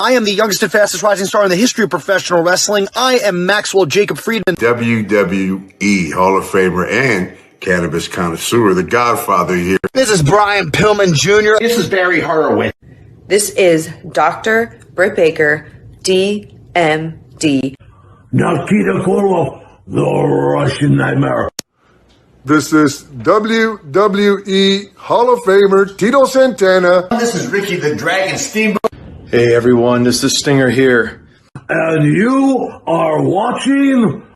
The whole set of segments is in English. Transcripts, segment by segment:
I am the youngest and fastest rising star in the history of professional wrestling. I am Maxwell Jacob Friedman. WWE Hall of Famer and cannabis connoisseur, the Godfather here. This is Brian Pillman Jr. This is Barry Horowitz. This is Dr. Britt Baker, DMD. Nikita Koloff, the Russian Nightmare. This is WWE Hall of Famer Tito Santana. This is Ricky the Dragon Steamboat. Hey everyone, this is Stinger here. And you are watching.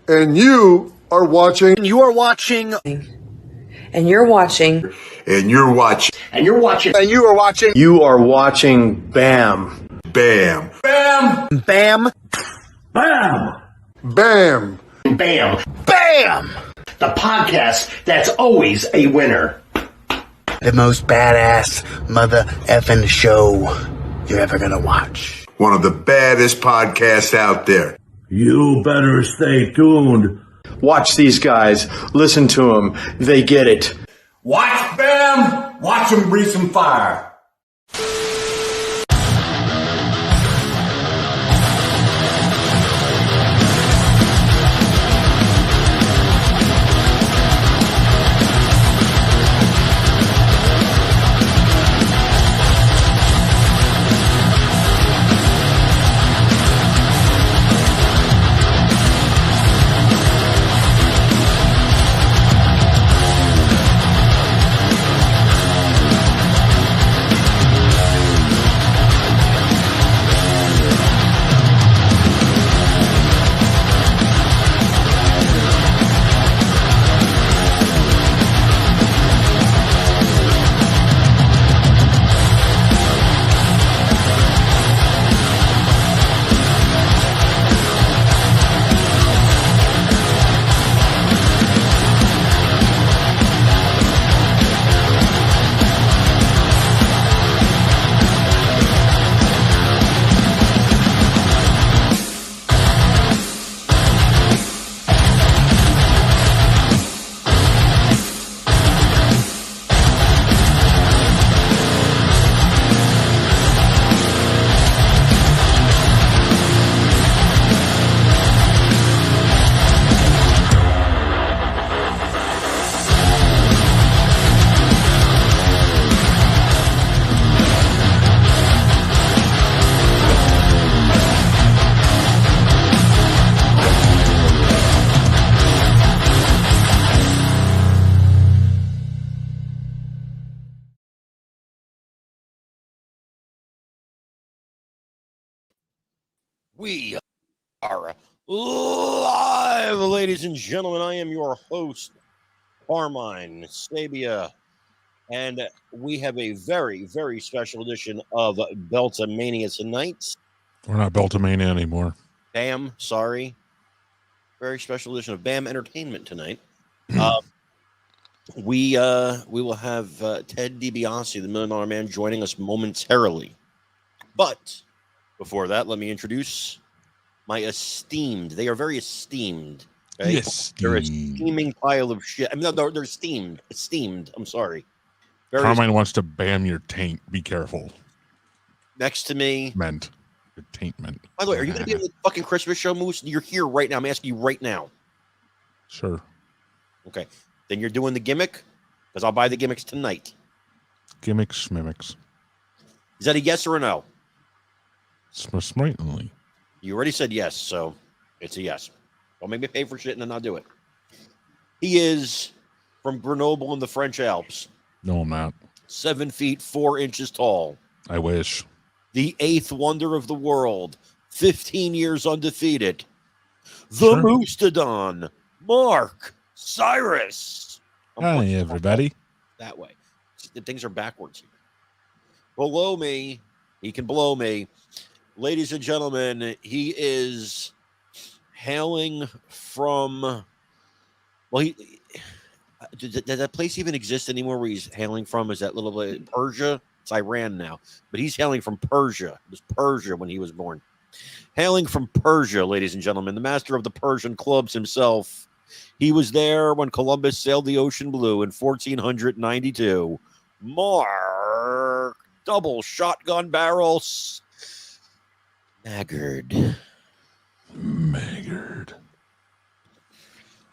And you are watching. You are watching. And you're watching. And you're watching. And you're watching. And you are watching. You are watching BAM. Bam. Bam. Bam. Bam! Bam. Bam. Bam! The podcast that's always a winner. The most badass mother effing show you're ever gonna watch. One of the baddest podcasts out there. You better stay tuned. Watch these guys. Listen to them. They get it. Watch Bam. Watch them breathe some fire. We are live, ladies and gentlemen. I am your host, Carmine Sabia, and we have a very, very special edition of Beltamania tonight. We're not Beltamania anymore. BAM, sorry. Very special edition of BAM Entertainment tonight. We will have Ted Dibiase, the $1 Million Man, joining us momentarily. But before that, let me introduce my esteemed. They are very esteemed. Okay? Yes. They're a steaming pile of shit. I mean, no, they're steamed. Esteemed. I'm sorry. Carmine wants to bam your taint. Be careful. Next to me. Meant. Your taint meant. By the way, are you going to be on the fucking Christmas show, Moose? You're here right now. I'm asking you right now. Sure. Okay. Then you're doing the gimmick? Because I'll buy the gimmicks tonight. Gimmicks, mimics. Is that a yes or a no? Slightly. You already said yes, so it's a yes. Don't make me pay for shit and then I'll do it. He is from Grenoble in the French Alps. No, I'm not. 7 feet 4 inches tall. I wish. The 8th wonder of the world. 15 years undefeated. The Moostodon. Mark Cyrus. Hi, everybody. That way. The things are backwards here. Below me, he can blow me. Ladies and gentlemen, he is hailing from, well, does that place even exist anymore where he's hailing from? Is that little bit Persia? It's Iran now, but he's hailing from Persia. It was Persia when he was born. Hailing from Persia, ladies and gentlemen, the master of the Persian clubs himself. He was there when Columbus sailed the ocean blue in 1492. Mark, double shotgun barrels. Maggard.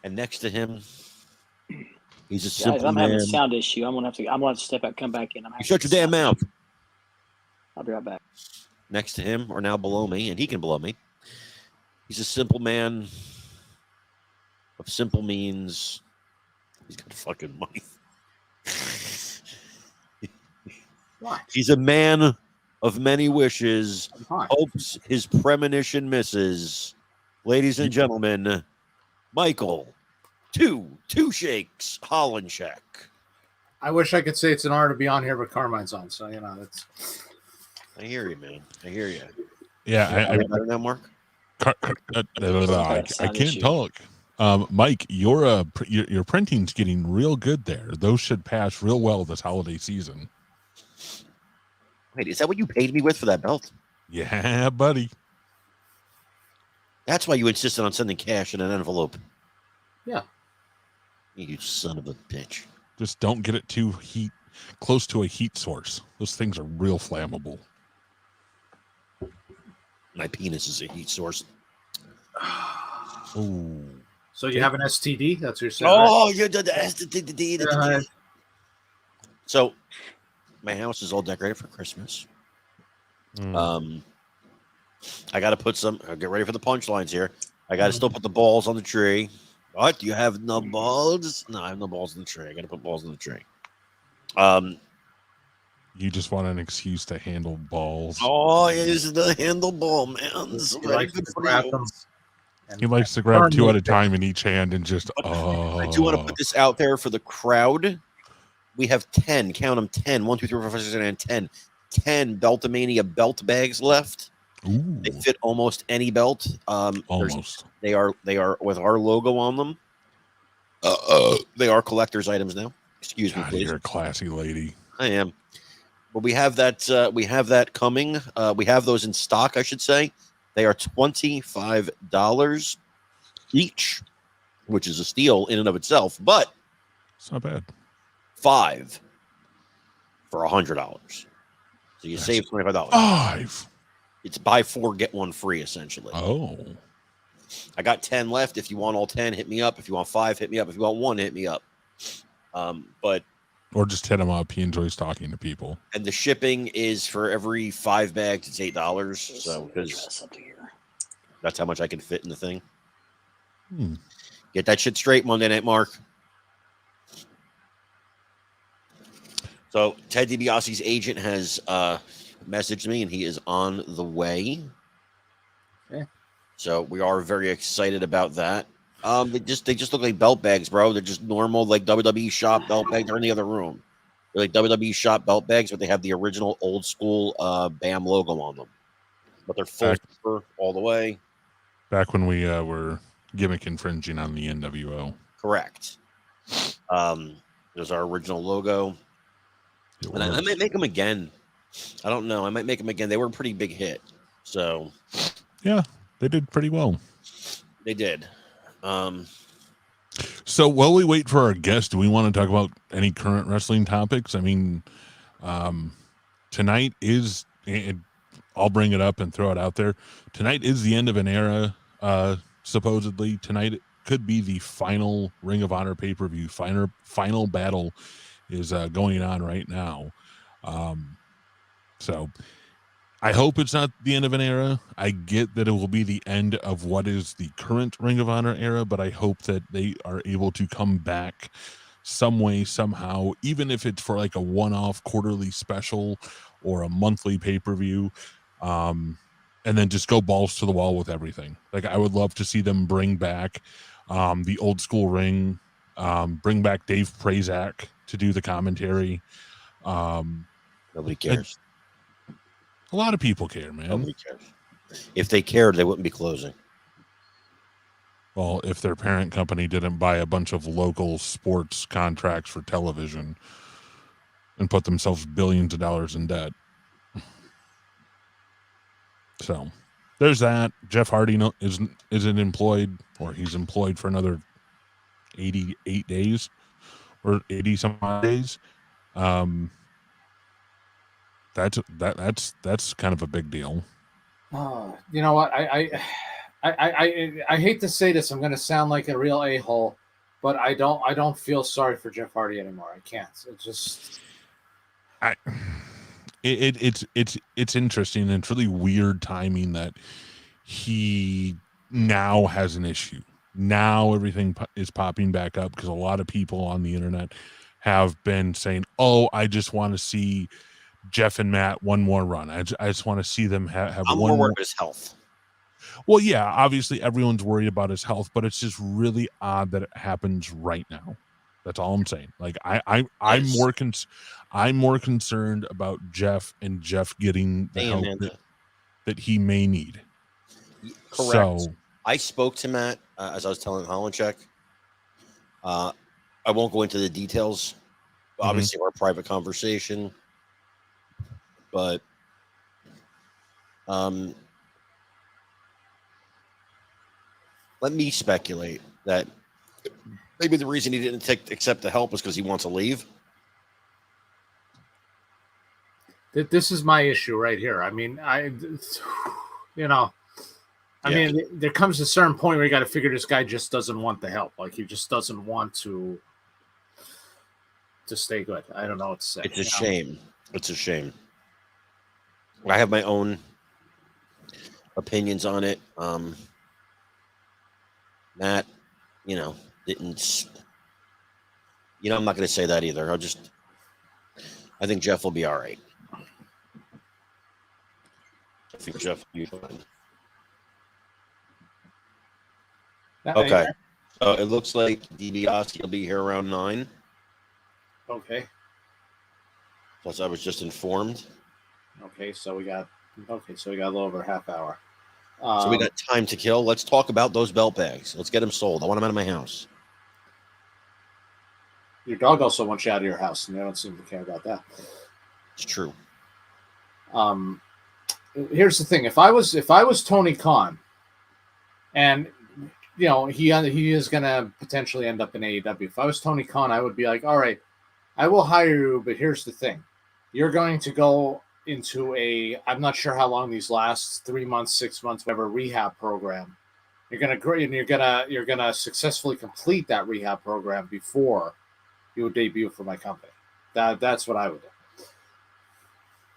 And next to him, he's a simple Guys, I'm man. having a sound issue. I'm gonna have to step out, come back in. You shut your damn mouth. I'll be right back. Next to him, or now below me, and he can below me. He's a simple man of simple means. He's got fucking money. What? He's a man of many wishes, What? hopes his premonition misses. Ladies and gentlemen, Michael, two shakes, Hollandcheck. I wish I could say it's an honor to be on here, but Carmine's on, so that's. I hear you, man. I hear you. Yeah, I better now, Mark. I can't talk. Mike, your printing's getting real good there. Those should pass real well this holiday season. Wait, is that what you paid me with for that belt? Yeah, buddy. That's why you insisted on sending cash in an envelope. Yeah. You son of a bitch. Just don't get it too close to a heat source. Those things are real flammable. My penis is a heat source. Oh. So you have an STD? That's what you're saying? Oh, you did the STD. So, my house is all decorated for Christmas. I got to put some. Get ready for the punchlines here. I got to still put the balls on the tree. What? Do you have no balls? No, I have no balls in the tree. I got to put balls in the tree. You just want an excuse to handle balls. Oh, he's the handleball, man. He likes to grab them. He likes to grab two at a time in each hand and just. I do want to put this out there for the crowd. We have 10. Count them: 10. 1, 2, 3, 4, 5, 6, 7, 8, 10. 10 Beltomania belt bags left. Ooh. They fit almost any belt. Almost. They are with our logo on them. They are collector's items now. Excuse me, please. You're a classy lady. I am. But we have that. We have that coming. We have those in stock, I should say. They are $25 each, which is a steal in and of itself. But it's not bad. 5 for $100. So you save $25. 5. It's buy 4 get 1 free, essentially. Oh. I got 10 left. If you want all 10, hit me up. If you want 5, hit me up. If you want 1, hit me up. Or just hit him up. He enjoys talking to people. And the shipping is for every 5 bags, it's $8. So because that's how much I can fit in the thing. Get that shit straight, Monday Night Mark. So Ted Dibiase's agent has messaged me, and he is on the way. Okay. So we are very excited about that. They just look like belt bags, bro. They're just normal, like WWE shop belt bags. They're in the other room. They're like WWE shop belt bags, but they have the original old school BAM logo on them. But they're full zipper all the way. Back when we were gimmick infringing on the NWO. Correct. There's our original logo. And I might make them again. I don't know. I might make them again. They were a pretty big hit. So. Yeah, they did pretty well. They did. So while we wait for our guest, do we want to talk about any current wrestling topics? I mean, tonight is, and I'll bring it up and throw it out there. Tonight is the end of an era. Supposedly tonight could be the final Ring of Honor pay-per-view. Final battle is going on right now. So I hope it's not the end of an era. I get that it will be the end of what is the current Ring of Honor era, but I hope that they are able to come back some way, somehow, even if it's for like a one-off quarterly special or a monthly pay-per-view, and then just go balls to the wall with everything. Like, I would love to see them bring back the old school ring, bring back Dave Prazak to do the commentary. Nobody cares. A lot of people care, man. Nobody cares. If they cared, they wouldn't be closing. Well, if their parent company didn't buy a bunch of local sports contracts for television and put themselves billions of dollars in debt. So there's that. Jeff Hardy isn't employed, or he's employed for another 88 days or 80 some odd days. That's kind of a big deal. You know what? I hate to say this. I'm going to sound like a real a-hole, but I don't feel sorry for Jeff Hardy anymore. I can't. It's just. It's interesting, and it's really weird timing that he now has an issue. Now everything is popping back up because a lot of people on the internet have been saying, "Oh, I just want to see Jeff and Matt one more run. I just want to see them have I'm one more worried more." about his health. Well, yeah, obviously everyone's worried about his health, but it's just really odd that it happens right now. That's all I'm saying. Like I'm more concerned about Jeff and Jeff getting the help that he may need. Correct. So I spoke to Matt as I was telling Holinchek. I won't go into the details. Obviously, our private conversation, but let me speculate that maybe the reason he didn't accept the help is because he wants to leave. This is my issue right here. I mean, mean, there comes a certain point where you got to figure this guy just doesn't want the help. Like he just doesn't want to stay good. I don't know what to say. It's a shame. It's a shame. I have my own opinions on it. Matt, didn't. I'm not going to say that either. I think Jeff will be all right. I think Jeff will be fine. Okay. So it looks like Dibiase will be here around 9. Okay. Plus, I was just informed. Okay, so we got a little over a half hour. So we got time to kill. Let's talk about those belt bags. Let's get them sold. I want them out of my house. Your dog also wants you out of your house, and they don't seem to care about that. It's true. Here's the thing: if I was Tony Khan, and he is going to potentially end up in AEW. If I was Tony Khan, I would be like, all right, I will hire you, but here's the thing: you're going to go into I'm not sure how long these last 3 months, 6 months, whatever rehab program. You're gonna successfully complete that rehab program before you would debut for my company. That's what I would do.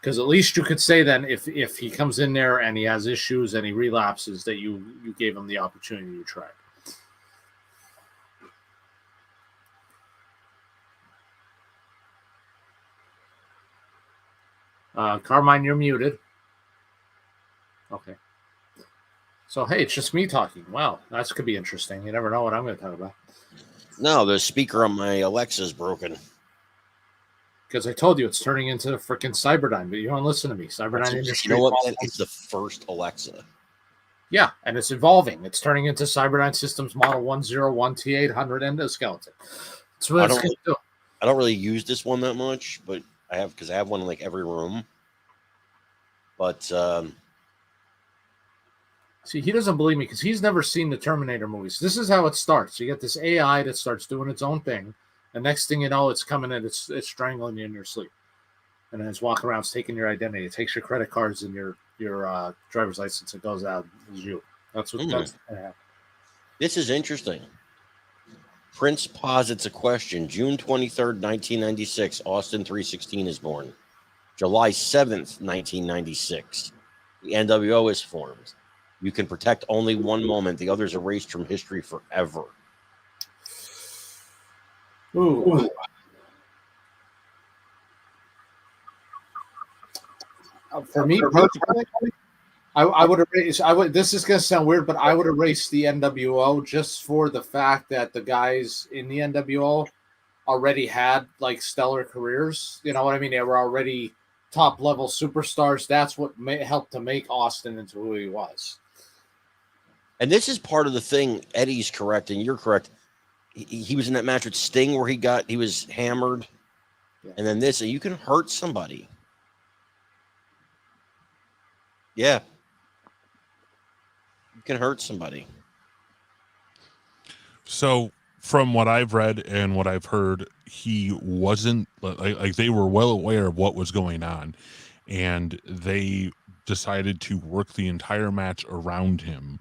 Because at least you could say then if he comes in there and he has issues and he relapses, that you gave him the opportunity to try. Carmine, you're muted. Okay. So, hey, it's just me talking. Wow, that could be interesting. You never know what I'm going to talk about. No, the speaker on my Alexa is broken. Because I told you it's turning into a freaking Cyberdyne, but you don't listen to me. Cyberdyne Industries. You know what, man? It's the first Alexa. Yeah, and it's evolving. It's turning into Cyberdyne Systems Model 101 T800 endoskeleton. That's what it's going to do. I don't really use this one that much, but I have one in like every room. But see, he doesn't believe me because he's never seen the Terminator movies. This is how it starts. You get this AI that starts doing its own thing. The next thing you know, it's coming in, it's strangling you in your sleep. And then it's walking around, it's taking your identity. It takes your credit cards and your driver's license. It goes out as you. That's what that's going to happen. This is interesting. Prince posits a question. June 23rd, 1996, Austin 316 is born. July 7th, 1996, the NWO is formed. You can protect only one moment. The other's erased from history forever. Ooh. For me personally, I would erase. This is going to sound weird, but I would erase the NWO just for the fact that the guys in the NWO already had like stellar careers. You know what I mean? They were already top level superstars. That's what helped to make Austin into who he was. And this is part of the thing. Eddie's correct, and you're correct. He was in that match with Sting where he was hammered, and then this. You can hurt somebody. Yeah. You can hurt somebody. So from what I've read and what I've heard, he wasn't like they were well aware of what was going on, and they decided to work the entire match around him.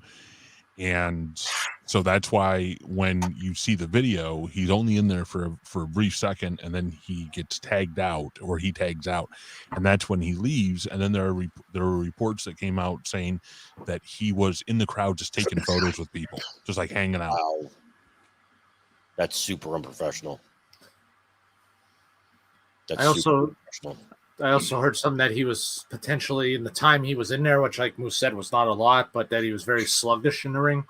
And so that's why when you see the video, he's only in there for a brief second, and then he gets tagged out, or he tags out, and that's when he leaves. And then there are reports that came out saying that he was in the crowd just taking photos with people, just like hanging out. Wow. That's super unprofessional. I also heard something that he was potentially, in the time he was in there, which like Moose said was not a lot, but that he was very sluggish in the ring.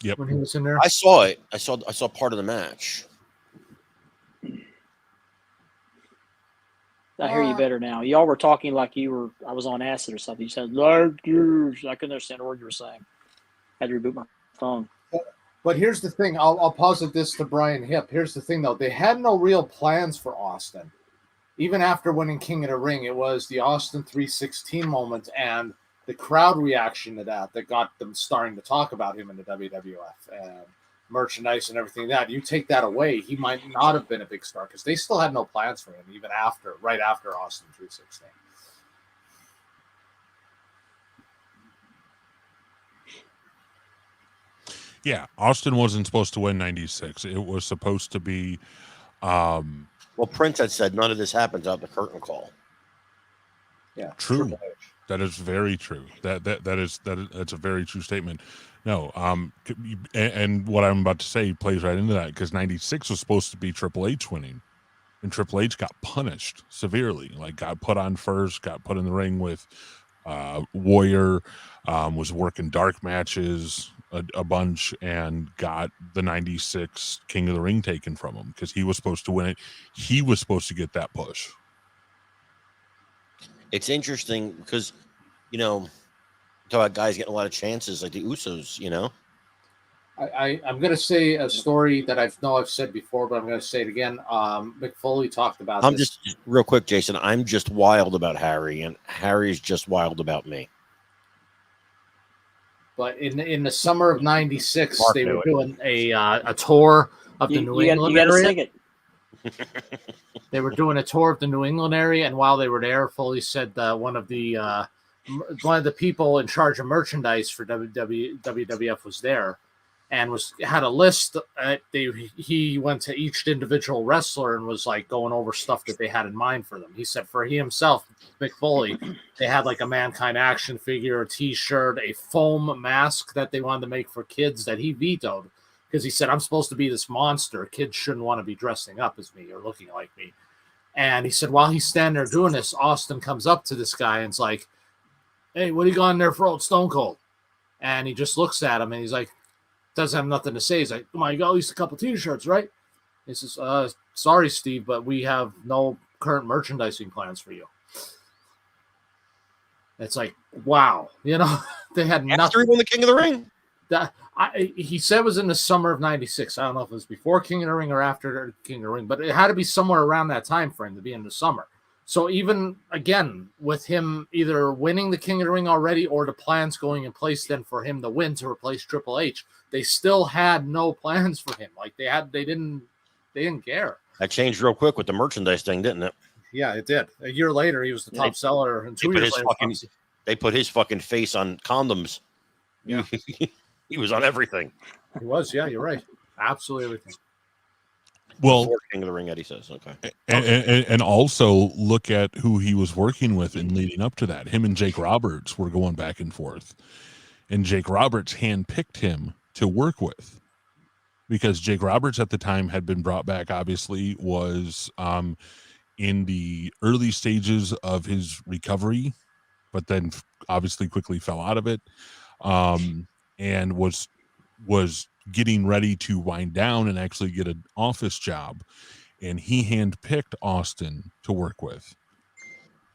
Yep. When he was in there. I saw it. I saw part of the match. I hear you better now. Y'all were talking like I was on acid or something. You said, Lord, I couldn't understand a word you were saying. Had to reboot my phone. But here's the thing. I'll posit this to Brian Hipp. Here's the thing, though. They had no real plans for Austin. Even after winning King of the Ring, it was the Austin 316 moment and the crowd reaction to that got them starting to talk about him in the WWF and merchandise and everything that. You take that away, he might not have been a big star because they still had no plans for him even right after Austin 316. Yeah, Austin wasn't supposed to win 96. It was supposed to be well, Prince had said none of this happens out the curtain call. Yeah, true. That is very true. That's a very true statement. No, and what I'm about to say plays right into that, because 96 was supposed to be Triple H winning, and Triple H got punished severely. Like, got put on first, got put in the ring with Warrior, was working dark matches a bunch, and got the 96 King of the Ring taken from him because he was supposed to win it. He was supposed to get that push. It's interesting because, talk about guys getting a lot of chances like the Usos, I'm going to say a story that I've said before, but I'm going to say it again. Mick Foley talked about this. Just real quick, Jason, I'm just wild about Harry, and Harry's just wild about me. But in the summer of '96, they were doing a tour of the New England area. They were doing a tour of the New England area, and while they were there, Foley said one of the people in charge of merchandise for WWF was there, and had a list. He went to each individual wrestler and was like going over stuff that they had in mind for them. He said for himself, Mick Foley, they had like a Mankind action figure, a T-shirt, a foam mask that they wanted to make for kids that he vetoed because he said, I'm supposed to be this monster. Kids shouldn't want to be dressing up as me or looking like me. And he said while he's standing there doing this, Austin comes up to this guy and it's like, hey, what are you going there for, old Stone Cold? And he just looks at him and he's like, doesn't have nothing to say. He's like, oh my God, at least a couple T-shirts, right? He says, sorry, Steve, but we have no current merchandising plans for you. It's like, wow, they had nothing. After he won the King of the Ring. He said it was in the summer of '96. I don't know if it was before King of the Ring or after King of the Ring, but it had to be somewhere around that time frame to be in the summer. So even, again, with him either winning the King of the Ring already or the plans going in place then for him to win to replace Triple H, they still had no plans for him. Like they didn't care. That changed real quick with the merchandise thing, didn't it? Yeah, it did. A year later, he was the top seller, and 2 years later, they put his fucking face on condoms. Yeah, he was on everything. He was. Yeah, you're right. Absolutely everything. Well, before King of the Ring, Eddie says, okay. And also look at who he was working with and leading up to that. Him and Jake Roberts were going back and forth, and Jake Roberts handpicked him to work with because Jake Roberts at the time had been brought back. Obviously, was in the early stages of his recovery, but then obviously quickly fell out of it, and was getting ready to wind down and actually get an office job. And he handpicked Austin to work with.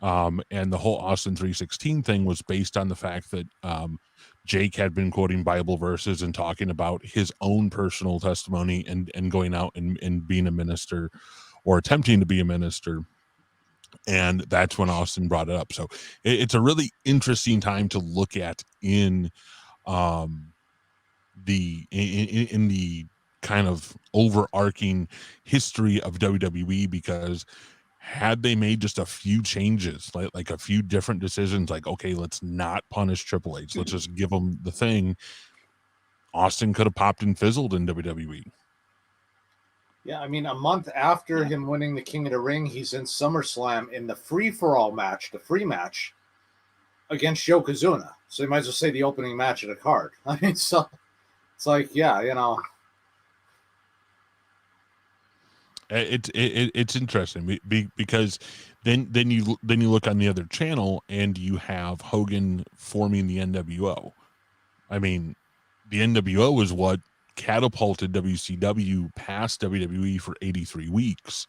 And the whole Austin 316 thing was based on the fact that Jake had been quoting Bible verses and talking about his own personal testimony and going out and being a minister or attempting to be a minister. And that's when Austin brought it up. So it's a really interesting time to look at in the kind of overarching history of WWE, because had they made just a few changes, like a few different decisions, like, okay, let's not punish Triple H, let's just give him the thing, Austin could have popped and fizzled in WWE. Yeah, I mean, a month after him winning the King of the Ring, he's in SummerSlam in the free-for-all match, the free match, against Yokozuna. So you might as well say the opening match of the card. I mean, so it's like, yeah, you know. It's interesting because then you look on the other channel and you have Hogan forming the NWO. I mean, the NWO is what catapulted WCW past WWE for 83 weeks,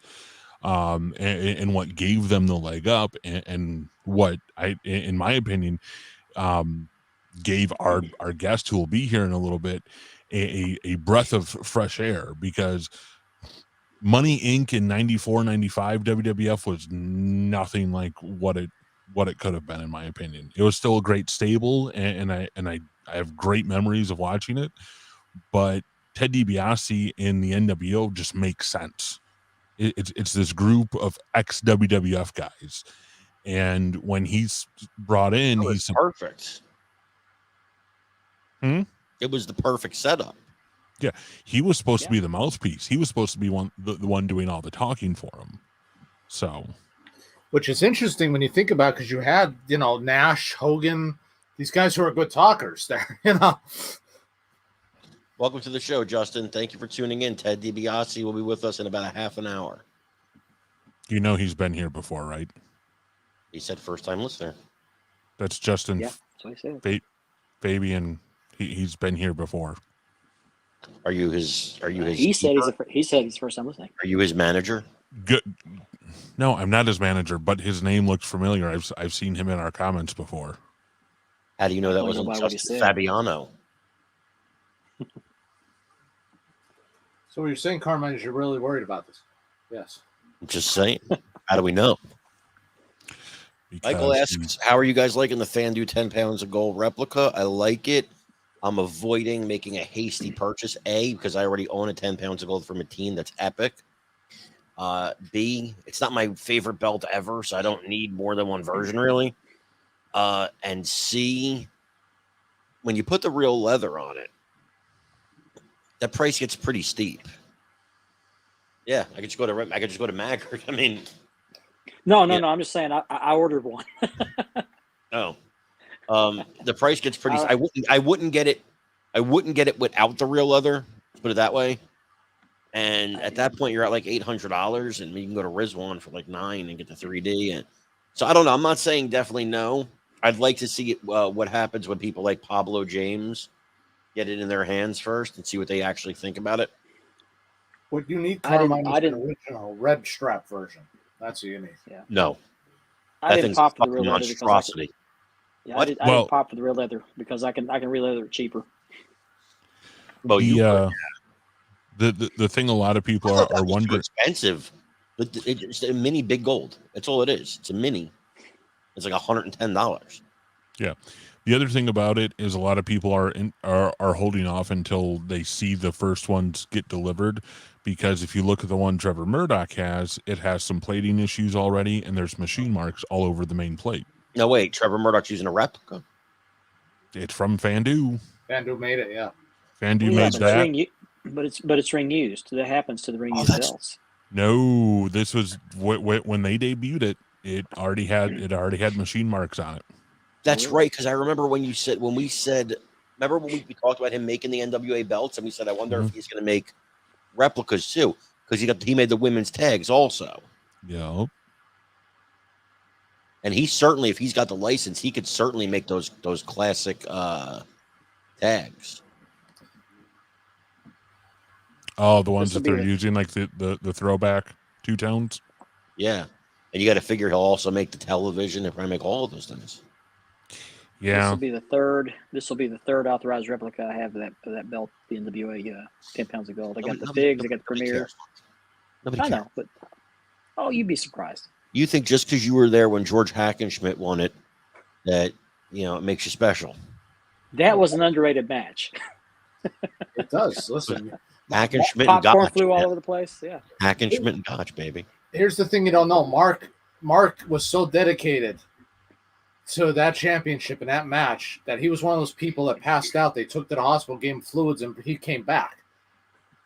and what gave them the leg up, and what in my opinion, gave our guest who will be here in a little bit a breath of fresh air, because Money Inc. in 94, 95 WWF was nothing like what it could have been, in my opinion. It was still a great stable, and I have great memories of watching it, but Ted DiBiase in the NWO just makes sense. It's this group of ex-WWF guys, and when he's brought in, he's perfect. It was the perfect setup. Yeah, he was supposed to be the mouthpiece. He was supposed to be the one doing all the talking for him. So, which is interesting when you think about it, because you had, you know, Nash, Hogan, these guys who are good talkers there, you know. Welcome to the show, Justin. Thank you for tuning in. Ted DiBiase will be with us in about a half an hour. You know he's been here before, right? He said first-time listener. That's Justin. Yeah, that's what he said. Fabian. He's been here before. Are you his? He said he's first time listening. Are you his manager? Good. No, I'm not his manager, but his name looks familiar. I've seen him in our comments before. How do you know that wasn't Justin Fabiano? So what you're saying, Carmine, is you're really worried about this? Yes. I'm just saying. How do we know? Because Michael asks, how are you guys liking the Fandu 10 pounds of gold replica? I like it. I'm avoiding making a hasty purchase. A, because I already own a 10 pounds of gold from a team that's epic. B, it's not my favorite belt ever, so I don't need more than one version, really. And C, when you put the real leather on it, that price gets pretty steep. Yeah, I could just go to Maggard. I mean, no. I'm just saying I ordered one. Oh. The price gets pretty. I wouldn't get it. I wouldn't get it without the real leather. Let's put it that way. And at that point, you're at like $800, and you can go to Rizwan for like $9 and get the 3D. And so I don't know. I'm not saying definitely no. I'd like to see what happens when people like Pablo James get it in their hands first and see what they actually think about it. What you need, Carmine, is an original red strap version. That's what you need. Yeah. No, I didn't pop for the real leather monstrosity. Yeah, I didn't pop for the real leather because I can re-leather it cheaper. Well, the thing a lot of people are wondering. Expensive, but it's a mini big gold. That's all it is. It's a mini. It's like $110. Yeah. The other thing about it is a lot of people are holding off until they see the first ones get delivered, because if you look at the one Trevor Murdoch has, it has some plating issues already, and there's machine marks all over the main plate. No, wait, Trevor Murdoch's using a replica? It's from Fandu. Fandu made it, yeah. Fandu made that. But it's ring used. That happens to the ring used belts. No, this was when they debuted it. It already had machine marks on it. That's right, because I remember when we said, remember when we talked about him making the NWA belts, and we said, I wonder if he's going to make replicas too, because he made the women's tags also. Yeah. And he certainly, if he's got the license, he could certainly make those classic tags. Oh, the ones that they're using, like the throwback two-tones? Yeah. And you got to figure he'll also make the television. He'll probably make all of those things. Yeah. This will be the third authorized replica I have of that belt, the NWA 10 pounds of gold. I got the Figs, I got the Premier. I know, but you'd be surprised. You think just because you were there when George Hackenschmidt won it, that it makes you special? That was an underrated match. It does. Listen, Hackenschmidt and popcorn Gotch flew all over the place. Yeah, Hackenschmidt and Gotch, baby. here's the thing you don't know. Mark was so dedicated to that championship and that match that he was one of those people that passed out. They took to the hospital, gave him fluids, and he came back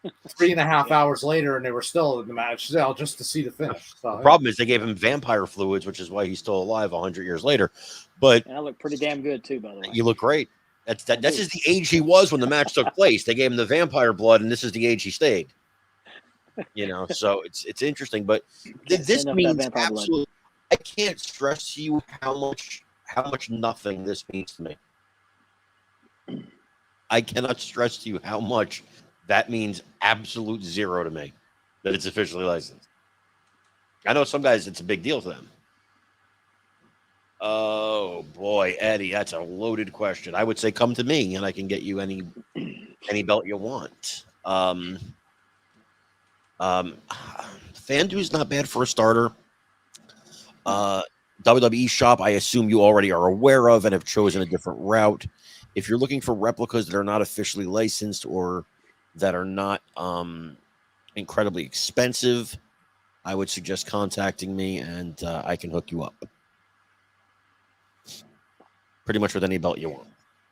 3.5 hours later, and they were still in the match just to see the finish. So, the problem is they gave him vampire fluids, which is why he's still alive 100 years later. But and I look pretty damn good too, by the way. You look great. That's just the age he was when the match took place. They gave him the vampire blood, and this is the age he stayed. So it's interesting, but this means absolutely. I can't stress to you how much nothing this means to me. I cannot stress to you how much that means absolute zero to me that it's officially licensed. I know some guys it's a big deal to them. Oh boy, Eddie, that's a loaded question. I would say come to me and I can get you any belt you want. FanDuel's not bad for a starter. WWE Shop, I assume you already are aware of and have chosen a different route. If you're looking for replicas that are not officially licensed or that are not incredibly expensive, I would suggest contacting me and I can hook you up. Pretty much with any belt you want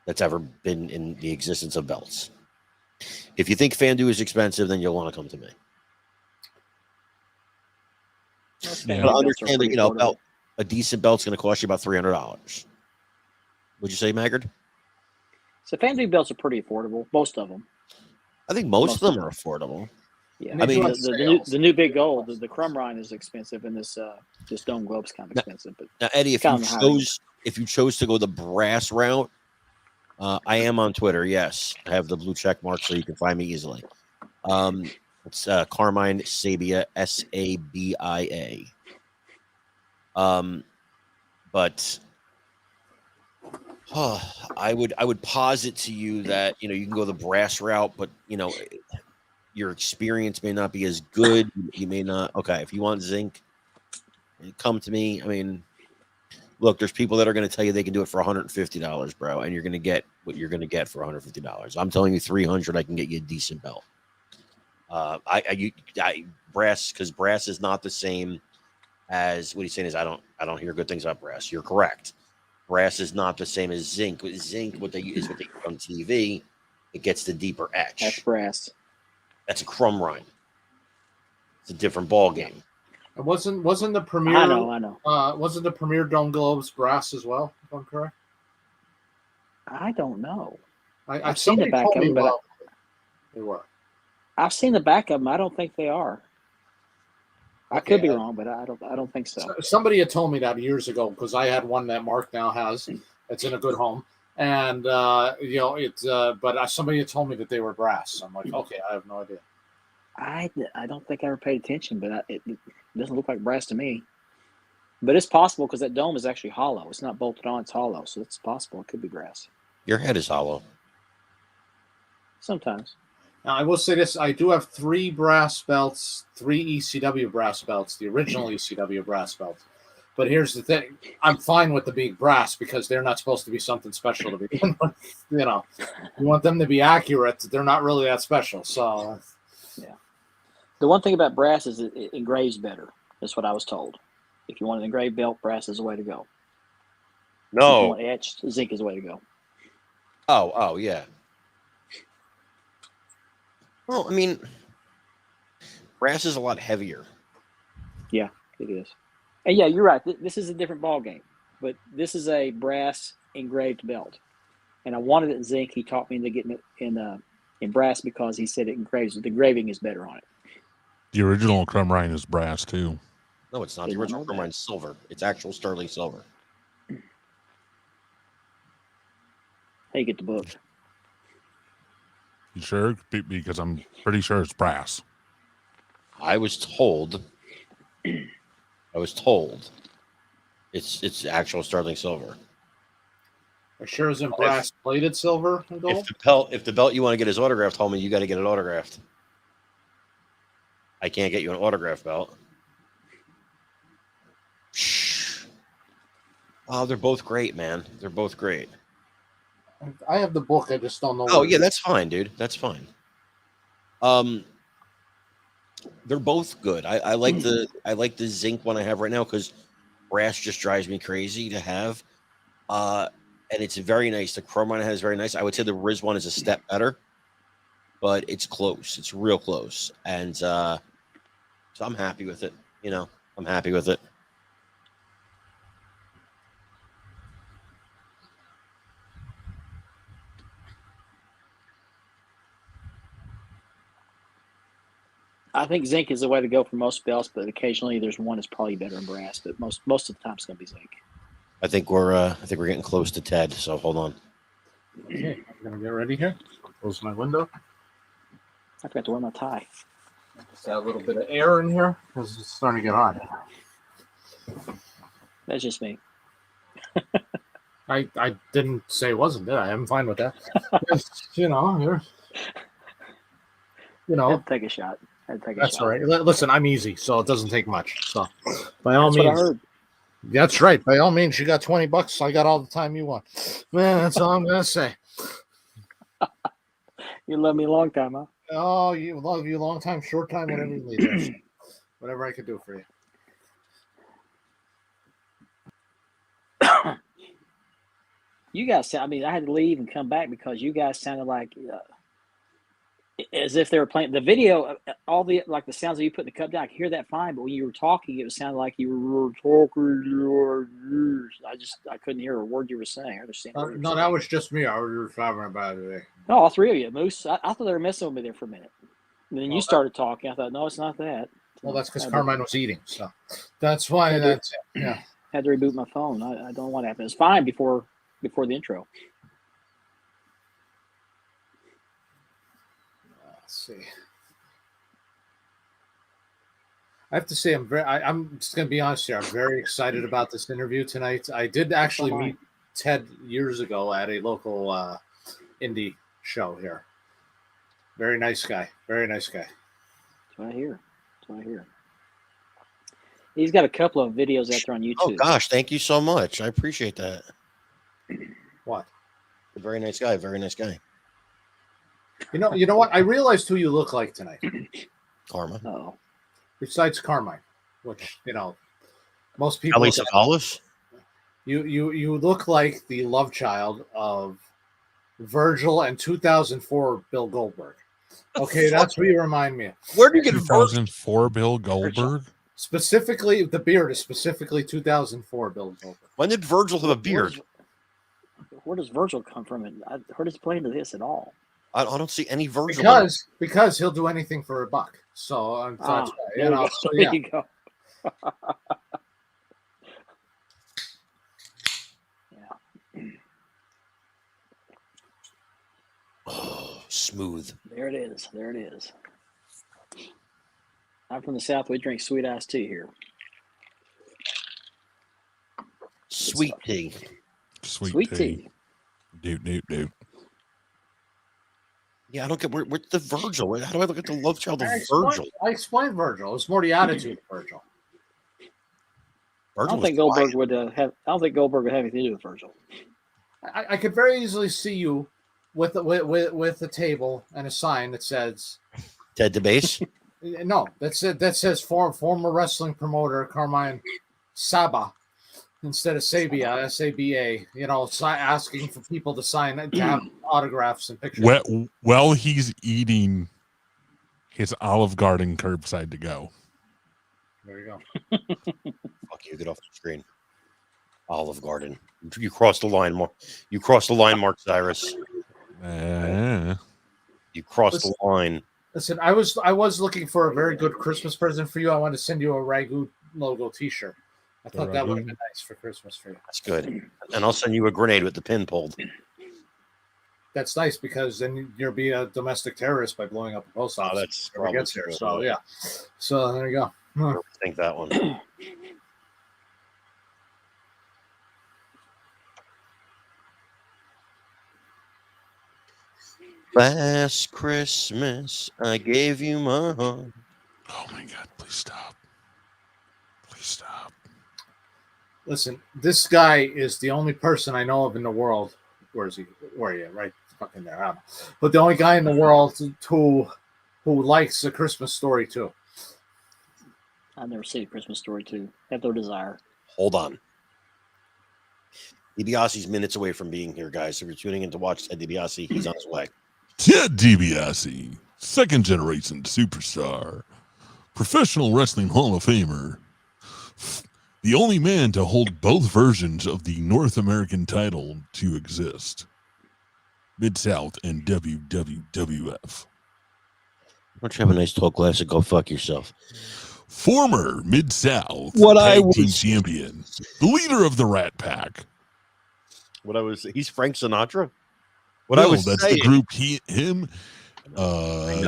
that's ever been in the existence of belts. If you think FanDuel is expensive, then you'll want to come to me. But understand that a decent belt's going to cost you about $300. Would you say, Maggard? So FanDuel belts are pretty affordable, most of them. I think most of them are affordable. Yeah, I mean the new big gold, the Crumb Rhine is expensive, and this Dome Globe's kind of expensive. But now, Eddie, if you chose to go the brass route, I am on Twitter. Yes, I have the blue check mark, so you can find me easily. It's Carmine Sabia, Sabia. But I would posit to you that you can go the brass route, but your experience may not be as good. You may not. Okay, if you want zinc, come to me. I mean, look, there's people that are going to tell you they can do it for $150, bro, and you're going to get what you're going to get for $150. I'm telling you, $300, I can get you a decent belt. Brass, because brass is not the same as what he's saying is I don't hear good things about brass. You're correct. Brass is not the same as zinc. With zinc, what they use on TV, it gets the deeper etch. That's brass. That's a Crumb Rhine. It's a different ball game. And wasn't the premier? I know. Wasn't the premier Dome Globes brass as well? If I'm correct. I don't know. I've seen the back of them, but they were. I've seen the back of them. I don't think they are. I could be wrong, but I don't think so. Somebody had told me that years ago because I had one that Mark now has. It's in a good home, and but somebody had told me that they were brass. I'm like, okay, I have no idea. I don't think I ever paid attention, but it doesn't look like brass to me. But it's possible because that dome is actually hollow. It's not bolted on; it's hollow, so it's possible it could be brass. Your head is hollow. Sometimes. Now, I will say this. I do have 3 brass belts, 3 ECW brass belts, the original ECW brass belts. But here's the thing. I'm fine with the being brass because they're not supposed to be something special to begin with. You want them to be accurate. They're not really that special. So, yeah. The one thing about brass is it engraves better. That's what I was told. If you want an engraved belt, brass is the way to go. No. If you want etched, zinc is the way to go. Oh, yeah. Well, I mean, brass is a lot heavier. Yeah, it is. And yeah, you're right. This is a different ball game, but this is a brass engraved belt. And I wanted it in zinc. He taught me into getting it in brass because he said it engraves. The engraving is better on it. The original Crumb Rhine is brass too. No, it's not. The original Crumb Rhine is silver. It's actual sterling silver. How you get the book? You sure? Because I'm pretty sure it's brass. I was told it's actual sterling silver. Are sure isn't brass plated silver and gold? If the belt you want to get is autographed, homie, you got to get it autographed. I can't get you an autograph belt. Shh. Oh, they're both great, man. They're both great. I have the book. I just don't know. Oh, yeah, that's fine, dude. That's fine. They're both good. I like the zinc one I have right now because brass just drives me crazy to have. And it's very nice. The chrome one I have is very nice. I would say the Riz one is a step better, but it's close. It's real close. And so I'm happy with it. I'm happy with it. I think zinc is the way to go for most belts, but occasionally there's one that's probably better in brass. But most of the time it's going to be zinc. I think we're getting close to Ted. So hold on. Okay, I'm gonna get ready here. Close my window. I forgot to wear my tie. Just add a little bit of air in here because it's starting to get hot. That's just me. I didn't say it wasn't, did I? I'm fine with that. You're. I had to take a shot. That's all right. Listen, I'm easy, so it doesn't take much. So, by all That's what I means, heard. that's right. By all means, you got $20. I got all the time you want. Man, that's all I'm gonna say. You love me a long time, huh? Oh, you love you long time, short time, whatever you need. Whatever I could do for you. You guys sound. I mean, I had to leave and come back because you guys sounded like as if they were playing the video. All the the sounds of you putting the cup down, I could hear that fine. But when you were talking, it sounded like you were talking. I couldn't hear a word you were saying. I understand. No, that was just me. I was talking about it. No, all three of you, Moose. I thought they were messing with me there for a minute. And then you started talking. I thought, no, it's not that. Well, that's because Carmine was eating, so that's why. Yeah. Had to reboot my phone. I don't know what happened. It's fine before the intro. Let's see. I have to say, I'm just going to be honest here. I'm very excited about this interview tonight. I did actually meet Ted years ago at a local indie show here. Very nice guy. Very nice guy. That's what I hear. He's got a couple of videos out there on YouTube. Oh gosh, thank you so much. I appreciate that. What? A very nice guy. Very nice guy. You know what? I realized who you look like tonight. Karma. Oh. Besides Carmine, which most people. Ellie Savalas? You look like the love child of Virgil and 2004 Bill Goldberg. Okay, that's what you remind me of. Where did you get 2004 Bill Goldberg? Specifically, the beard is specifically 2004 Bill Goldberg. When did Virgil have a beard? Where does Virgil come from? Where does he play into this at all? I don't see any Virgil. Because he'll do anything for a buck. So that's why, there you go. Yeah. Oh, smooth. There it is. I'm from the South. We drink sweet iced tea here. Sweet tea. Sweet tea. Doot. Yeah, I don't get where's the Virgil? How do I look at the love child of Virgil? I explained Virgil. It's more the attitude of Virgil. I don't think Goldberg would have. I don't think Goldberg would have anything to do with Virgil. I could very easily see you with a table and a sign that says Ted Dibiase. No, that says former wrestling promoter Carmine Saba instead of Sabia, S-A-B-A. Asking for people to sign and have autographs and pictures. Well, he's eating his Olive Garden curbside to go. There you go. Fuck you! Get off the screen. Olive Garden. You crossed the line, Mark. You crossed the line, Mark Cyrus. You crossed the line. Listen, I was looking for a very good Christmas present for you. I wanted to send you a Ragu logo T-shirt. I thought that would have been nice for Christmas for you. That's good. And I'll send you a grenade with the pin pulled. That's nice because then you'll be a domestic terrorist by blowing up a post office. Oh, that's probably gets here. So yeah. So there you go. I think that one. Last Christmas, I gave you my heart. Oh my God! Please stop. Please stop. Listen, this guy is the only person I know of in the world. Where is he? Where are you? Right fucking there. But the only guy in the world who likes A Christmas Story too. I've never seen A Christmas Story 2. Have no desire. Hold on. DiBiase's minutes away from being here, guys. So if you're tuning in to watch Ted Dibiase, he's on his way. Ted Dibiase, second generation superstar, professional wrestling Hall of Famer, the only man to hold both versions of the North American title to exist. Mid-South and WWF. Why don't you have a nice tall glass and go fuck yourself? Former Mid-South Tag Team Champion, the leader of the Rat Pack. He's Frank Sinatra? That's the group him,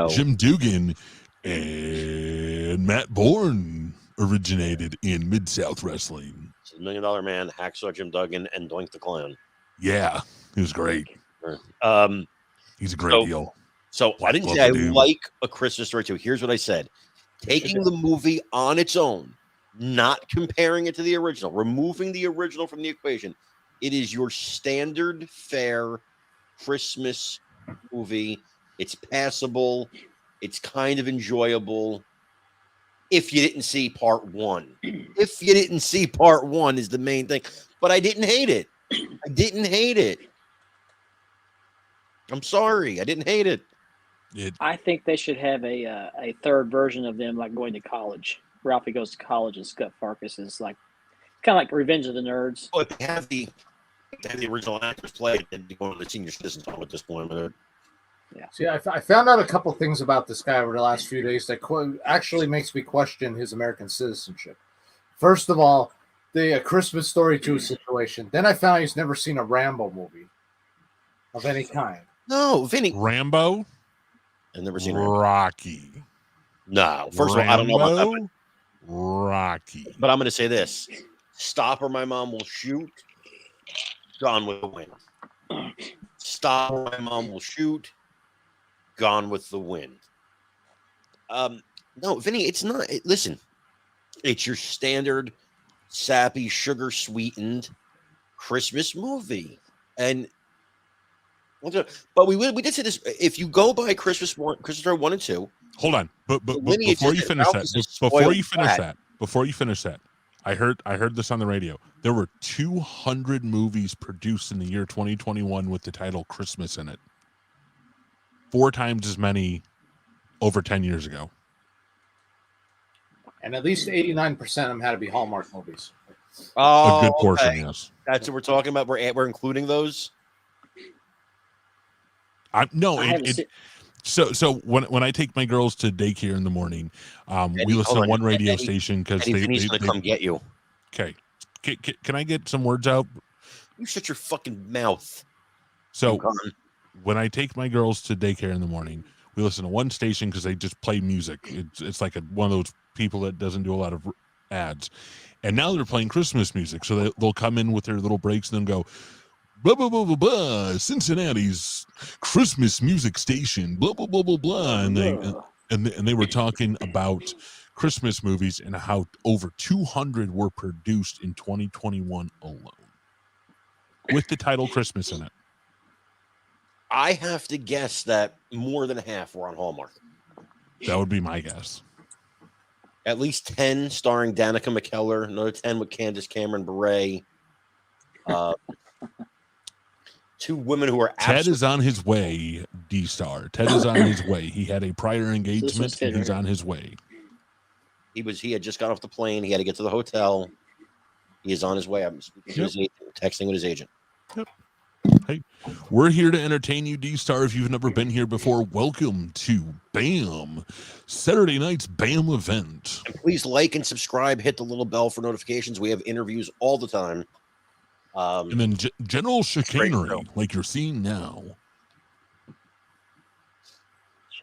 Jim Duggan, and Matt Bourne originated in Mid-South Wrestling. $1 Million Man, Hacksaw Jim Duggan, and Doink the Clown. Yeah, he was great. He's a great deal. So I didn't say I like A Christmas Story 2. Here's what I said. Taking the movie on its own, not comparing it to the original, removing the original from the equation, it is your standard fare Christmas movie. It's passable. It's kind of enjoyable. If you didn't see part one. If you didn't see part one is the main thing. But I didn't hate it. I'm sorry. I didn't hate it. I think they should have a third version of them, like going to college. Ralphie goes to college and Scott Farkas is like kind of like Revenge of the Nerds. Oh, if they have the original actors play, they'd be going to the senior citizens home at this point. Yeah. See, I found out a couple things about this guy over the last few days that actually makes me question his American citizenship. First of all, the Christmas Story 2 situation. Then I found he's never seen a Rambo movie of any kind. No, Vinny. Rambo? I've never seen Rocky. No, first of all, I don't know about that. But, Rocky. But I'm going to say this. Stop or My Mom Will Shoot. Gone with the Wind. Stop or My Mom Will Shoot. Gone with the Wind. No, Vinny, it's not. Listen, it's your standard sappy, sugar-sweetened Christmas movie. And but we did say this. If you go by Christmas Story 1 and 2. Hold on. But before you finish that, I heard this on the radio. There were 200 movies produced in the year 2021 with the title Christmas in it. 4 times as many over 10 years ago. And at least 89% of them had to be Hallmark movies. Oh, a good portion, yes. That's what we're talking about. We're including those. So when I take my girls to daycare in the morning, we listen to one radio station because they're going to come get you. Okay, can I get some words out? You shut your fucking mouth. So when I take my girls to daycare in the morning, we listen to one station because they just play music. It's like one of those people that doesn't do a lot of ads, and now they're playing Christmas music. So they'll come in with their little breaks and then go, blah, blah, blah, blah, blah, Cincinnati's Christmas music station, blah, blah, blah, blah, blah. And they were talking about Christmas movies and how over 200 were produced in 2021 alone with the title Christmas in it. I have to guess that more than half were on Hallmark. That would be my guess. At least 10 starring Danica McKellar, another 10 with Candace Cameron Bure. 2 women who are Ted is on his way, D-Star. Ted is on his way. He had a prior engagement, and he's on his way. He had just got off the plane. He had to get to the hotel. He is on his way. I'm speaking to his agent, texting with his agent. Yep. Hey, we're here to entertain you, D-Star. If you've never been here before, welcome to BAM, Saturday night's BAM event. And please like and subscribe. Hit the little bell for notifications. We have interviews all the time. And then general chicanery, like you're seeing now.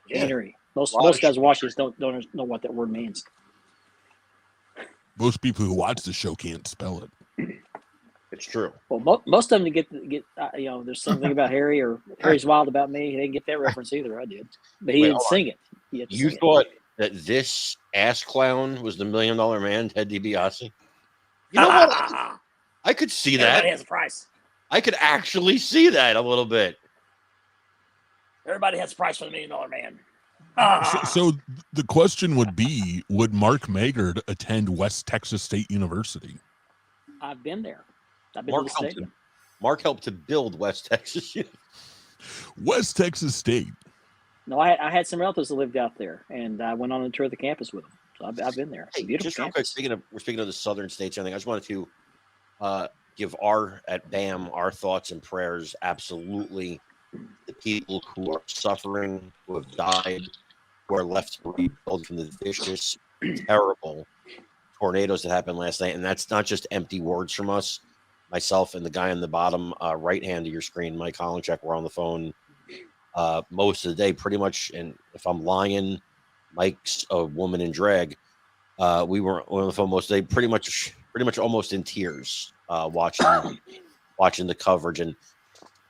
Chicanery. Most guys watching this don't know what that word means. Most people who watch the show can't spell it. It's true. Well, most of them get there's something about Harry or Harry's Wild About Me. He didn't get that reference either. I did, but he didn't sing it. You thought that this ass clown was the $1 Million Man, Ted DiBiase? You know what? I could see that. Everybody has a price. I could actually see that a little bit. Everybody has a price for the $1 Million Man. So the question would be, would Mark Maggard attend West Texas State University? I've been there. I've been to the stadium. Mark helped to build West Texas. West Texas State. No, I had some relatives that lived out there, and I went on a tour of the campus with them. So I've been there. Hey, Beautiful just real campus. quick, we're speaking of the southern states and everything. I just wanted to give at BAM our thoughts and prayers. Absolutely, the people who are suffering, who have died, who are left to rebuild from the vicious, terrible tornadoes that happened last night. And that's not just empty words from us. Myself and the guy on the bottom right hand of your screen, Mike Holinchek, were on the phone most of the day, pretty much. And if I'm lying, Mike's a woman in drag. We were on the phone most of the day, pretty much almost in tears, watching the coverage. And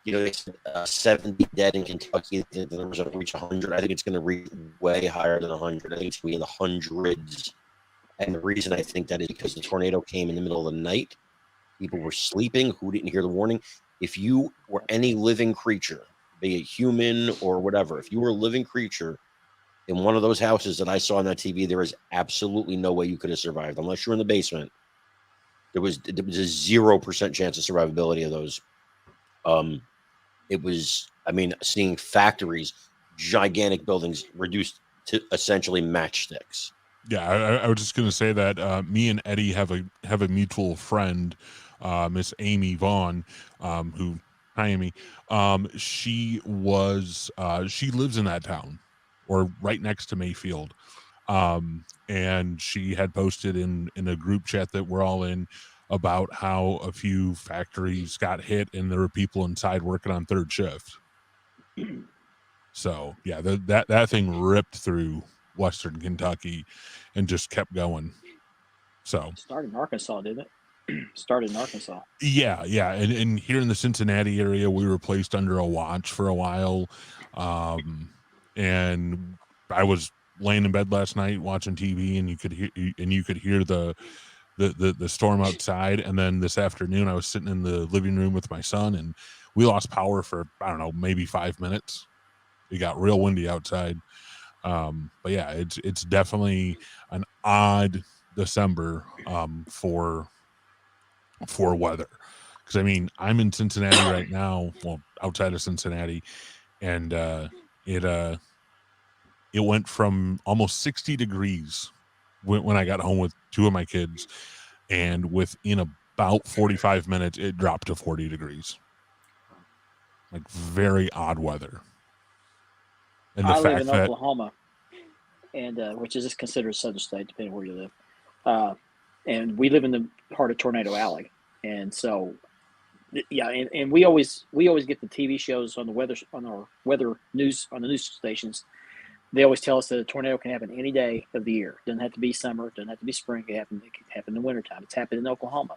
they said 70 dead in Kentucky. The numbers going to reach 100. I think it's going to reach way higher than 100. I think it's going to be in the hundreds. And the reason I think that is because the tornado came in the middle of the night. People were sleeping who didn't hear the warning. If you were any living creature, be it human or whatever, if you were a living creature in one of those houses that I saw on that TV, there is absolutely no way you could have survived unless you're in the basement. There was a 0% chance of survivability of those. It was, seeing factories, gigantic buildings reduced to essentially matchsticks. Yeah, I was just going to say that me and Eddie have a mutual friend, Miss Amy Vaughn, who, hi Amy, she lives in that town, or right next to Mayfield, and she had posted in a group chat that we're all in about how a few factories got hit and there were people inside working on third shift. So yeah, that thing ripped through Western Kentucky and just kept going. So started in Arkansas, didn't it? Started in Arkansas. Yeah. And here in the Cincinnati area, we were placed under a watch for a while. And I was laying in bed last night watching TV, and you could hear the storm outside. And then this afternoon I was sitting in the living room with my son, and we lost power for, I don't know, maybe 5 minutes. It got real windy outside. But yeah, it's definitely an odd December for weather, because I'm in Cincinnati right now, well, outside of Cincinnati, and it went from almost 60 degrees when I got home with two of my kids, and within about 45 minutes it dropped to 40 degrees. Like, very odd weather. And I live in Oklahoma, and which is just considered a southern state, depending where you live. And we live in the heart of Tornado Alley, and so, yeah, and we always get the TV shows on our weather news on the news stations. They always tell us that a tornado can happen any day of the year. It doesn't have to be summer. It doesn't have to be spring. It can happen in the wintertime. It's happened in Oklahoma.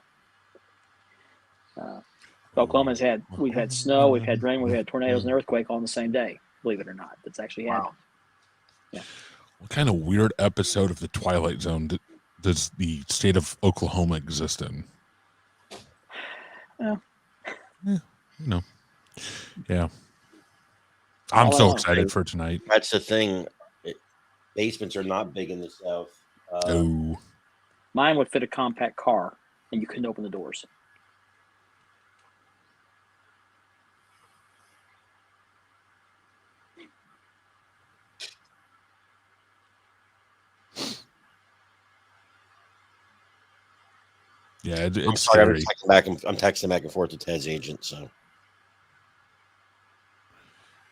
We've had snow, we've had rain, we've had tornadoes and earthquake all in the same day. Believe it or not, that's actually happened. Yeah. What kind of weird episode of the Twilight Zone does the state of Oklahoma exist in? Well, yeah. I'm so excited for tonight. That's the thing. Basements are not big in the South. Mine would fit a compact car, and you couldn't open the doors. Yeah, it's scary. I'm texting back and forth to Ted's agent, so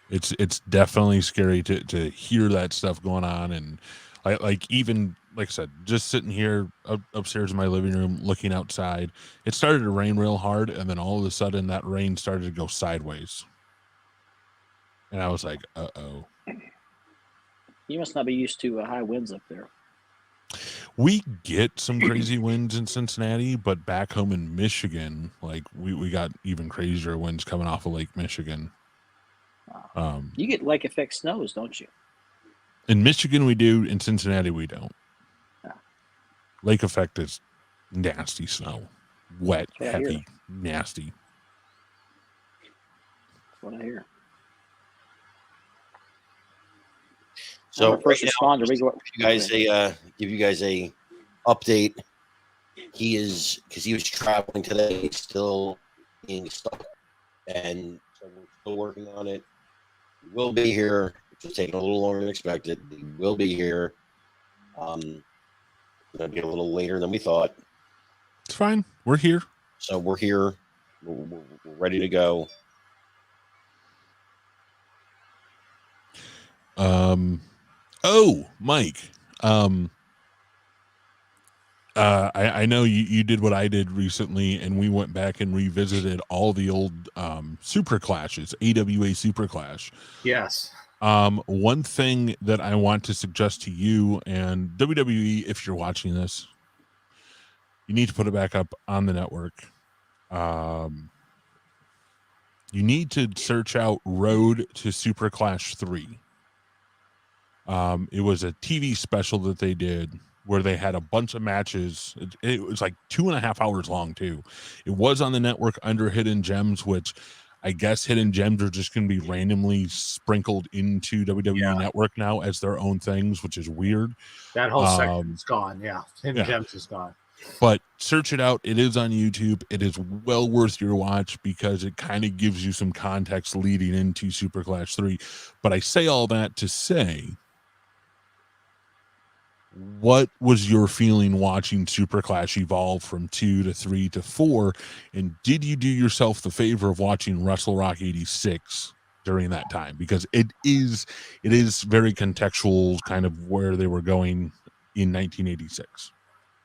it's definitely scary to hear that stuff going on, and even like I said, just sitting here upstairs in my living room looking outside. It started to rain real hard, and then all of a sudden that rain started to go sideways, and I was like, "Uh-oh." You must not be used to high winds up there. We get some crazy winds in Cincinnati, but back home in Michigan, like we got even crazier winds coming off of Lake Michigan. You get lake effect snows, don't you? In Michigan we do. In Cincinnati we don't. Lake effect is nasty snow, wet, heavy, nasty. That's what I hear. So I'm a first responder. Now, give you guys a update. He is, because he was traveling today, he's still being stuck, and so we're still working on it. He will be here. It's just taking a little longer than expected. He will be here. It's gonna be a little later than we thought. It's fine. We're here. So we're here. We're ready to go. Oh, Mike. I know you did what I did recently, and we went back and revisited all the old Super Clashes, AWA Super Clash. Yes. One thing that I want to suggest to you and WWE, if you're watching this, you need to put it back up on the network. You need to search out Road to Super Clash 3. It was a TV special that they did where they had a bunch of matches. It was like 2.5 hours long too. It was on the network under Hidden Gems, which I guess Hidden Gems are just going to be randomly sprinkled into WWE Network now as their own things, which is weird. That whole section is gone. Yeah. Hidden Gems is gone. But search it out. It is on YouTube. It is well worth your watch because it kind of gives you some context leading into Super Clash 3. But I say all that to say, what was your feeling watching Super Clash evolve from 2 to 3 to 4? And did you do yourself the favor of watching Wrestle Rock 86 during that time? Because it is very contextual, kind of where they were going in 1986.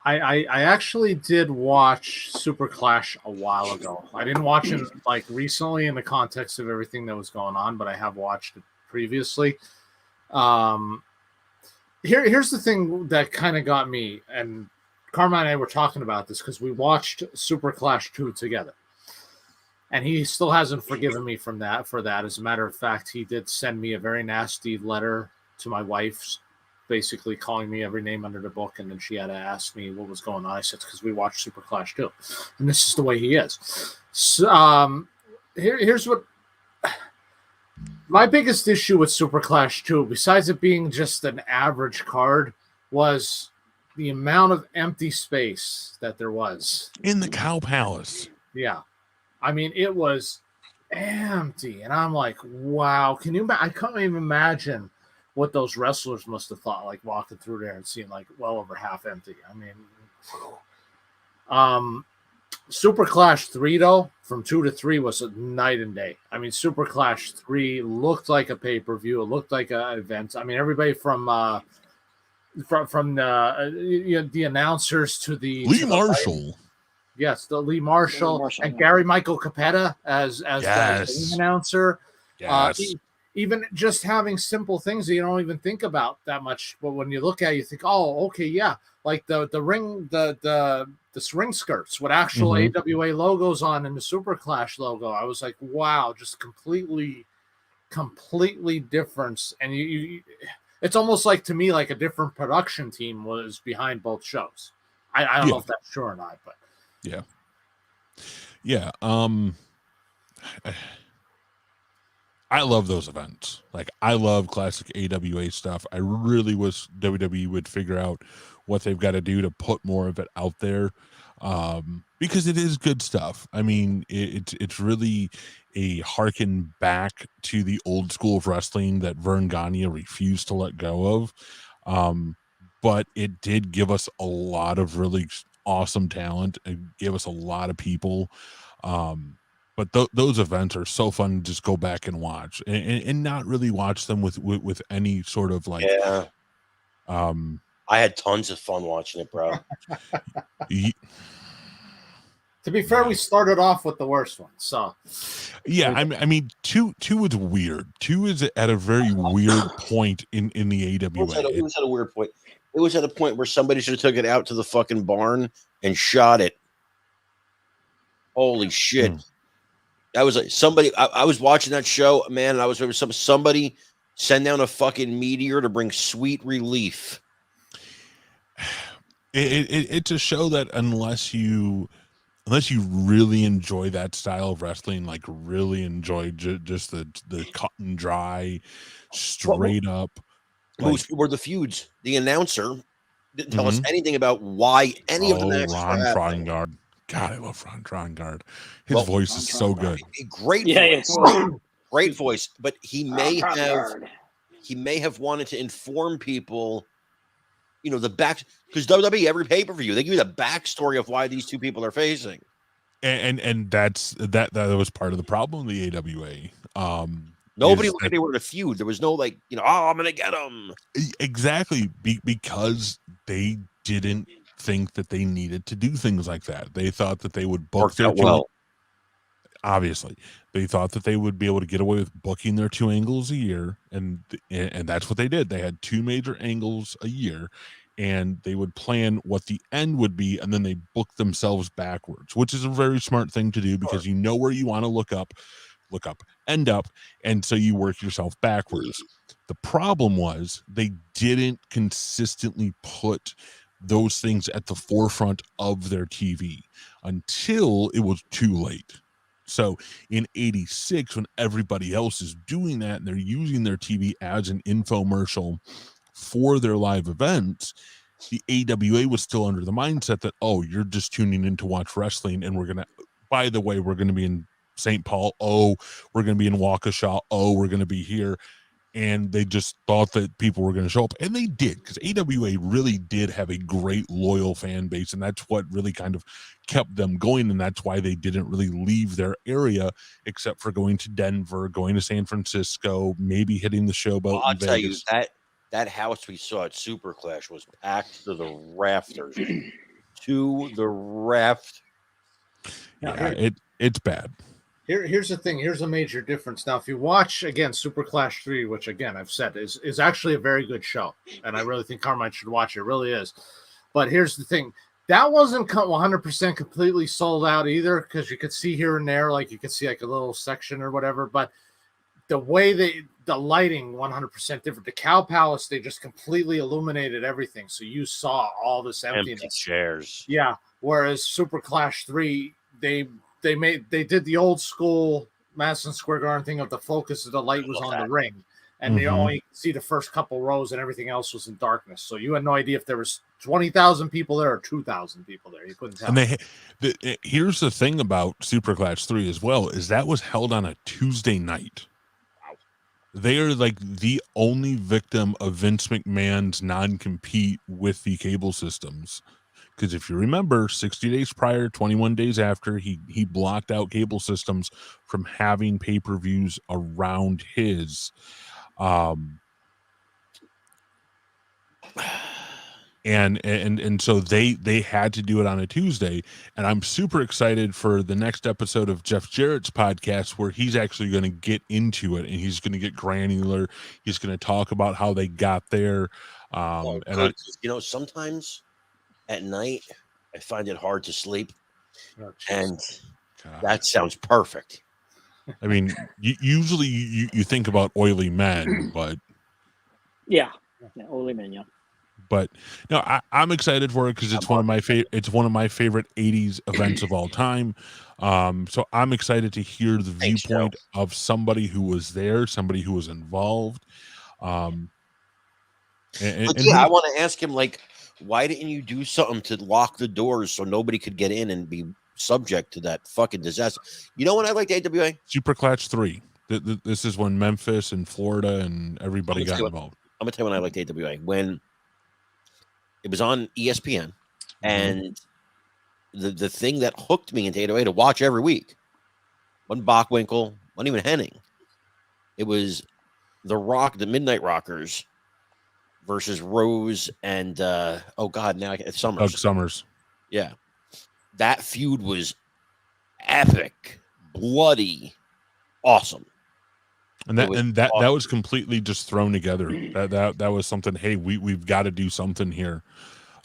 I actually did watch Super Clash a while ago. I didn't watch it like recently in the context of everything that was going on, but I have watched it previously. Here's the thing that kind of got me, and Carmine and I were talking about this because we watched Super Clash 2 together. And he still hasn't forgiven me for that. As a matter of fact, he did send me a very nasty letter to my wife, basically calling me every name under the book, and then she had to ask me what was going on. I said, because we watched Super Clash 2. And this is the way he is. So, here's what... My biggest issue with Super Clash 2, besides it being just an average card, was the amount of empty space that there was. In the Cow Palace. Yeah. I mean, it was empty. And I'm like, wow. I can't even imagine what those wrestlers must have thought, like walking through there and seeing like well over half empty. I mean, Super Clash 3, though, from 2 to 3 was a night and day. I mean, Super Clash 3 looked like a pay-per-view. It looked like an event. I mean, everybody from the announcers to the Lee Marshall. Yes, the Lee Marshall and Gary Michael Capetta as the announcer. Yes. Even just having simple things that you don't even think about that much, but when you look at it, you think, oh, okay, yeah, like the ring, the ring skirts with actual AWA logos on and the Super Clash logo. I was like, wow, just completely different. And you it's almost like, to me, like a different production team was behind both shows. I don't know if that's true or not, but yeah. I love those events. Like, I love classic AWA stuff. I really wish WWE would figure out what they've got to do to put more of it out there, because it is good stuff. I mean, it's really a harken back to the old school of wrestling that Vern Gagne refused to let go of. But it did give us a lot of really awesome talent. It gave us a lot of people. But those events are so fun to just go back and watch and not really watch them with any sort of like. Yeah. I had tons of fun watching it, bro. To be fair, we started off with the worst one, so. Yeah, I mean, two is weird. 2 is at a very weird point in the AWA. It was at a weird point. It was at a point where somebody should have took it out to the fucking barn and shot it. Holy shit. That was like somebody. I was watching that show, man, and I was somebody send down a fucking meteor to bring sweet relief. It's a show that unless you really enjoy that style of wrestling, like really enjoy just the cut and dry, straight up. Most were the feuds. The announcer didn't tell us anything about why any of the matches Ron were happening. Trongard. God, I love Ron Trongard. His voice is so good. A great voice. Great voice. But he may have wanted to inform people, the back, because WWE, every pay-per-view, they give you the backstory of why these two people are facing. And that was part of the problem with the AWA. Nobody looked like they were in a feud. There was no I'm gonna get them. Exactly, because they didn't think that they needed to do things like that. They thought that they would book their two. Obviously, they thought that they would be able to get away with booking their 2 angles a year, and that's what they did. They had 2 major angles a year, and they would plan what the end would be, and then they booked themselves backwards, which is a very smart thing to do because you know where you want to look up, end up, and so you work yourself backwards. The problem was they didn't consistently put those things at the forefront of their TV until it was too late. So in 86, when everybody else is doing that and they're using their TV as an infomercial for their live events, the AWA was still under the mindset that, you're just tuning in to watch wrestling, and we're going to be in St. Paul. We're going to be in Waukesha. We're going to be here. And they just thought that people were going to show up, and they did, because AWA really did have a great loyal fan base, and that's what really kind of kept them going, and that's why they didn't really leave their area except for going to Denver, going to San Francisco, maybe hitting the showboat. I'll tell you, that house we saw at Super Clash was packed to the rafters. To the raft. Yeah, it's bad. Here's the thing. Here's a major difference. Now, if you watch, again, Super Clash 3, which, again, I've said is actually a very good show, and I really think Carmine should watch it. It really is. But here's the thing. That wasn't 100% completely sold out either, because you could see here and there, like you could see like a little section or whatever. But the way the lighting, 100% different. The Cow Palace, they just completely illuminated everything. So you saw all this emptiness. Empty chairs. Yeah. Whereas Super Clash 3, they did the old school Madison Square Garden thing of the focus of the light was on the ring, and you only see the first couple rows, and everything else was in darkness. So you had no idea if there was 20,000 people there or 2,000 people there. You couldn't tell. And here's the thing about Super Clash 3 as well, is that was held on a Tuesday night. Wow. They are like the only victim of Vince McMahon's non-compete with the cable systems. Because if you remember, 60 days prior, 21 days after, he blocked out cable systems from having pay-per-views around his. And so they had to do it on a Tuesday. And I'm super excited for the next episode of Jeff Jarrett's podcast, where he's actually going to get into it, and he's going to get granular. He's going to talk about how they got there. Sometimes at night, I find it hard to sleep, and that sounds perfect. I mean, usually you think about oily men, but yeah, oily men, yeah. But no, I'm excited for it because it's one of my favorite. It's one of my favorite '80s events of all time. So I'm excited to hear the viewpoint of somebody who was there, somebody who was involved. I want to ask him, why didn't you do something to lock the doors so nobody could get in and be subject to that fucking disaster? You know when I liked AWA? Super Clash 3. This is when Memphis and Florida and everybody got involved. I'm going to tell you when I liked AWA. When it was on ESPN, and the thing that hooked me into AWA to watch every week wasn't Bockwinkel, wasn't even Henning. It was the Midnight Rockers versus Rose and it's Summers. Doug Summers. Yeah. That feud was epic, bloody, awesome. And that was completely just thrown together. That was something, hey, we've got to do something here.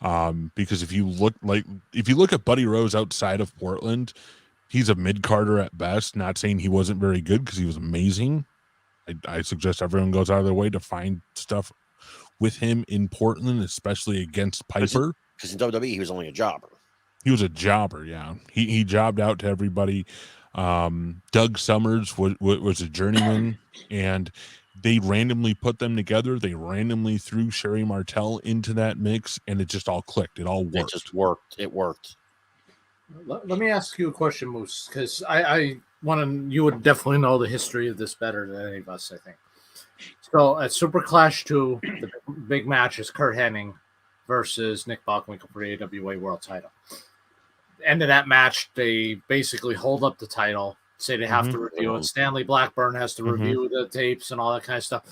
Because if you look at Buddy Rose outside of Portland, he's a mid-carder at best, not saying he wasn't very good because he was amazing. I suggest everyone goes out of their way to find stuff with him in Portland, especially against Piper. Because in WWE, he was only a jobber. He was a jobber, yeah. He jobbed out to everybody. Doug Summers was a journeyman, and they randomly put them together. They randomly threw Sherry Martel into that mix, and it just all clicked. It all worked. It just worked. It worked. Let me ask you a question, Moose, because I want to. You would definitely know the history of this better than any of us, I think. So at Super Clash 2, the big match is Kurt Henning versus Nick Bockwinkel for the AWA World Title. End of that match, they basically hold up the title, say they have to review it. Stanley Blackburn has to review the tapes and all that kind of stuff.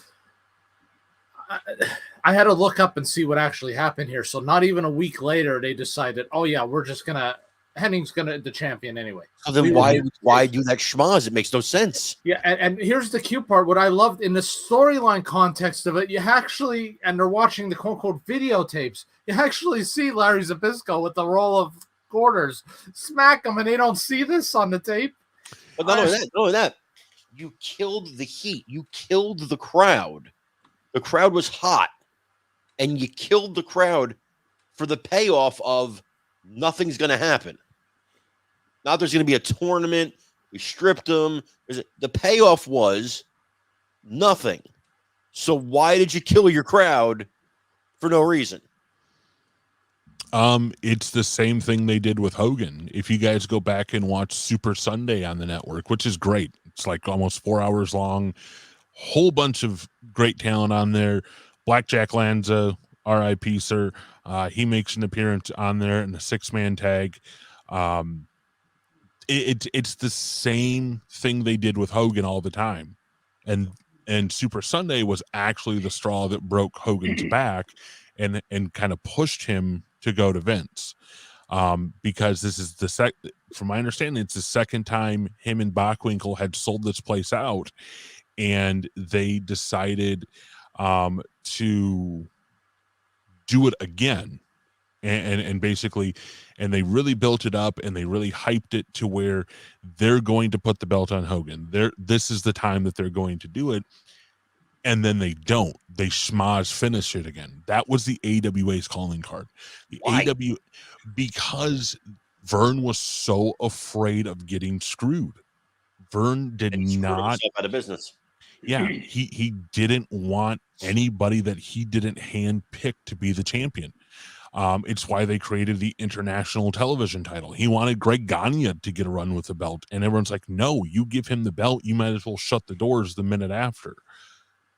I had to look up and see what actually happened here. So not even a week later, they decided, oh yeah, we're just gonna. Henning's the champion anyway. So then why do that schmoz? It makes no sense. Yeah, and here's the cute part. What I loved in the storyline context of it, you actually, and they're watching the quote-unquote videotapes, you actually see Larry Zbyszko with the roll of quarters smack him, and they don't see this on the tape. But not only that, you killed the heat. You killed the crowd. The crowd was hot, and you killed the crowd for the payoff of nothing's going to happen. Now there's going to be a tournament. We stripped them. The payoff was nothing. So why did you kill your crowd for no reason? It's the same thing they did with Hogan. If you guys go back and watch Super Sunday on the network, which is great. It's like almost 4 hours long. Whole bunch of great talent on there. Blackjack Lanza, R.I.P. sir. He makes an appearance on there in a 6-man tag. It's the same thing they did with Hogan all the time, and Super Sunday was actually the straw that broke Hogan's back, and kind of pushed him to go to Vince, because this is from my understanding, it's the second time him and Bockwinkel had sold this place out, and they decided to do it again. And basically, and they really built it up, and they really hyped it to where they're going to put the belt on Hogan. This is the time that they're going to do it, and then they don't. They schmoz finish it again. That was the AWA's calling card. Because Vern was so afraid of getting screwed. Vern did not out of business. Yeah, he didn't want anybody that he didn't handpick to be the champion. It's why they created the international television title. He wanted Greg Gagne to get a run with the belt, and everyone's like, no, you give him the belt, you might as well shut the doors the minute after.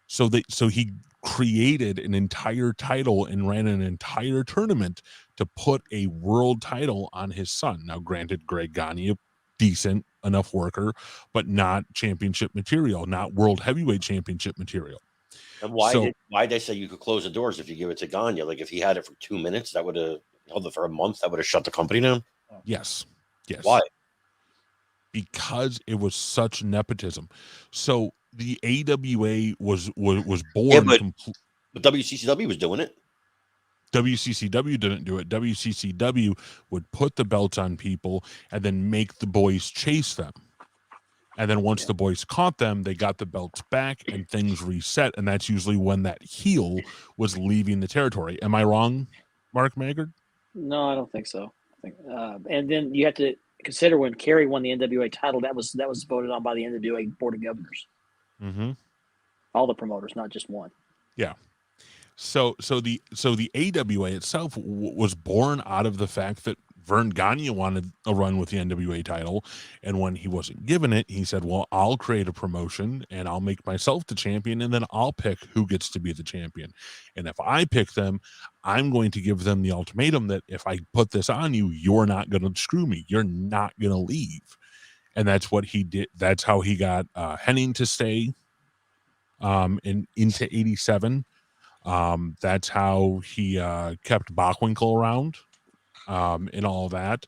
So he created an entire title and ran an entire tournament to put a world title on his son. Now, granted, Greg Gagne, decent enough worker, but not championship material, not world heavyweight championship material. And why did they say you could close the doors if you give it to Gagne? Like if he had it for 2 minutes, that would have held it for a month. That would have shut the company down. Yes. Why? Because it was such nepotism. So the AWA was born. Yeah, but WCCW was doing it. WCCW didn't do it. WCCW would put the belts on people and then make the boys chase them. And then once the boys caught them, they got the belts back and things reset. And that's usually when that heel was leaving the territory. Am I wrong, Mark Maggard? No, I don't think so. And then you have to consider when Kerry won the NWA title, that was voted on by the NWA Board of Governors. Mm-hmm. All the promoters, not just one. Yeah. So the AWA itself was born out of the fact that Vern Gagne wanted a run with the NWA title, and when he wasn't given it, he said, well, I'll create a promotion and I'll make myself the champion, and then I'll pick who gets to be the champion. And if I pick them, I'm going to give them the ultimatum that if I put this on you, you're not going to screw me. You're not going to leave. And that's what he did. That's how he got Henning to stay into 87. That's how he kept Bockwinkel around. And all that.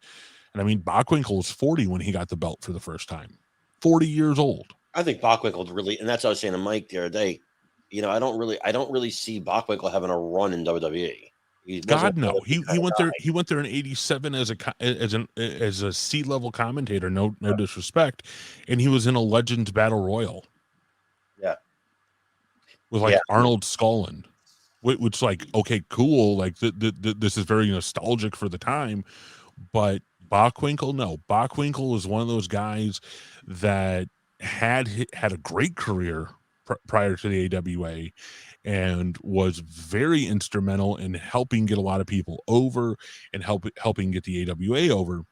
And I mean, Bockwinkel was 40 when he got the belt for the first time. 40 years old. I think Bockwinkel really, and that's what I was saying to Mike the other day. You know, I don't really see Bockwinkel having a run in WWE. God no, he went there. He went there in '87 as a C-level commentator. No disrespect, and he was in a Legends Battle Royal. Yeah, with Arnold Scullin. Which, like, okay, cool. Like, this is very nostalgic for the time. But Bockwinkel, no. Bockwinkel was one of those guys that had a great career prior to the AWA, and was very instrumental in helping get a lot of people over and helping get the AWA over.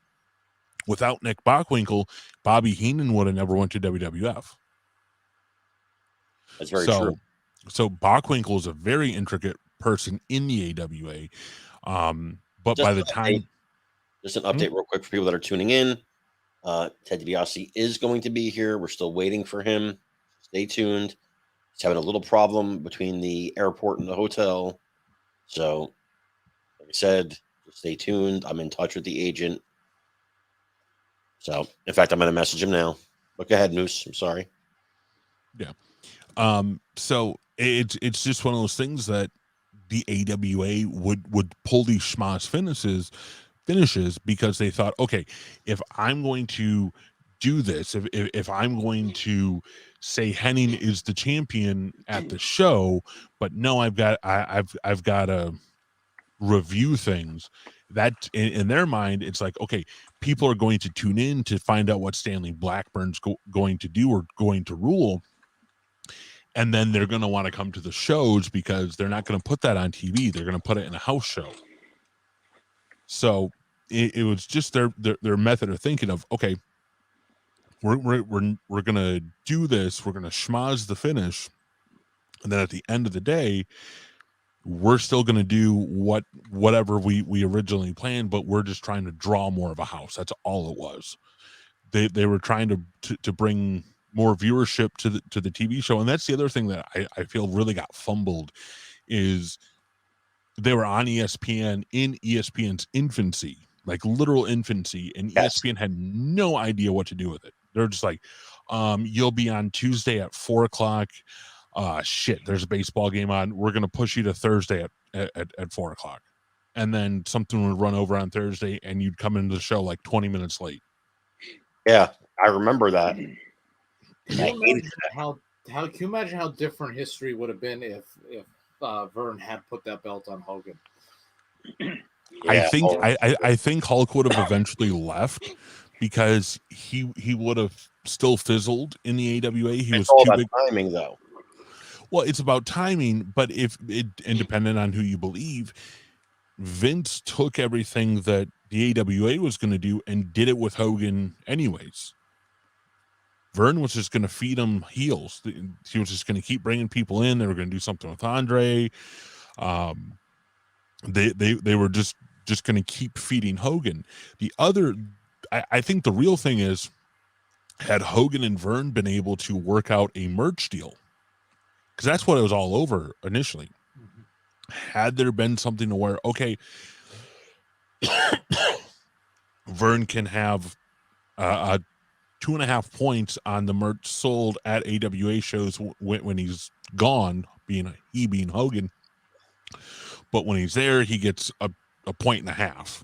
Without Nick Bockwinkel, Bobby Heenan would have never went to WWF. That's very true. So Bockwinkel is a very intricate person in the AWA. But Just by the time... Just an update real quick for people that are tuning in. Ted Dibiase is going to be here. We're still waiting for him. Stay tuned. He's having a little problem between the airport and the hotel. So, like I said, just stay tuned. I'm in touch with the agent. So, in fact, I'm going to message him now. Look ahead, Moose. I'm sorry. Yeah. So it's just one of those things that the AWA would pull these schmoz finishes because they thought, okay, if I'm going to do this, if I'm going to say Henning is the champion at the show, but no, I've got to review things. That in their mind, it's like, okay, people are going to tune in to find out what Stanley Blackburn's going to do or going to rule. And then they're going to want to come to the shows because they're not going to put that on TV. They're going to put it in a house show. So it was just their method of thinking of, okay, we're going to do this. We're going to schmoz the finish. And then at the end of the day, we're still going to do whatever we originally planned, but we're just trying to draw more of a house. That's all it was. They were trying to bring more viewership to the TV show. And that's the other thing that I feel really got fumbled is they were on ESPN in ESPN's infancy, like literal infancy. And ESPN had no idea what to do with it. They're just like, you'll be on Tuesday at 4:00. Shit, there's a baseball game on. We're going to push you to Thursday at 4:00. And then something would run over on Thursday and you'd come into the show like 20 minutes late. Yeah, I remember that. Can you imagine how different history would have been if Vern had put that belt on Hogan? Yeah, I think Hulk would have eventually left because he would have still fizzled in the AWA. He was all too about big. timing, though. Well, it's about timing, but independent on who you believe, Vince took everything that the AWA was going to do and did it with Hogan anyways. Vern was just going to feed him heels. He was just going to keep bringing people in. They were going to do something with Andre. They were just going to keep feeding Hogan. I think the real thing is, had Hogan and Vern been able to work out a merch deal, because that's what it was all over initially. Had there been something to where, okay, Vern can have 2.5 points on the merch sold at AWA shows when he's gone, being Hogan. But when he's there, he gets a 1.5.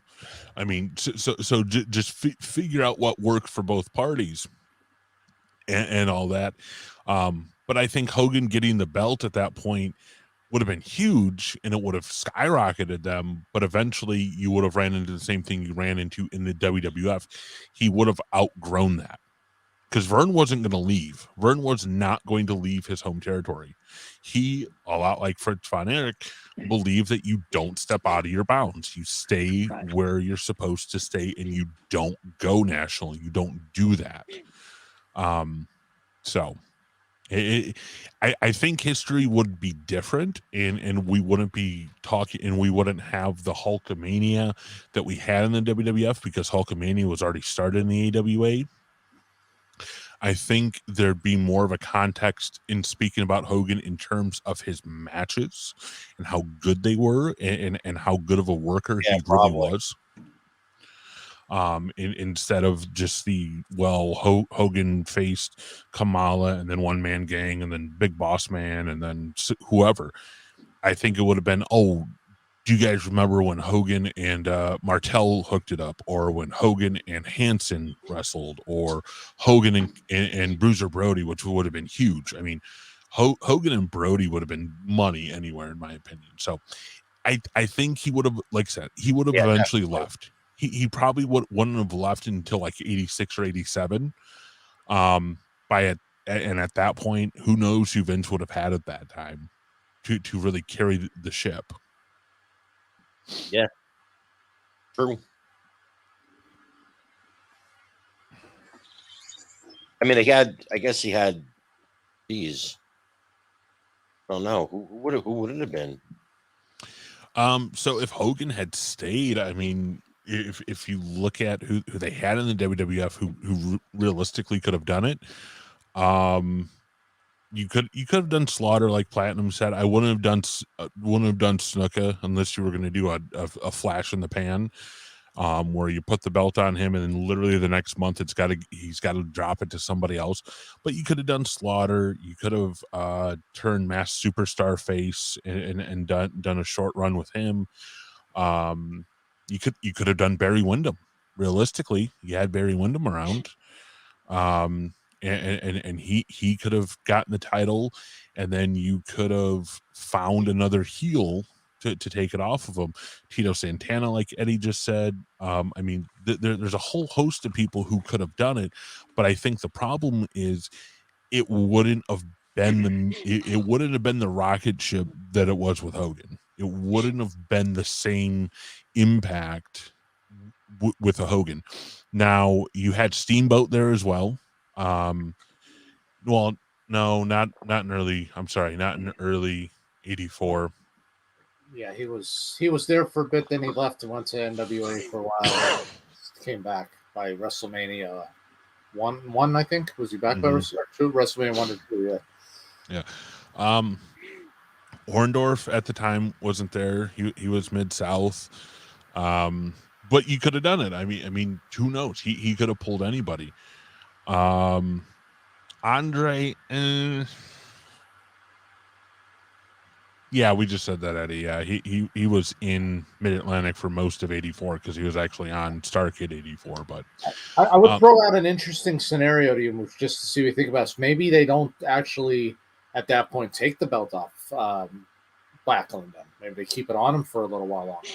I mean, so just figure out what works for both parties and all that. But I think Hogan getting the belt at that point would have been huge, and it would have skyrocketed them. But eventually, you would have ran into the same thing you ran into in the WWF. He would have outgrown that. Because Vern wasn't going to leave. Vern was not going to leave his home territory. He, a lot like Fritz von Erich, believed that you don't step out of your bounds. You stay where you're supposed to stay, and you don't go national. You don't do that. I think history would be different, and we wouldn't be talking, and we wouldn't have the Hulkamania that we had in the WWF, because Hulkamania was already started in the AWA. I think there'd be more of a context in speaking about Hogan in terms of his matches and how good they were, and how good of a worker he really was. Instead of just Hogan faced Kamala and then One Man Gang and then Big Boss Man and then whoever. I think it would have been, do you guys remember when Hogan and Martel hooked it up, or when Hogan and Hansen wrestled, or Hogan and Bruiser Brody, which would have been huge. I mean, Hogan and Brody would have been money anywhere, in my opinion. So I think he would have, like I said, he would have eventually left. He probably wouldn't have left until like 86 or 87. By and at that point, who knows who Vince would have had at that time to really carry the ship. Yeah. True. I mean, I guess he had these. I don't know. Who would it have been? So if Hogan had stayed, I mean, if you look at who they had in the WWF who realistically could have done it, you could have done Slaughter, like Platinum said. I wouldn't have done Snuka unless you were going to do a flash in the pan, where you put the belt on him and then literally the next month he's got to drop it to somebody else. But you could have done Slaughter. You could have turned Mass Superstar face and done a short run with him. You could have done Barry Windham. Realistically, you had Barry Windham around. And he could have gotten the title, and then you could have found another heel to take it off of him. Tito Santana, like Eddie just said. I mean, there's a whole host of people who could have done it, but I think the problem is it wouldn't have been the rocket ship that it was with Hogan. It wouldn't have been the same impact with a Hogan. Now you had Steamboat there as well. Well, no, not in early. I'm sorry, not in early '84. Yeah, he was there for a bit, then he left and went to NWA for a while. Came back by WrestleMania one, I think. Was he back by WrestleMania 1 or 2? Yeah. Orndorff at the time wasn't there. He was Mid-South. But you could have done it. I mean, who knows? He could have pulled anybody. Andre, yeah, we just said that, Eddie. Yeah, he was in Mid-Atlantic for most of '84 because he was actually on Starrcade '84. But I would throw out an interesting scenario to you, just to see what you think about it. Maybe they don't actually at that point take the belt off Backlund. Then maybe they keep it on him for a little while longer.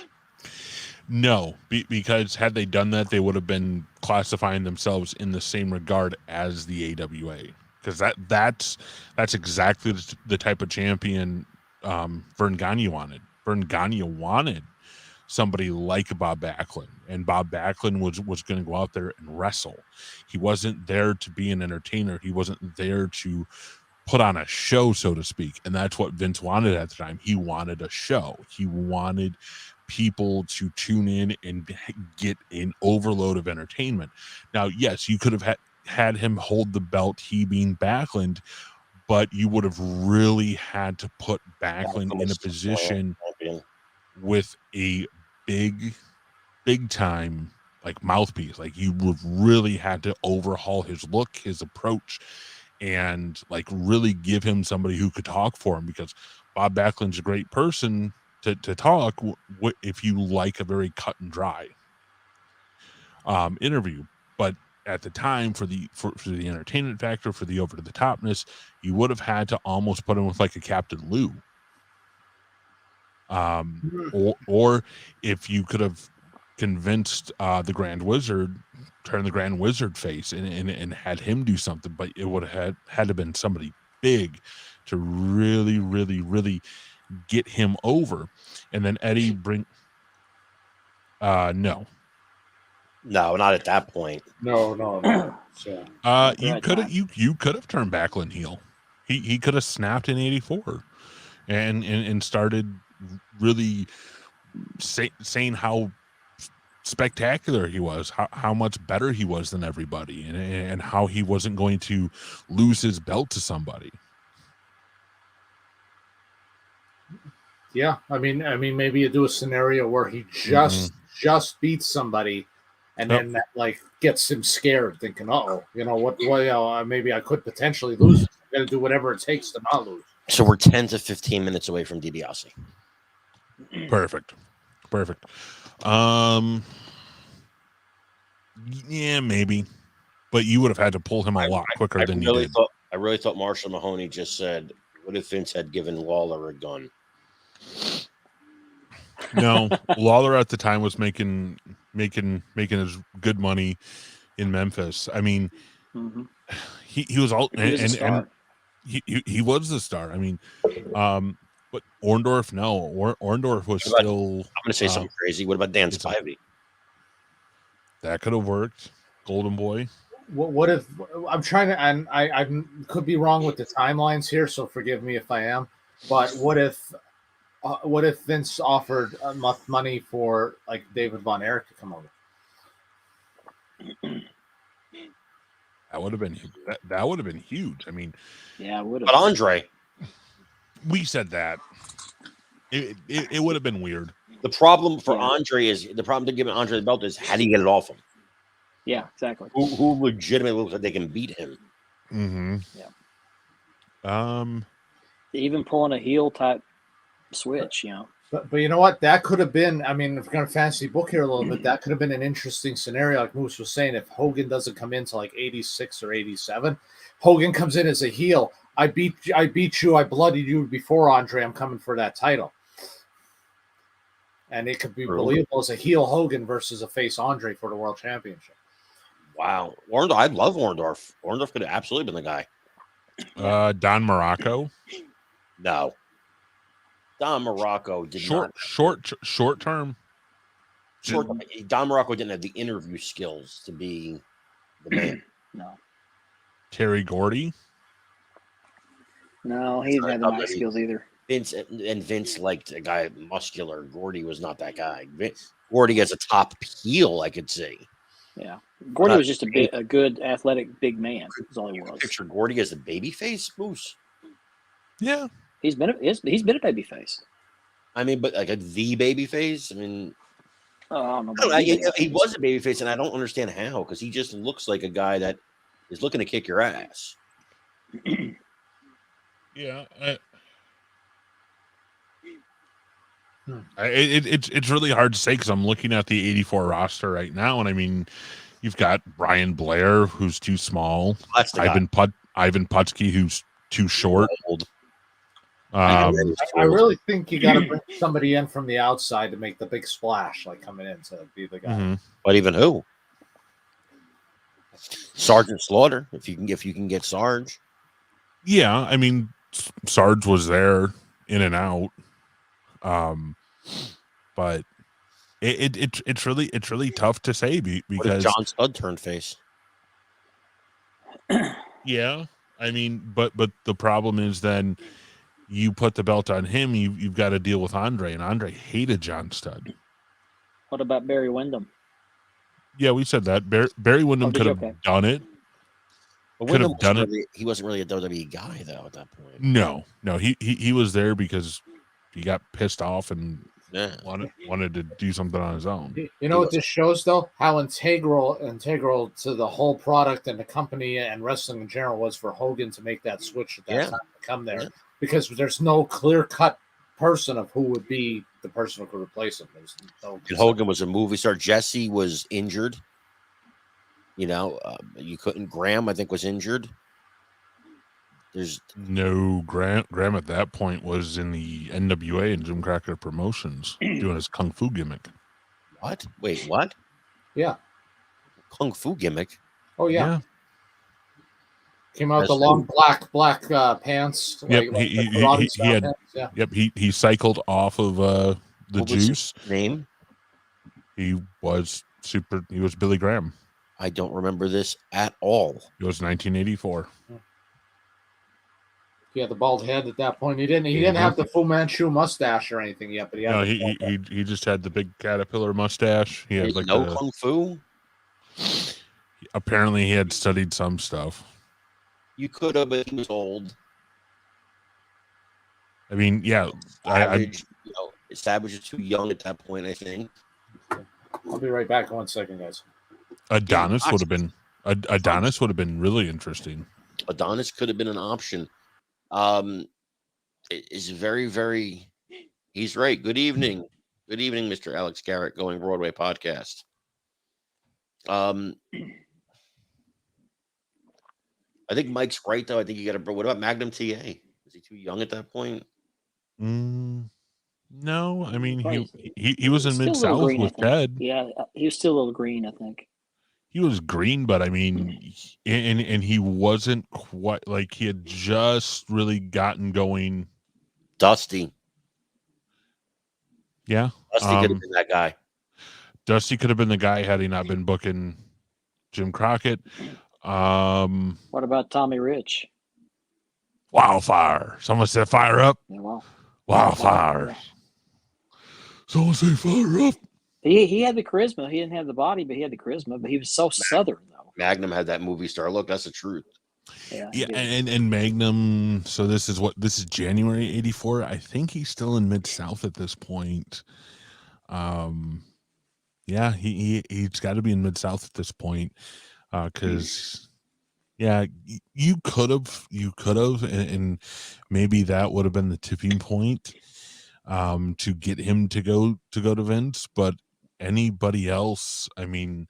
No, because had they done that, they would have been classifying themselves in the same regard as the AWA. Because that's exactly the type of champion Vern Gagne wanted. Vern Gagne wanted somebody like Bob Backlund, and Bob Backlund was going to go out there and wrestle. He wasn't there to be an entertainer. He wasn't there to put on a show, so to speak. And that's what Vince wanted at the time. He wanted a show. He wanted people to tune in and get an overload of entertainment. Now, yes, you could have had him hold the belt, he being Backlund, but you would have really had to put Backlund in a position with a big time like mouthpiece. Like you would really had to overhaul his look, his approach, and like really give him somebody who could talk for him, because Bob Backlund's a great person to talk if you like a very cut and dry interview. But at the time, for the entertainment factor, for the over the topness, you would have had to almost put him with like a Captain Lou, or if you could have convinced the Grand Wizard, turn the Grand Wizard face and had him do something, but it would have had to been somebody big to really get him over. And then Eddie no, not at that point. No. You could have turned Backlund heel. He could have snapped in '84 and started really saying how spectacular he was, how much better he was than everybody, and how he wasn't going to lose his belt to somebody. Yeah, I mean, maybe you do a scenario where he just beats somebody, and then that like gets him scared, thinking, "Uh-oh, maybe I could potentially lose. I got to do whatever it takes to not lose." So we're 10 to 15 minutes away from Dibiase. Perfect. Yeah, maybe, but you would have had to pull him a lot quicker than you did. I really thought Marshall Mahoney just said, "What if Vince had given Lawler a gun?" No, Lawler at the time was making his good money in Memphis. I mean, he was all He was a and star. he was the star. I mean, but Orndorff, no, Orndorff was What about- still. I'm going to say something crazy. What about Dan it's a- Spivey? That could have worked. Golden Boy. What if I'm trying to, and I could be wrong with the timelines here, so forgive me if I am. But what if Vince offered enough money for like David Von Erich to come over? That would have been that would have been huge. I mean, Yeah, it would have. But Andre, we said that. It would have been weird. the problem for Andre is the problem to giving Andre the belt is how do you get it off him? Yeah, exactly. Who legitimately looks like they can beat him? Mm-hmm. Yeah. Even pulling a heel type switch, you know. But you know what? That could have been. I mean, if we're gonna fancy book here a little bit, that could have been an interesting scenario. Like Moose was saying, if Hogan doesn't come into like 86 or 87, Hogan comes in as a heel. I beat you. I bloodied you before, Andre. I'm coming for that title. And it could be believable as a heel Hogan versus a face Andre for the world championship. Wow, I love Orndorff. Orndorff could have absolutely been the guy. Don Morocco. No. Don Morocco did short term. Don Morocco didn't have the interview skills to be the man. No. Terry Gordy. No, he didn't have the mic skills either. Vince liked a guy muscular. Gordy was not that guy. Gordy as a top heel, I could see. Yeah, Gordy was just a good athletic big man. That's all he was. Picture Gordy as a baby face, Moose. Yeah. He's been a baby face. I mean, but like the baby face. I mean, I don't know. He was a baby face, and I don't understand how because he just looks like a guy that is looking to kick your ass. Yeah, it's really hard to say because I'm looking at the '84 roster right now, and I mean, you've got Brian Blair who's too small, Ivan Putski who's too short. I really think you got to bring somebody in from the outside to make the big splash, like coming in to be the guy. Mm-hmm. But even who? Sergeant Slaughter, if you can get Sarge. Yeah, I mean, Sarge was there in and out, but it's really tough to say because what if John Studd turned face. Yeah, I mean, but the problem is then. You put the belt on him, you've got to deal with Andre, and Andre hated John Studd. What about Barry Windham? Yeah, we said that. Barry Windham could have done it. Could have done it. He wasn't really a WWE guy, though, at that point. No, he was there because he got pissed off and wanted to do something on his own. You know what this shows, though? How integral to the whole product and the company and wrestling in general was for Hogan to make that switch at that time to come there. Yeah. Because there's no clear-cut person of who would be the person who could replace him. And Hogan was a movie star. Jesse was injured. You know, you couldn't. Graham, I think, was injured. There's no Graham at that point was in the NWA and Jim Cracker Promotions doing his kung fu gimmick. What? Wait, what? Yeah, kung fu gimmick. Oh yeah. Came out with the long black pants. Yep, he had. Pants. Yeah. Yep, he cycled off of the what juice. Was his name? He was Billy Graham. I don't remember this at all. It was 1984. He had the bald head at that point. He didn't have the Fu Manchu mustache or anything yet, but he had he just had the big caterpillar mustache. He had like kung fu. Apparently, he had studied some stuff. You could have, but he was old. I mean, yeah. Savage is too young at that point, I think. I'll be right back in 1 second, guys. Adonis would have been really interesting. Adonis could have been an option. It's very, very. He's right. Good evening, Mr. Alex Garrett, Going Broadway podcast. I think Mike's right, though. I think you got to. What about Magnum TA? Was he too young at that point? No, I mean he was in Mid-South with Ted. Yeah, he was still a little green, I think. he was green, but I mean, and he wasn't quite like he had just really gotten going. Dusty. Yeah. Dusty could have been that guy. Dusty could have been the guy had he not been booking Jim Crockett. What about Tommy Rich? Wildfire. Someone said fire up. Yeah, well, Wildfire. yeah. Someone say fire up. He had the charisma. He didn't have the body, but he had the charisma. But he was so Southern, though. Magnum had that movie star look. That's the truth. Yeah, and Magnum. So this is January '84. I think he's still in Mid-South at this point. Yeah, he's got to be in Mid-South at this point, because yeah, you could have, and maybe that would have been the tipping point, to get him to go to Vince. But anybody else, I mean,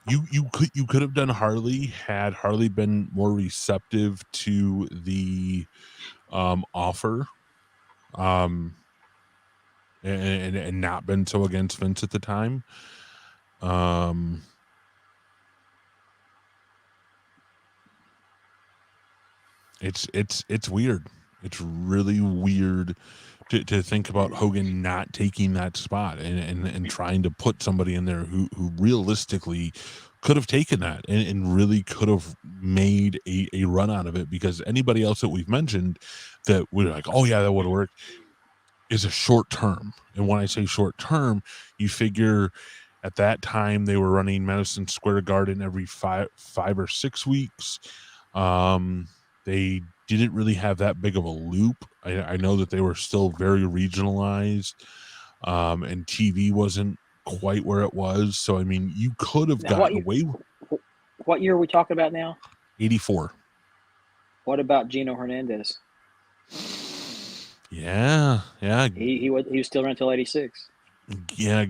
you could have done Harley had Harley been more receptive to the offer, and not been so against Vince at the time. It's weird. It's really weird to think about Hogan not taking that spot and trying to put somebody in there who realistically could have taken that and really could have made a run out of it, because anybody else that we've mentioned that we're like, oh yeah, that would work, is a short term. And when I say short term, you figure at that time they were running Madison Square Garden every five or 6 weeks. They didn't really have that big of a loop. I know that they were still very regionalized, and TV wasn't quite where it was. So, I mean, you could have gotten away with. What year are we talking about now? 84. What about Gino Hernandez? Yeah. He was still around until 86. Yeah.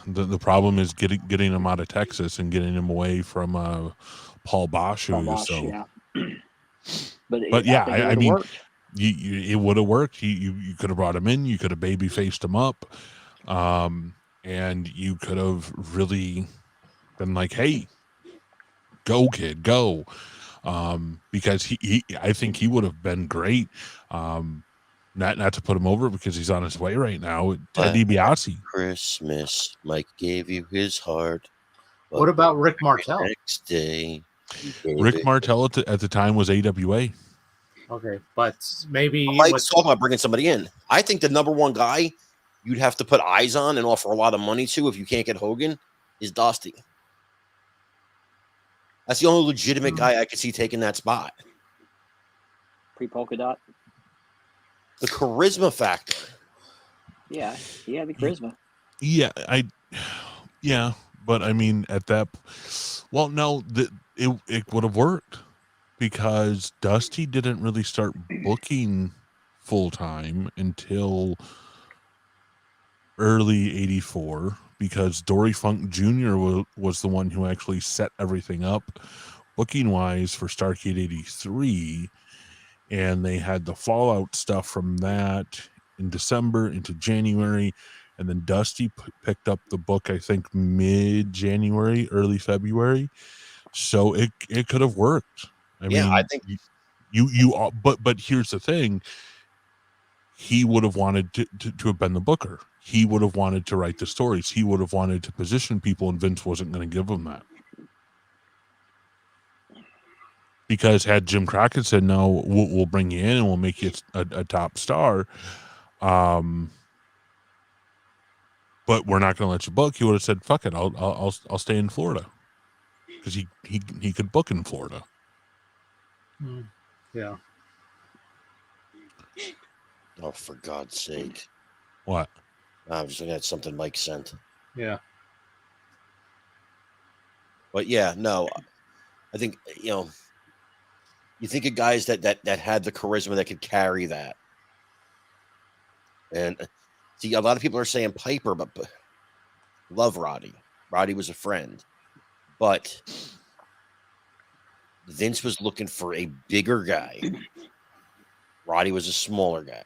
The problem is getting him out of Texas and getting him away from Paul Bosch. Yeah. But yeah, I mean, it would have worked. You could have brought him in. You could have baby faced him up, and you could have really been like, "Hey, go kid, go," because I think he would have been great. Not to put him over because he's on his way right now. Ted DiBiase. Christmas, Mike gave you his heart. What about Rick Martel? Next day. Rick Martel at the time was AWA. Okay, but maybe Mike's talking about bringing somebody in. I think the number one guy you'd have to put eyes on and offer a lot of money to if you can't get Hogan is Dusty. That's the only legitimate guy I could see taking that spot. Pre-polka dot. The charisma factor. Yeah, he had the charisma. Yeah, but I mean, at that, well, no, it would have worked because Dusty didn't really start booking full time until early '84, because Dory Funk Jr. was the one who actually set everything up booking wise for Starrcade '83. And they had the fallout stuff from that in December into January. And then Dusty picked up the book, I think, mid-January, early February. So it could have worked. I mean, I think but here's the thing. He would have wanted to have been the booker. He would have wanted to write the stories. He would have wanted to position people, and Vince wasn't going to give him that. Because had Jim Crockett said, no, we'll bring you in and we'll make you a top star, but we're not going to let you book, he would have said, fuck it, I'll stay in Florida, because he could book in Florida. Yeah. Oh, for God's sake! What? I was looking at something Mike sent. Yeah. But yeah, no, I think you think of guys that had the charisma that could carry that. And see, a lot of people are saying Piper, but love Roddy. Roddy was a friend. But Vince was looking for a bigger guy. Roddy was a smaller guy.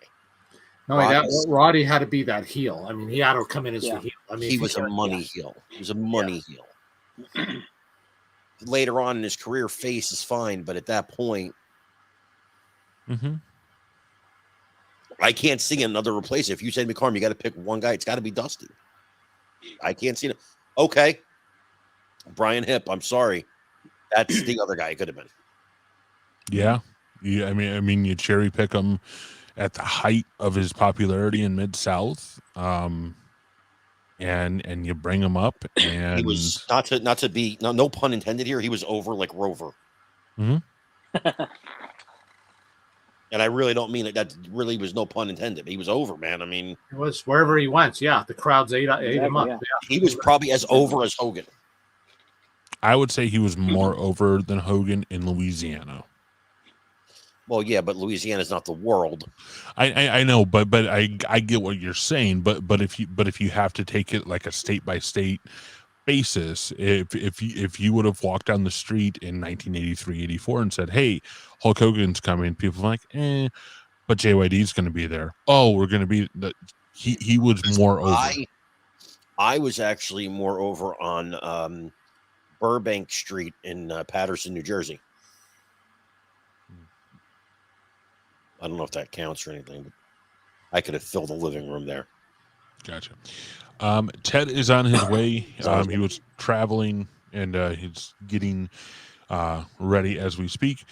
Roddy had to be that heel. I mean, he had to come in as the heel. I mean, he was a money heel. He was a money heel. Later on in his career, face is fine, but at that point, I can't see another replacement. If you say to me, Carm, you got to pick one guy, it's got to be Dusty. I can't see it. Okay. Brian Hip, I'm sorry. That's the other guy it could have been. Yeah. I mean, you cherry pick him at the height of his popularity in Mid-South. And you bring him up, and he was no pun intended here. He was over like Rover. And I really don't mean it. That really was no pun intended. He was over, man. I mean, it was wherever he went. Yeah, the crowds ate him up. Yeah. He was probably as over as Hogan. I would say he was more over than Hogan in Louisiana. Well, yeah, but Louisiana is not the world. I know, but I get what you're saying. But if you have to take it like a state by state basis, if you would have walked down the street in 1983, 84 and said, "Hey, Hulk Hogan's coming," people are like, but JYD's going to be there. Oh, we're going to be the. He was more over. I was actually more over on Burbank Street in Paterson, New Jersey. I don't know if that counts or anything, but I could have filled a living room there. Gotcha. Ted is on his way. He was traveling, and he's getting ready as we speak.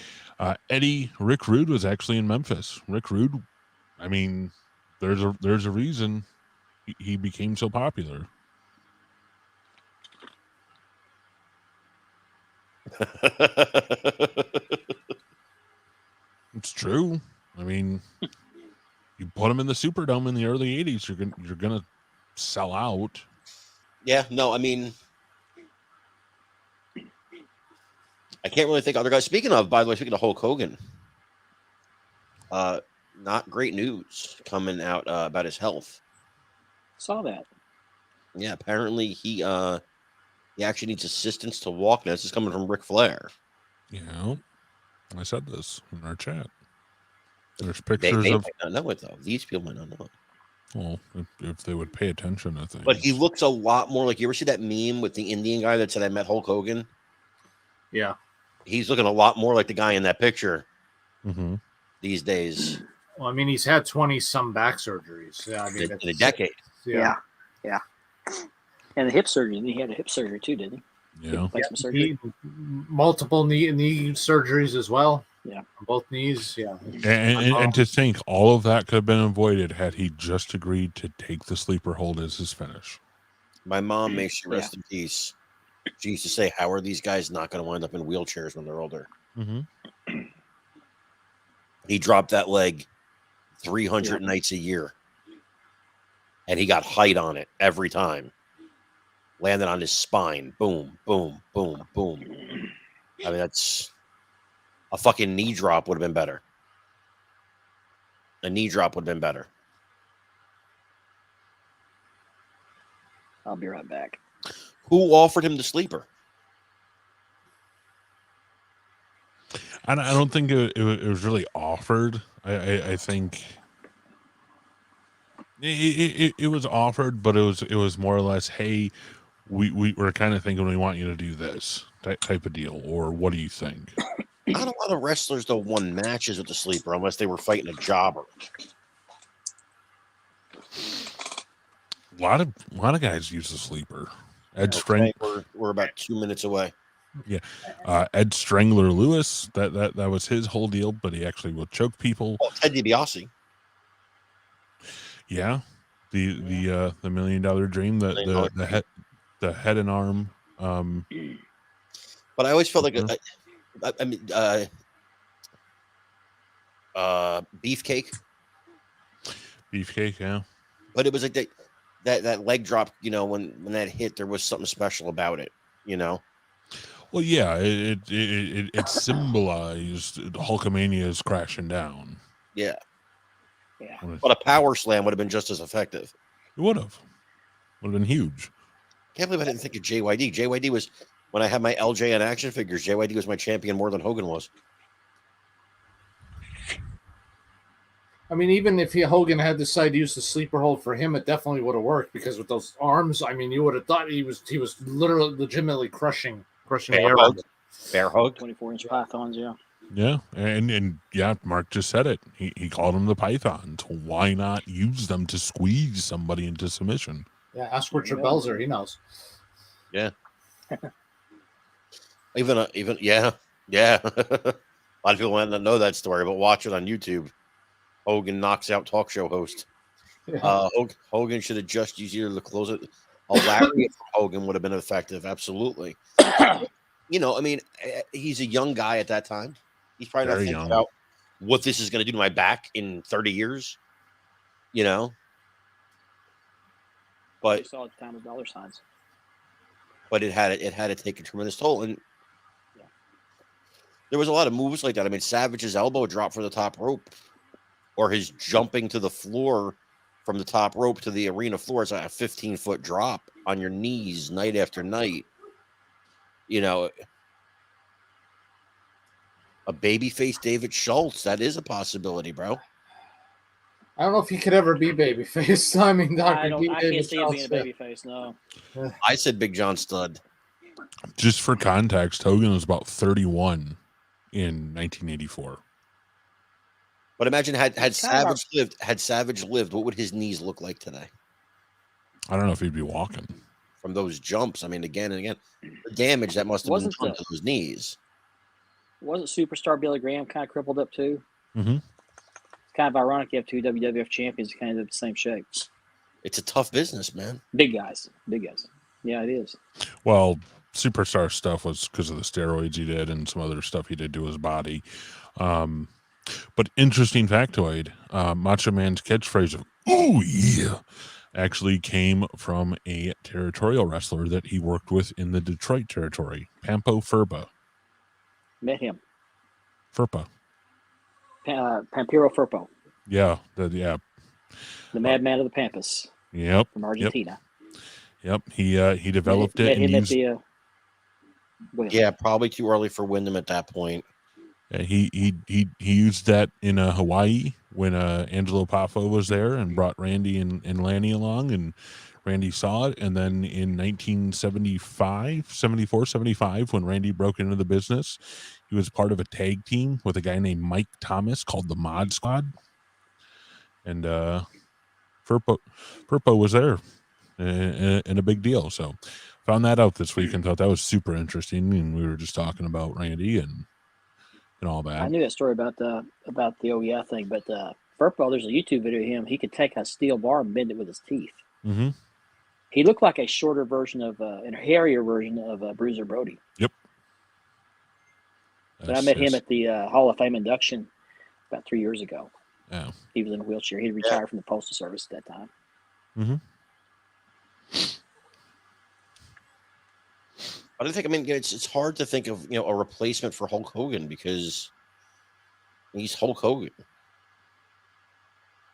Rick Rude was actually in Memphis. Rick Rude, I mean, there's a reason he became so popular. It's true. I mean, you put him in the Superdome in the early 80s, you're gonna sell out. Yeah, no, I mean, I can't really think of other guys. Speaking of Hulk Hogan, not great news coming out about his health. Saw that. Yeah, apparently he actually needs assistance to walk now. This is coming from Ric Flair. Yeah, I said this in our chat. There's pictures they of. might not know it though. These people might not know it. Well, if they would pay attention, I think. But he looks a lot more like, you ever see that meme with the Indian guy that said, "I met Hulk Hogan"? Yeah, he's looking a lot more like the guy in that picture these days. Well, I mean, he's had 20-some back surgeries. Yeah, I mean, in a decade. Yeah. And the hip surgery. He had a hip surgery too, didn't he? Yeah. Multiple knee surgeries as well. Yeah. Both knees. Yeah. And to think all of that could have been avoided had he just agreed to take the sleeper hold as his finish. My mom, may she rest in peace, she used to say, "How are these guys not going to wind up in wheelchairs when they're older?" He dropped that leg 300 nights a year, and he got height on it every time. Landed on his spine. Boom, boom, boom, boom. I mean, that's a fucking knee drop would have been better. A knee drop would have been better. I'll be right back. Who offered him the sleeper? I don't think it was really offered. I think it was offered, but it was more or less, hey, we're kind of thinking we want you to do this type of deal, or what do you think? Not a lot of wrestlers though won matches with the sleeper unless they were fighting a jobber. A lot of guys use the sleeper. Ed Strangler. We're about 2 minutes away. Yeah, Ed Strangler Lewis. That was his whole deal, but he actually will choke people. Well, Ted DiBiase. Yeah, the $1 million dream. The head and arm. But I always felt like Beefcake. Beefcake, yeah. But it was like that leg drop, you know, when that hit, there was something special about it, you know. Well, yeah, it symbolized Hulkamania's crashing down. Yeah. But a power slam would have been just as effective. It would have been huge. Can't believe I didn't think of JYD. JYD was, when I had my LJ and action figures, JYD was my champion more than Hogan was. I mean, even if Hogan had decided to use the sleeper hold for him, it definitely would have worked because with those arms, I mean, you would have thought he was literally legitimately crushing the air. Bear hug. 24-inch pythons, yeah. Yeah, and yeah, Mark just said it. He called them the pythons. Why not use them to squeeze somebody into submission? Yeah, ask Richard Belzer. He knows. Yeah. even yeah. A lot of people might not know that story, but watch it on YouTube. Hogan knocks out talk show host. Yeah. Hogan should have just used either to close it. A lariat from Hogan would have been effective. Absolutely. You know, I mean, he's a young guy at that time. He's probably not thinking about what this is going to do to my back in 30 years. You know, but I saw at the time of dollar signs. But it had to take a tremendous toll, and there was a lot of moves like that. I mean, Savage's elbow drop for the top rope, or his jumping to the floor from the top rope to the arena floor is like a 15-foot drop on your knees night after night. You know, a babyface David Schultz, that is a possibility, bro. I don't know if he could ever be babyface. I mean, I can't see him being a babyface, no. I said Big John Studd. Just for context, Hogan was about 31 in 1984. But imagine had Savage lived, what would his knees look like today? I don't know if he'd be walking. From those jumps, I mean, again and again, the damage that must have been done to those knees. Wasn't superstar Billy Graham kind of crippled up too? Mm-hmm. It's kind of ironic you have two WWF champions kind of the same shape. It's a tough business, man. Big guys. Yeah, it is. Well, superstar stuff was because of the steroids he did and some other stuff he did to his body. But interesting factoid, Macho Man's catchphrase of "Oh yeah" actually came from a territorial wrestler that he worked with in the Detroit territory, Pampo Furpa. Met him. Furpa. Pampiro Firpo. Yeah, the madman of the Pampas. Yep. From Argentina. Yep. He developed it. Met And him at yeah, probably too early for Windham at that point. Yeah, he used that in Hawaii when Angelo Poffo was there and brought Randy and Lanny along, and Randy saw it. And then in 1975, when Randy broke into the business, he was part of a tag team with a guy named Mike Thomas called the Mod Squad. And Firpo was there and a big deal. So found that out this week and thought that was super interesting. And we were just talking about Randy and all that. I knew that story about the oh yeah thing, but Firpo, there's a YouTube video of him. He could take a steel bar and bend it with his teeth. Mm-hmm. He looked like a shorter version of and a hairier version of Bruiser Brody. Yep. But I met him at the Hall of Fame induction about 3 years ago. Yeah. He was in a wheelchair. He retired from the Postal Service at that time. Mm-hmm. I think, it's hard to think of, a replacement for Hulk Hogan because he's Hulk Hogan.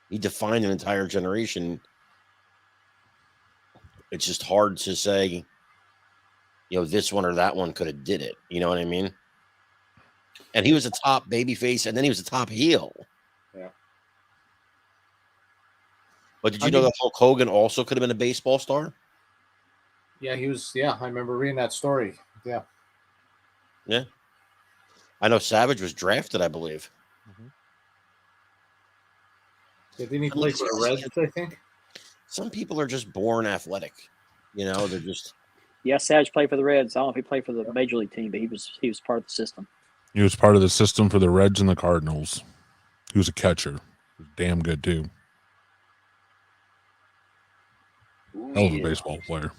He defined an entire generation. It's just hard to say, this one or that one could have did it. You know what I mean? And he was a top babyface, and then he was a top heel. Yeah. But did you know that Hulk Hogan also could have been a baseball star? Yeah, he was. Yeah, I remember reading that story. Yeah. Yeah. I know Savage was drafted, I believe. Mm-hmm. Yeah, didn't he play for the Reds, I think? Some people are just born athletic. They're just. Yeah, Savage played for the Reds. I don't know if he played for the major league team, but he was part of the system. He was part of the system for the Reds and the Cardinals. He was a catcher. He was damn good, too. Hell of a baseball player.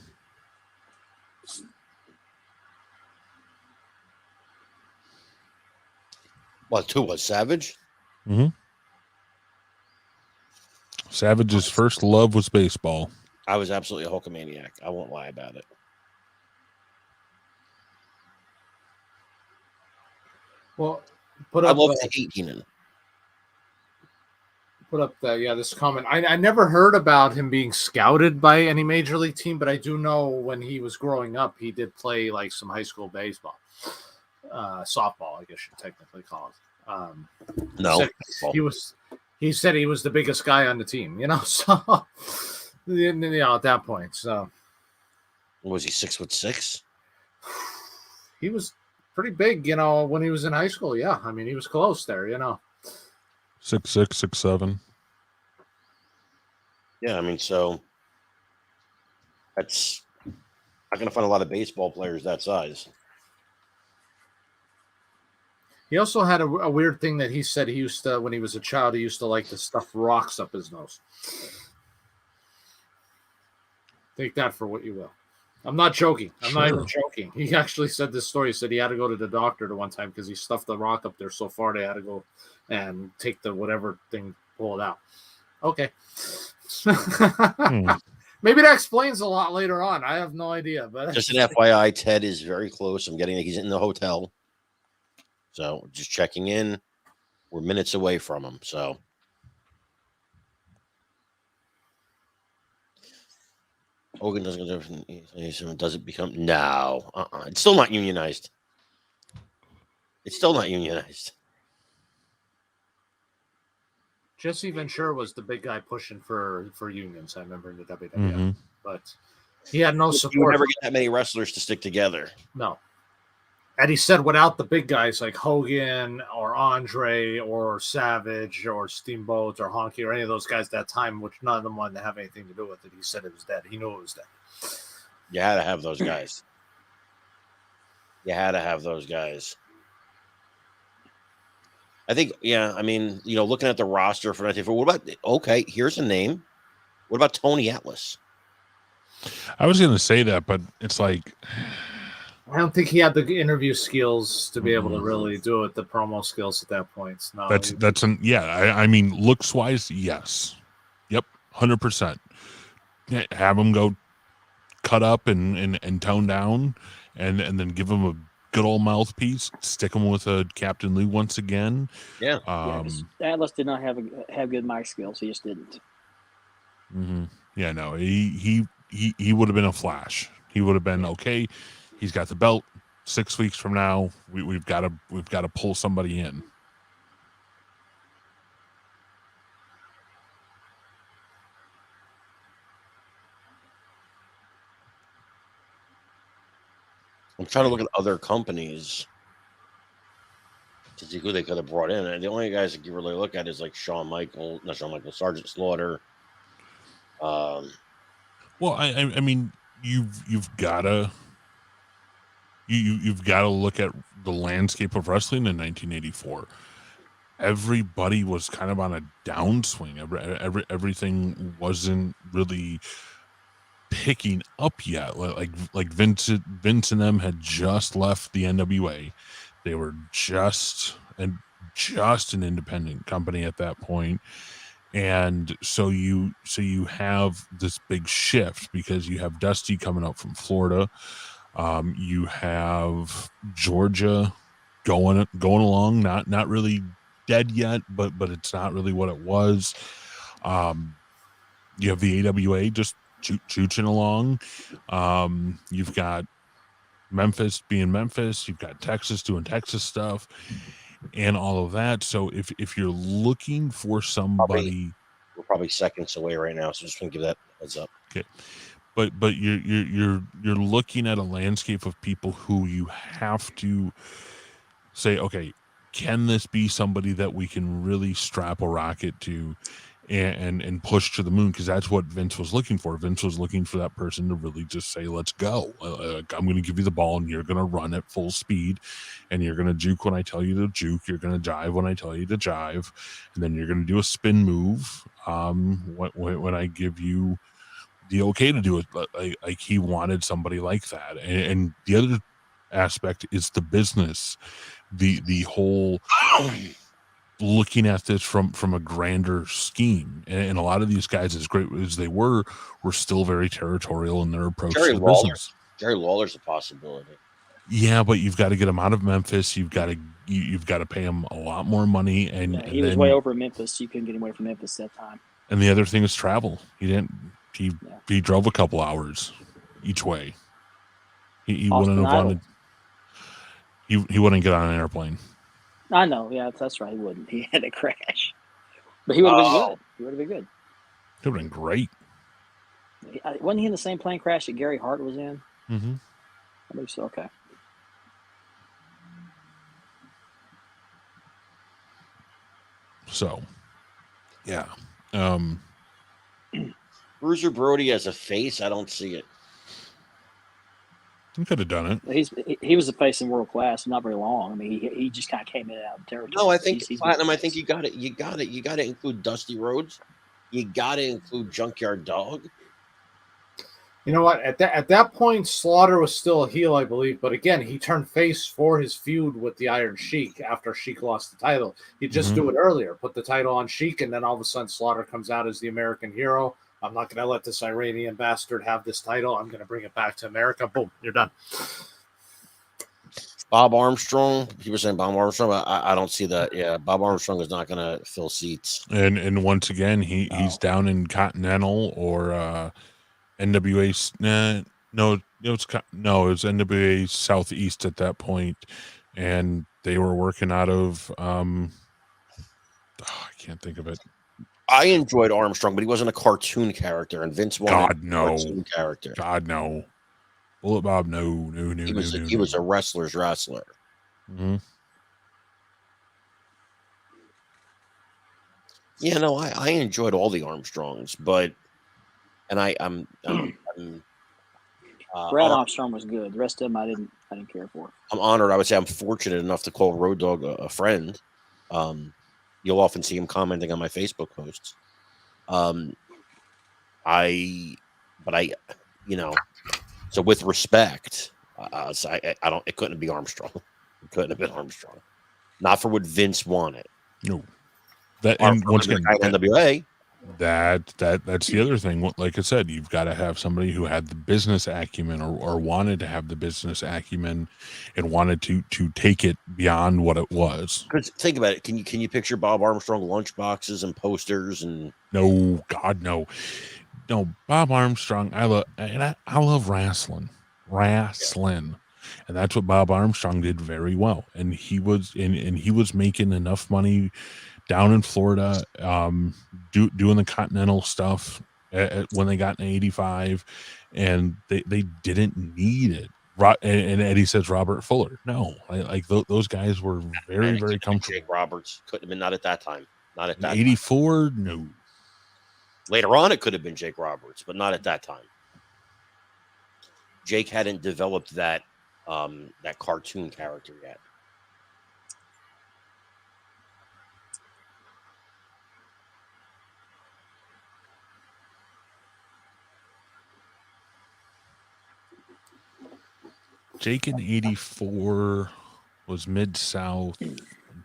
What, who was Savage? Mm-hmm. Savage's first love was baseball. I was absolutely a Hulkamaniac. I won't lie about it. Well, I love the 18. Put up this comment. I never heard about him being scouted by any major league team, but I do know when he was growing up, he did play like some high school baseball, softball, I guess you technically call it. No, he was he said he was the biggest guy on the team, so at that point. So Was he 6'6"? he was pretty big, when he was in high school. Yeah. I mean, he was close there, 6'6", 6'7". Yeah, I mean, so that's not going to find a lot of baseball players that size. He also had a weird thing that he said he used to, when he was a child, he used to like to stuff rocks up his nose. Take that for what you will. I'm not joking. I'm not even joking. He actually said this story. He said he had to go to the doctor the one time because he stuffed the rock up there so far they had to go and take the whatever thing, pull it out. Okay. Maybe that explains a lot later on. I have no idea. But just an FYI, Ted is very close. I'm getting he's in the hotel. So just checking in. We're minutes away from him. So Hogan does it become no. It's still not unionized. It's still not unionized. Jesse Ventura was the big guy pushing for unions. I remember in the WWF, but he had no support. You would never get that many wrestlers to stick together. No. And he said without the big guys like Hogan or Andre or Savage or Steamboat or Honky or any of those guys at that time, which none of them wanted to have anything to do with it, he said it was dead. He knew it was dead. You had to have those guys. I think, I mean, looking at the roster for 1994, what about, okay, here's a name. What about Tony Atlas? I was going to say that, but it's like, I don't think he had the interview skills to be able to really do it, the promo skills at that point. No, I mean, looks wise, yes. Yep, 100%. Have him go cut up and tone down and then give him a good old mouthpiece, stick him with a Captain Lou once again. Yeah. Atlas did not have good mic skills. He just didn't. Yeah, no, he would have been a flash. He would have been okay. He's got the belt. 6 weeks from now, we've got to pull somebody in. I'm trying to look at other companies to see who they could have brought in. And the only guys that you really look at is like Sergeant Slaughter. Well, I mean, you've got to look at the landscape of wrestling in 1984. Everybody was kind of on a downswing. Everything wasn't really picking up yet. Like Vince and them had just left the NWA. They were just an independent company at that point. And so you have this big shift because you have Dusty coming up from Florida. You have Georgia going along, not really dead yet, but it's not really what it was. You have the AWA just chooching along. You've got Memphis being Memphis. You've got Texas doing Texas stuff and all of that. So if you're looking for somebody, we're probably seconds away right now. So just want to give that heads up. Okay. But you're looking at a landscape of people who you have to say, okay, can this be somebody that we can really strap a rocket to and push to the moon? Because that's what Vince was looking for. Vince was looking for that person to really just say, let's go. I'm going to give you the ball and you're going to run at full speed and you're going to juke when I tell you to juke. You're going to jive when I tell you to jive. And then you're going to do a spin move when I give you the okay to do it. Like he wanted somebody like that. And the other aspect is the business, the whole looking at this from a grander scheme. And a lot of these guys, as great as they were still very territorial in their approach to the business. Jerry Lawler's a possibility. Yeah, but you've got to get him out of Memphis. You've got to pay him a lot more money. And he was way over Memphis. You couldn't get him away from Memphis that time. And the other thing is travel. He drove a couple hours each way. He wouldn't have wanted. He wouldn't get on an airplane. I know. Yeah, that's right. He wouldn't. He had to crash. But he would have been good. He would have been good. Could have been great. Wasn't he in the same plane crash that Gary Hart was in? Mm-hmm. I believe so. Okay. So, yeah. Bruiser Brody as a face, I don't see it. He could have done it. He was a face in World Class, not very long. I mean, he just kind of came in and out of territory. No, I think Platinum. I think you got it. You got to include Dusty Rhodes. You got to include Junkyard Dog. You know what? At that point, Slaughter was still a heel, I believe. But again, he turned face for his feud with the Iron Sheik after Sheik lost the title. You just do it earlier. Put the title on Sheik, and then all of a sudden Slaughter comes out as the American hero. I'm not going to let this Iranian bastard have this title. I'm going to bring it back to America. Boom, you're done. Bob Armstrong. People saying Bob Armstrong. I don't see that. Yeah, Bob Armstrong is not going to fill seats. And once again, he's down in Continental or NWA. No, it was NWA Southeast at that point, and they were working out of. I can't think of it. I enjoyed Armstrong, but he wasn't a cartoon character, and Vince wanted a cartoon character. God, no. Bullet Bob, no. He was a wrestler's wrestler. Mm-hmm. Yeah, no, I enjoyed all the Armstrongs, but I'm Brad Armstrong was good. The rest of them I didn't care for. I'm honored. I would say I'm fortunate enough to call Road Dogg a friend. You'll often see him commenting on my Facebook posts. So with respect, I don't. It couldn't be Armstrong. It couldn't have been Armstrong. Not for what Vince wanted. No. That and once again, NWA. That's the other thing. Like I said, you've got to have somebody who had the business acumen or wanted to have the business acumen and wanted to take it beyond what it was. Because think about it. Can you picture Bob Armstrong lunchboxes and posters and no, God, no. Bob Armstrong. I love wrestling, and that's what Bob Armstrong did very well. And he was making enough money down in Florida, doing the Continental stuff when they got in '85, and they didn't need it. And Eddie says Robert Fuller. No, those guys were very, very comfortable. Jake Roberts couldn't have been, not at that time. Not at that. '84, no. Later on, it could have been Jake Roberts, but not at that time. Jake hadn't developed that cartoon character yet. Jake in '84 was Mid-South,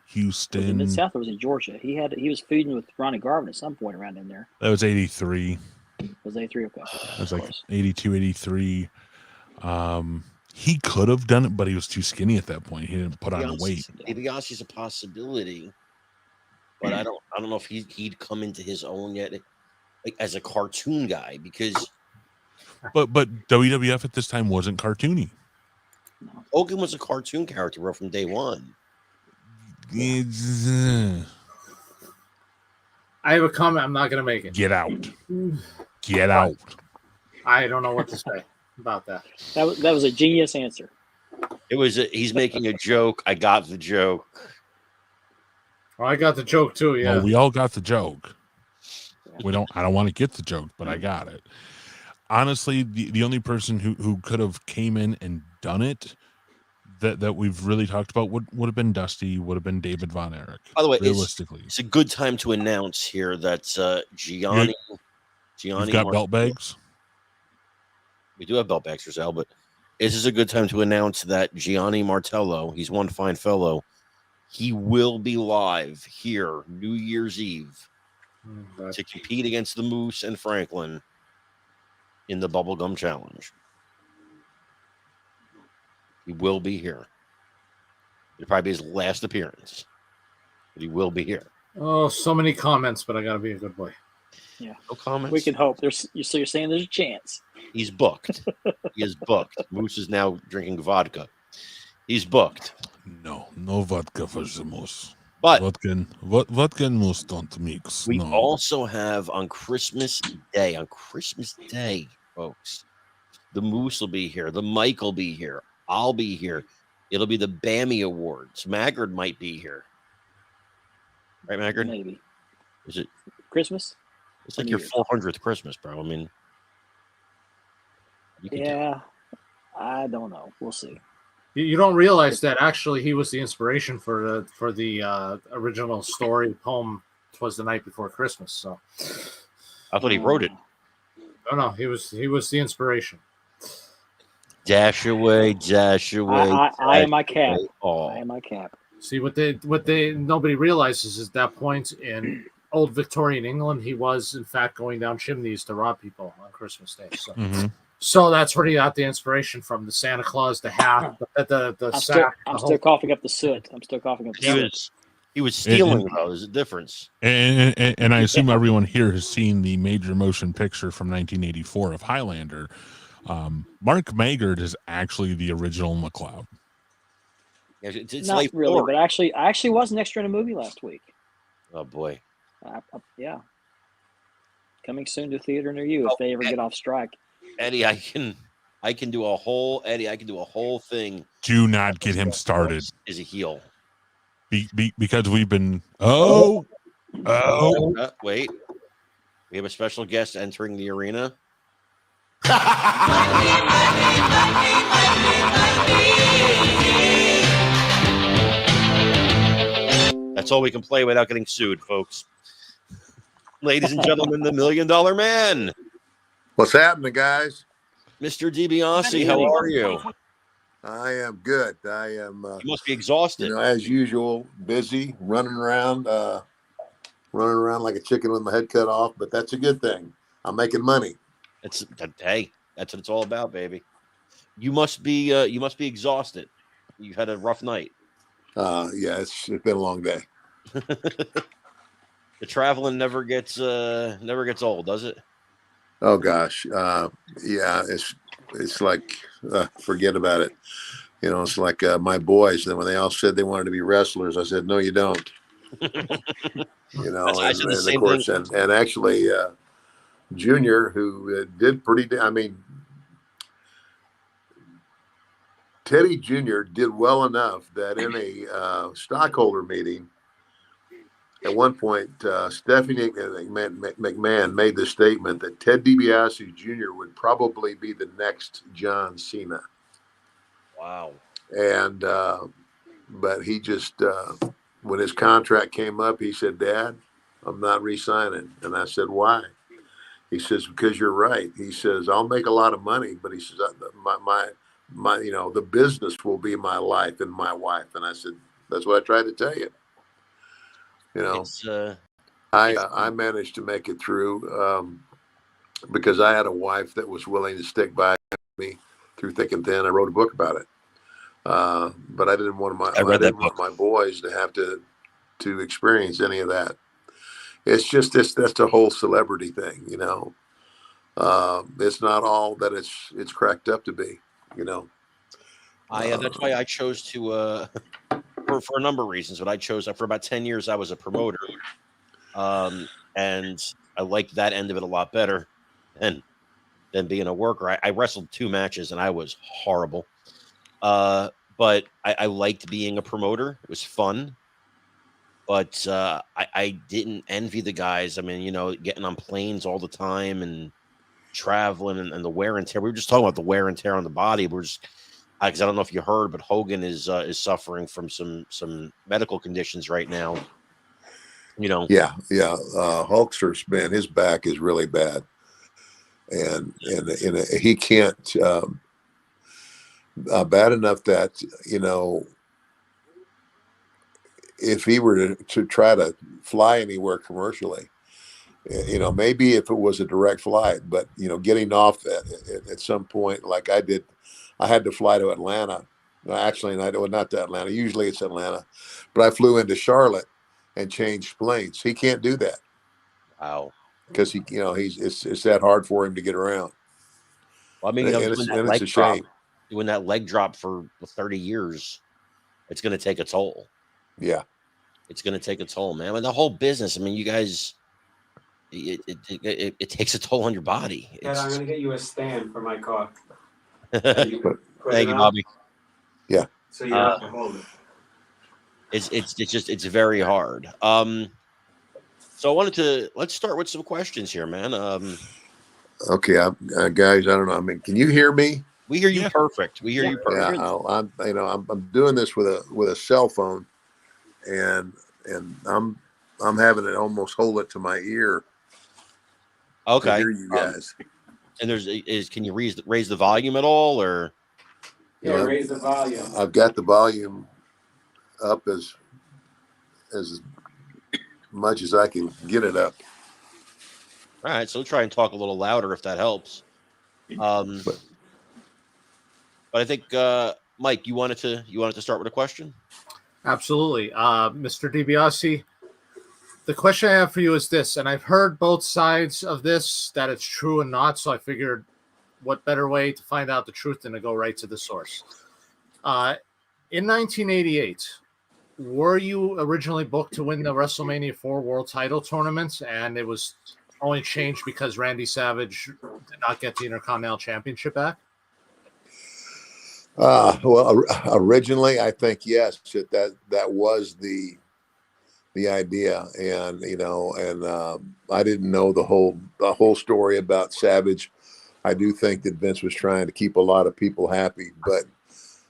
Houston. Mid-South was in Georgia. He was feuding with Ronnie Garvin at some point around in there. That was '83. Was '83? Okay. It was like '82, '83. He could have done it, but he was too skinny at that point. He didn't put on the weight. Dibiase is a possibility, but I don't know if he'd come into his own yet, like as a cartoon guy, because. But WWF at this time wasn't cartoony. Hogan was a cartoon character right from day one. I have a comment. I'm not going to make it. Get out. Get out. I don't know what to say about that. That was a genius answer. It was. He's making a joke. I got the joke. Well, I got the joke too. Yeah, well, we all got the joke. I don't want to get the joke, but I got it. Honestly, the only person who could have came in and done it that we've really talked about would have been Dusty, would have been David Von Erich. By the way, realistically, it's a good time to announce here that Gianni. You've got belt bags. We do have belt bags for sale, but this is a good time to announce that Gianni Martello, he's one fine fellow, he will be live here New Year's Eve to compete against the Moose and Franklin in the Bubblegum Challenge. He will be here. It'll probably be his last appearance, but he will be here. Oh, so many comments, but I got to be a good boy. Yeah, no comments. We can hope. So you're saying there's a chance. He's booked. He is booked. Moose is now drinking vodka. He's booked. No vodka for the Moose. But Vodka muss don't mix. we No. also have on Christmas Day, folks, the Moose will be here. The Mike will be here. I'll be here. It'll be the Bammy Awards. Maggard might be here. Right, Maggard? Maybe. Is it Christmas? It's like your 400th Christmas, bro. I mean, yeah, I don't know. We'll see. You don't realize that actually he was the inspiration for the original story poem. 'Twas the Night Before Christmas. So I thought he wrote it. No, he was the inspiration. Dash away. I am my cap. Oh. I am my cap. See what they nobody realizes is that point in old Victorian England, he was in fact going down chimneys to rob people on Christmas Day. So. Mm-hmm. So that's where he got the inspiration from: the Santa Claus, the hat, the sack. I'm still coughing up the soot. He was stealing, though. There's a difference. And I assume everyone here has seen the major motion picture from 1984 of Highlander. Mark Maggard is actually the original McLeod. Yeah, it's not really, story. but I actually was an extra in a movie last week. Oh boy. Yeah. Coming soon to theater near you if they ever get off strike. Eddie, I can do a whole thing. Do not get him started. Is a heel. Because we've been wait. We have a special guest entering the arena. That's all we can play without getting sued, folks. Ladies and gentlemen, the $1 Million Man. What's happening, guys? Mr. Dibiase, how are you? I am good. I am. You must be exhausted. As usual, busy, running around like a chicken with my head cut off. But that's a good thing. I'm making money. That's what it's all about, baby. You must be exhausted. You had a rough night. Yeah, it's been a long day. The traveling never gets old, does it? Oh gosh, yeah. It's like forget about it. It's like my boys. Then when they all said they wanted to be wrestlers, I said, "No, you don't." And of course, and actually, Junior, who did pretty. I mean, Teddy Jr. did well enough that in a stockholder meeting, at one point, Stephanie McMahon made the statement that Ted Dibiase Jr. would probably be the next John Cena. Wow. And but he just when his contract came up, he said, "Dad, I'm not re-signing." And I said, "Why?" He says, "Because you're right." He says, "I'll make a lot of money, but he says my the business will be my life and my wife." And I said, "That's what I tried to tell you." I managed to make it through because I had a wife that was willing to stick by me through thick and thin. I wrote a book about it, but I didn't want my boys to have to experience any of that. It's just that's the whole celebrity thing, It's not all that it's cracked up to be, That's why I chose to. For a number of reasons, but I chose for about 10 years I was a promoter, and I liked that end of it a lot better than being a worker. I wrestled 2 matches and I was horrible, but I liked being a promoter. It was fun, but I didn't envy the guys. I mean, getting on planes all the time and traveling and the wear and tear. We were just talking about the wear and tear on the body. We're just because I don't know if you heard, but Hogan is suffering from some medical conditions right now. Yeah. Hulkster's, man, his back is really bad, and he can't bad enough that if he were to try to fly anywhere commercially, maybe if it was a direct flight, but getting off at some point like I did. I had to fly to Atlanta. Actually, not to Atlanta. Usually it's Atlanta. But I flew into Charlotte and changed planes. He can't do that. Wow. Because it's that hard for him to get around. Well, I mean, it's a shame. Doing that leg drop for 30 years, it's going to take a toll. Yeah. it's going to take a toll, man. And the whole business. I mean, you guys, it takes a toll on your body. Ted, I'm going to get you a stand for my car. Thank you, Bobby. Yeah. So you have to hold it. It's very hard. So let's start with some questions here, man. Okay, guys, I don't know. I mean, can you hear me? We hear you perfect. We hear you perfect. Yeah, I'm doing this with a cell phone, and I'm having it almost hold it to my ear. Okay. To hear you guys. And can you raise the volume at all, or? Yeah, raise the volume. I've got the volume up as much as I can get it up. All right, so try and talk a little louder if that helps. But I think Mike, you wanted to start with a question? Absolutely. Mr. Dibiase, the question I have for you is this, and I've heard both sides of this, that it's true and not, so I figured what better way to find out the truth than to go right to the source. In 1988, were you originally booked to win the WrestleMania 4 World Title Tournament, and it was only changed because Randy Savage did not get the Intercontinental Championship back? Well, originally, I think yes, that was the idea, and I didn't know the whole story about Savage. I do think that Vince was trying to keep a lot of people happy, but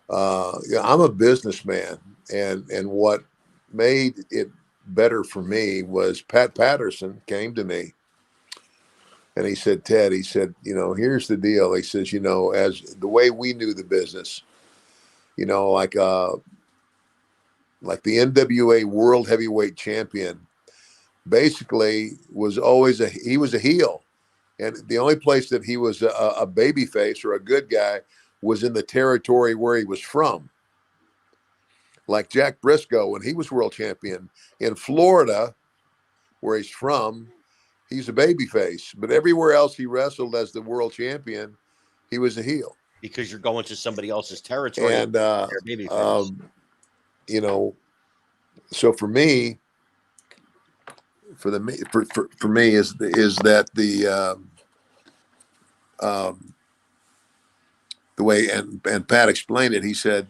I'm a businessman, and what made it better for me was Pat Patterson came to me. And he said, Ted, here's the deal. He says, as the way we knew the business, like the NWA World Heavyweight Champion basically was always he was a heel. And the only place that he was a baby face or a good guy was in the territory where he was from. Like Jack Briscoe, when he was world champion in Florida, where he's from, he's a babyface, but everywhere else he wrestled as the world champion, he was a heel. Because you're going to somebody else's territory. And so for me, for me is that the way and Pat explained it. He said,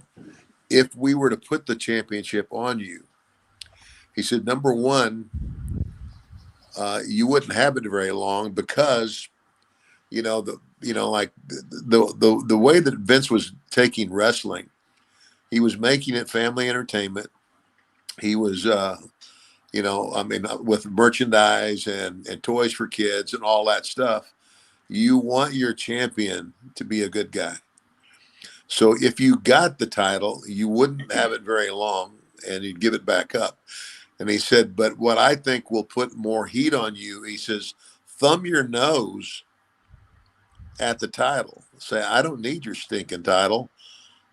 if we were to put the championship on you, he said, number one, you wouldn't have it very long because, the way that Vince was taking wrestling, he was making it family entertainment. He was, with merchandise and toys for kids and all that stuff. You want your champion to be a good guy. So if you got the title, you wouldn't have it very long and you'd give it back up. And he said, but what I think will put more heat on you, he says, thumb your nose at the title. Say, I don't need your stinking title.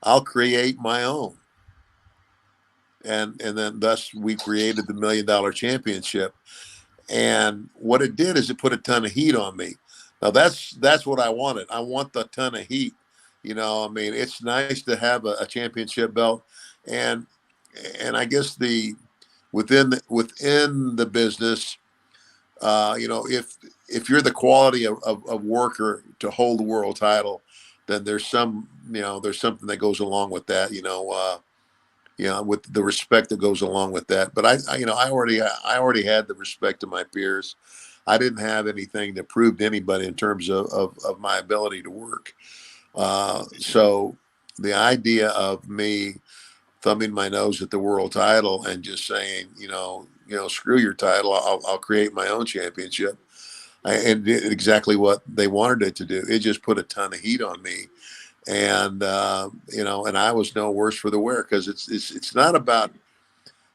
I'll create my own. And then thus we created the $1 Million Championship. And what it did is it put a ton of heat on me. Now that's what I wanted. I want the ton of heat. It's nice to have a championship belt. And I guess within the business, if you're the quality of worker to hold the world title, then there's something that goes along with that, with the respect that goes along with that. But I already had the respect of my peers. I didn't have anything to prove to anybody in terms of my ability to work. So the idea of me thumbing my nose at the world title and just saying, screw your title, I'll create my own championship, and did exactly what they wanted it to do. It just put a ton of heat on me, and and I was no worse for the wear, because it's not about,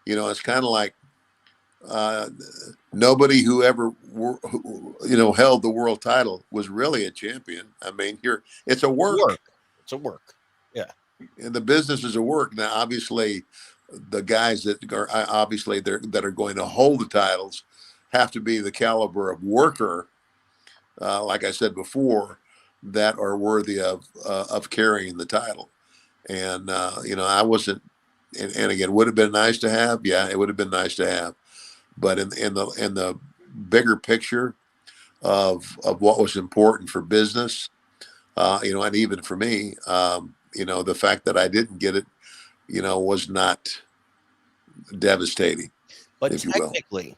it's kind of like nobody who ever held the world title was really a champion. It's a work. It's a work. Yeah. And the business is a work. Now, obviously, the guys that are going to hold the titles have to be the caliber of worker, like I said before, that are worthy of carrying the title. And I wasn't and again, would have been nice to have. Yeah, it would have been nice to have. But in the bigger picture of what was important for business, and even for me, the fact that I didn't get it, was not devastating, But if you will. technically,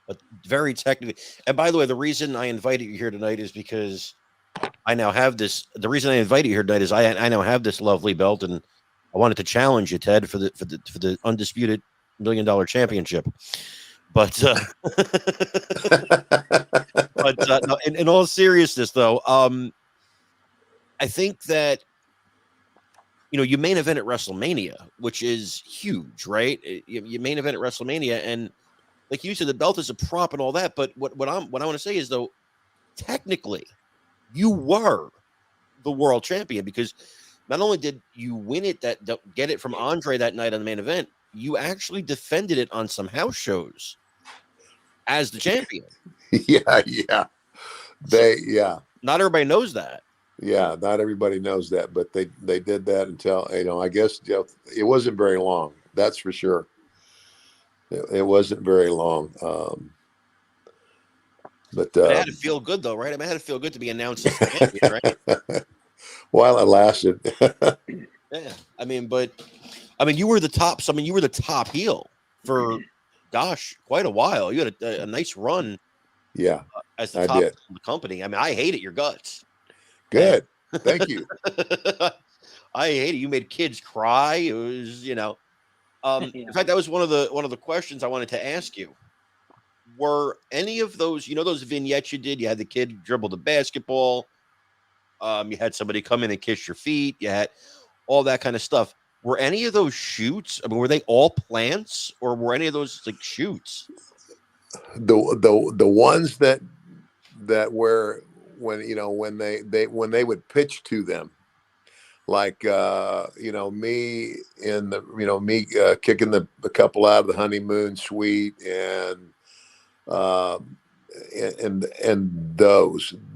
but very technically, and by the way, the reason I invited you here tonight is because I now have this. The reason I invited you here tonight is I now have this lovely belt, and I wanted to challenge you, Ted, for the undisputed $1 million championship. But no, in all seriousness, though, I think that you main event at WrestleMania, which is huge, right? You main event at WrestleMania, and like you said, the belt is a prop and all that. But what I want to say is, though, technically, you were the world champion, because not only did you win it, get it from Andre that night on the main event, you actually defended it on some house shows as the champion. Yeah. Not everybody knows that. Yeah, not everybody knows that, but they did that until, I guess it wasn't very long. That's for sure. It wasn't very long. But it had to feel good, though, right? I mean, it had to feel good to be announced as champion, right? While it lasted. Yeah, you were the top. So, you were the top heel for, quite a while. You had a nice run. Yeah, as the top of the company. I hated your guts. Good, thank you. I hate it. You made kids cry. It was, In fact, that was one of the questions I wanted to ask you. Were any of those, those vignettes you did? You had the kid dribble the basketball. You had somebody come in and kiss your feet. You had all that kind of stuff. Were any of those shoots? Were they all plants, or were any of those like shoots? The ones that were when they would pitch to them, like me in the kicking the couple out of the honeymoon suite, and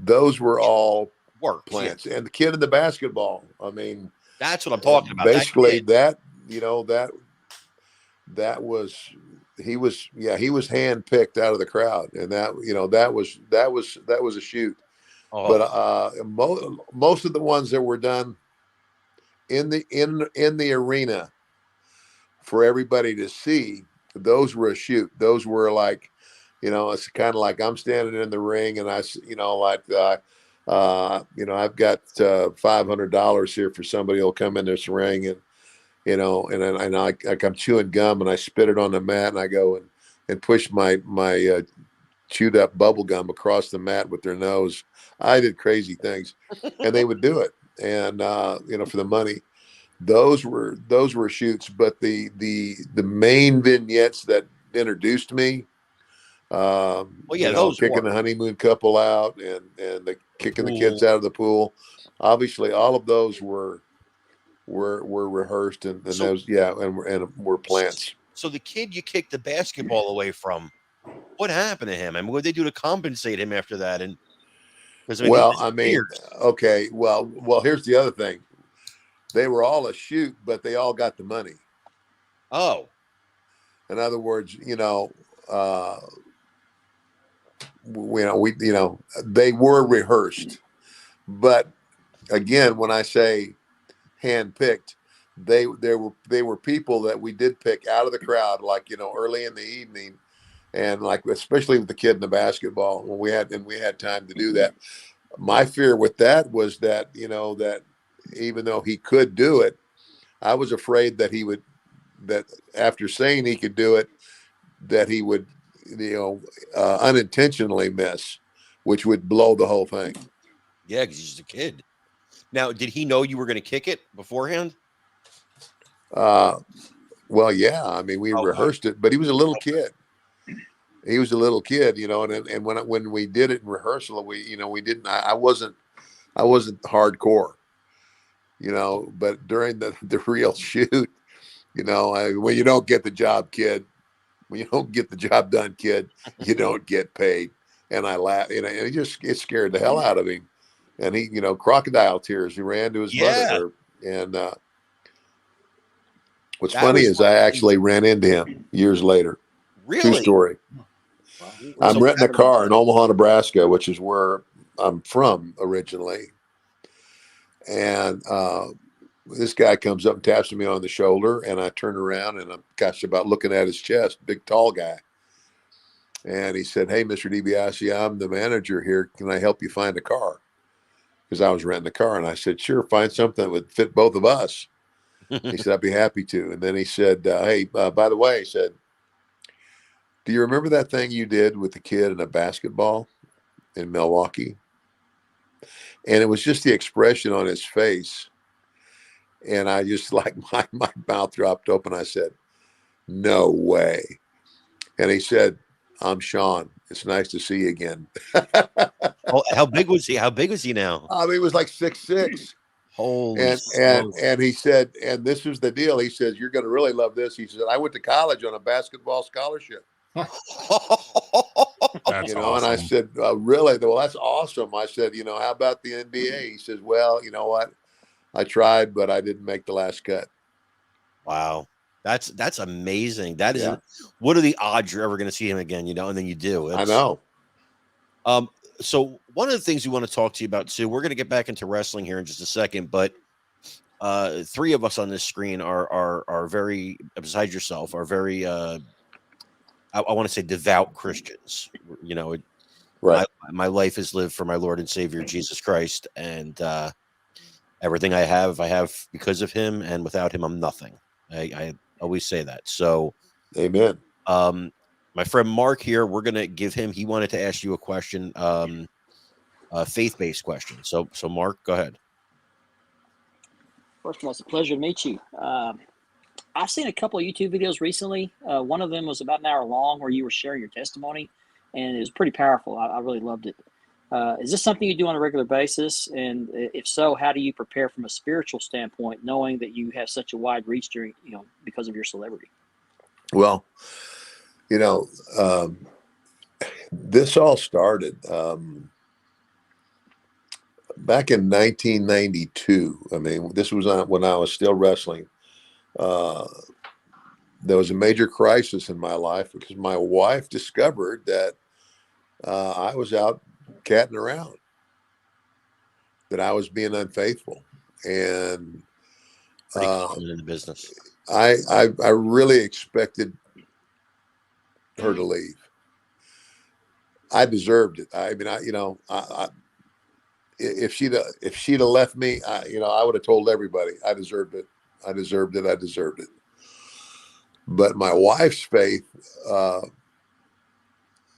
those were all plants. Yeah. And the kid in the basketball, that's what I'm talking about. Basically that was he was handpicked out of the crowd, and that was a shoot. But most of the ones that were done in the arena for everybody to see, those were a shoot. Those were like, it's kind of like I'm standing in the ring, and I've got $500 here for somebody who'll come in this ring, and I'm chewing gum, and I spit it on the mat, and I go and push my chewed up bubble gum across the mat with their nose. I did crazy things, and they would do it. And, for the money, those were shoots, but the main vignettes that introduced me, those kicking the honeymoon couple out, and the kicking the kids out of the pool. Obviously all of those were rehearsed, and those, and were plants. So the kid you kicked the basketball away from, what happened to him? What did they do to compensate him after that? And okay. Well, here's the other thing. They were all a shoot, but they all got the money. Oh. In other words, they were rehearsed. But again, when I say handpicked, they were people that we did pick out of the crowd, like, early in the evening. And like, especially with the kid in the basketball, when we had time to do that. My fear with that was that, that even though he could do it, I was afraid that that after saying he could do it, that he would, unintentionally miss, which would blow the whole thing. Yeah, because he's just a kid. Now, did he know you were going to kick it beforehand? Well, yeah. We rehearsed it, but he was a little kid. He was a little kid, and when we did it in rehearsal, we didn't. I wasn't hardcore, But during the real shoot, when you don't get the job, kid, when you don't get the job done, kid, you don't get paid. And I laughed, and it scared the hell out of him. And he, crocodile tears. He ran to his mother, and What's That funny was is I actually ran into him years later. True really. story. I'm So renting a car in Omaha, Nebraska, which is where I'm from originally. And this guy comes up and taps me on the shoulder, and I turn around and I'm about looking at his chest, big, tall guy. And he said, "Hey, Mr. Dibiase, I'm the manager here. Can I help you find a car?" Because I was renting a car. And I said, "Sure, find something that would fit both of us." He said, "I'd be happy to." And then he said, "Hey, by the way," he said, "do you remember that thing you did with the kid in a basketball in Milwaukee?" And it was just the expression on his face. And I just like my mouth dropped open. I said, "No way." And he said, "I'm Sean. It's nice to see you again." Oh, how big was he? How big was he now? He was like 6'6". Holy And he said, and this is the deal. He says, "You're going to really love this." He said, "I went to college on a basketball scholarship." That's And I awesome. said, "Really? Well, that's awesome." I said, "How about the NBA?" He says, "Well, you know what? I tried, but I didn't make the last cut." Wow. That's amazing. That is Yeah. What are the odds you're ever going to see him again, and then you do. I know. So one of the things we want to talk to you about too, we're going to get back into wrestling here in just a second, but three of us on this screen are very, besides yourself, are very I want to say devout Christians. Right. My life is lived for my Lord and Savior Jesus Christ, and everything I have because of him, and without him I'm nothing. I always say that. So amen. My friend Mark here, we're gonna give him, he wanted to ask you a question, a faith-based question. So Mark, go ahead. First of all, it's a pleasure to meet you. I've seen a couple of YouTube videos recently. One of them was about an hour long where you were sharing your testimony, and it was pretty powerful. I really loved it. Is this something you do on a regular basis? And if so, how do you prepare from a spiritual standpoint, knowing that you have such a wide reach during, because of your celebrity? Well, this all started back in 1992. I mean, this was when I was still wrestling. There was a major crisis in my life because my wife discovered that I was out catting around, that I was being unfaithful. And pretty common in the business. I really expected her to leave. I deserved it. I mean, if she'd have left me, I would have told everybody I deserved it. I deserved it. I deserved it. But my wife's faith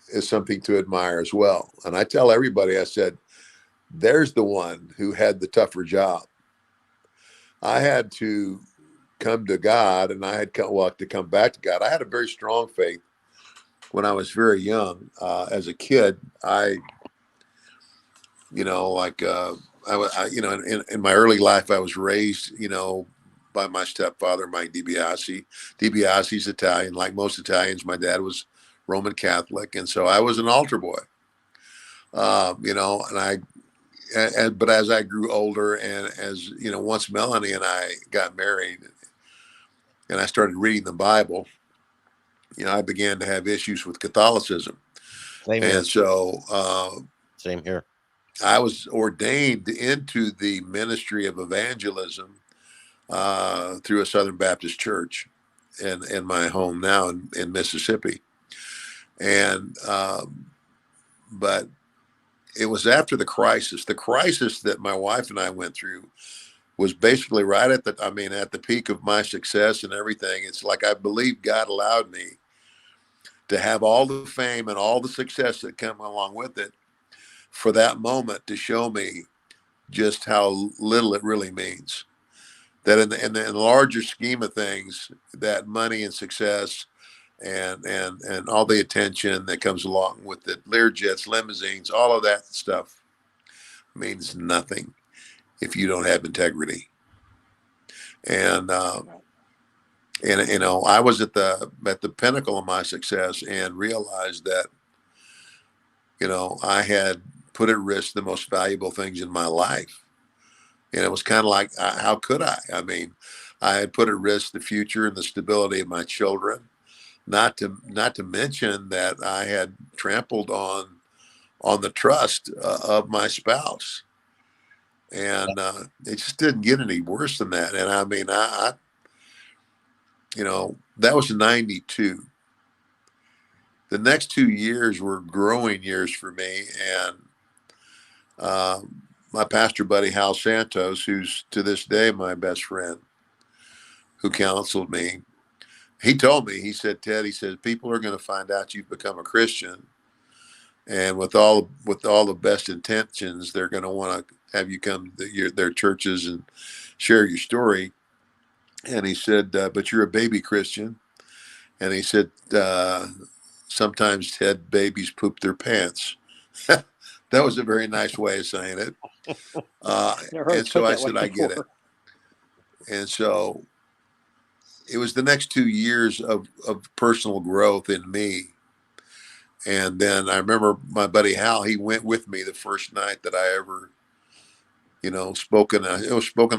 is something to admire as well. And I tell everybody, I said, there's the one who had the tougher job. I had to come to God, and I had to come back to God. I had a very strong faith when I was very young. As a kid, in my early life, I was raised, by my stepfather, Mike Dibiase. Dibiase's Italian. Like most Italians, my dad was Roman Catholic. And so I was an altar boy, but as I grew older, and as, once Melanie and I got married and I started reading the Bible, I began to have issues with Catholicism. Same here. And so, same here. I was ordained into the ministry of evangelism through a Southern Baptist church in my home now in Mississippi. And, but it was after the crisis that my wife and I went through was basically right at the peak of my success and everything. It's like, I believe God allowed me to have all the fame and all the success that come along with it for that moment to show me just how little it really means. That in the larger scheme of things, that money and success and all the attention that comes along with it, Learjets, limousines, all of that stuff means nothing if you don't have integrity. And I was at the pinnacle of my success and realized that, I had put at risk the most valuable things in my life. And it was kind of like, how could I? I mean, I had put at risk the future and the stability of my children. Not to mention that I had trampled on the trust of my spouse, and it just didn't get any worse than that. And I mean, I that was 92. The next 2 years were growing years for me, and my pastor buddy Hal Santos, who's to this day my best friend, who counseled me, he told me, he said, Ted, he said, people are going to find out you've become a Christian, and with all the best intentions, they're going to want to have you come to their churches and share your story. And he said, but you're a baby Christian. And he said, sometimes, Ted, babies poop their pants. That was a very nice way of saying it. And so I said, I get it. And so it was the next 2 years of personal growth in me. And then I remember my buddy Hal, he went with me the first night that I ever, spoke in a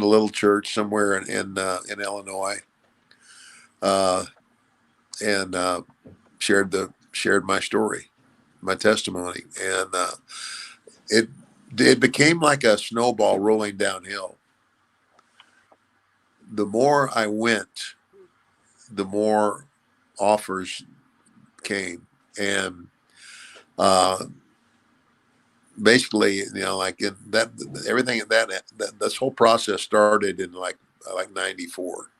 little church somewhere in Illinois, and shared my story, my testimony. And it became like a snowball rolling downhill. The more I went, the more offers came, and basically, like in that, everything that this whole process started in like 94.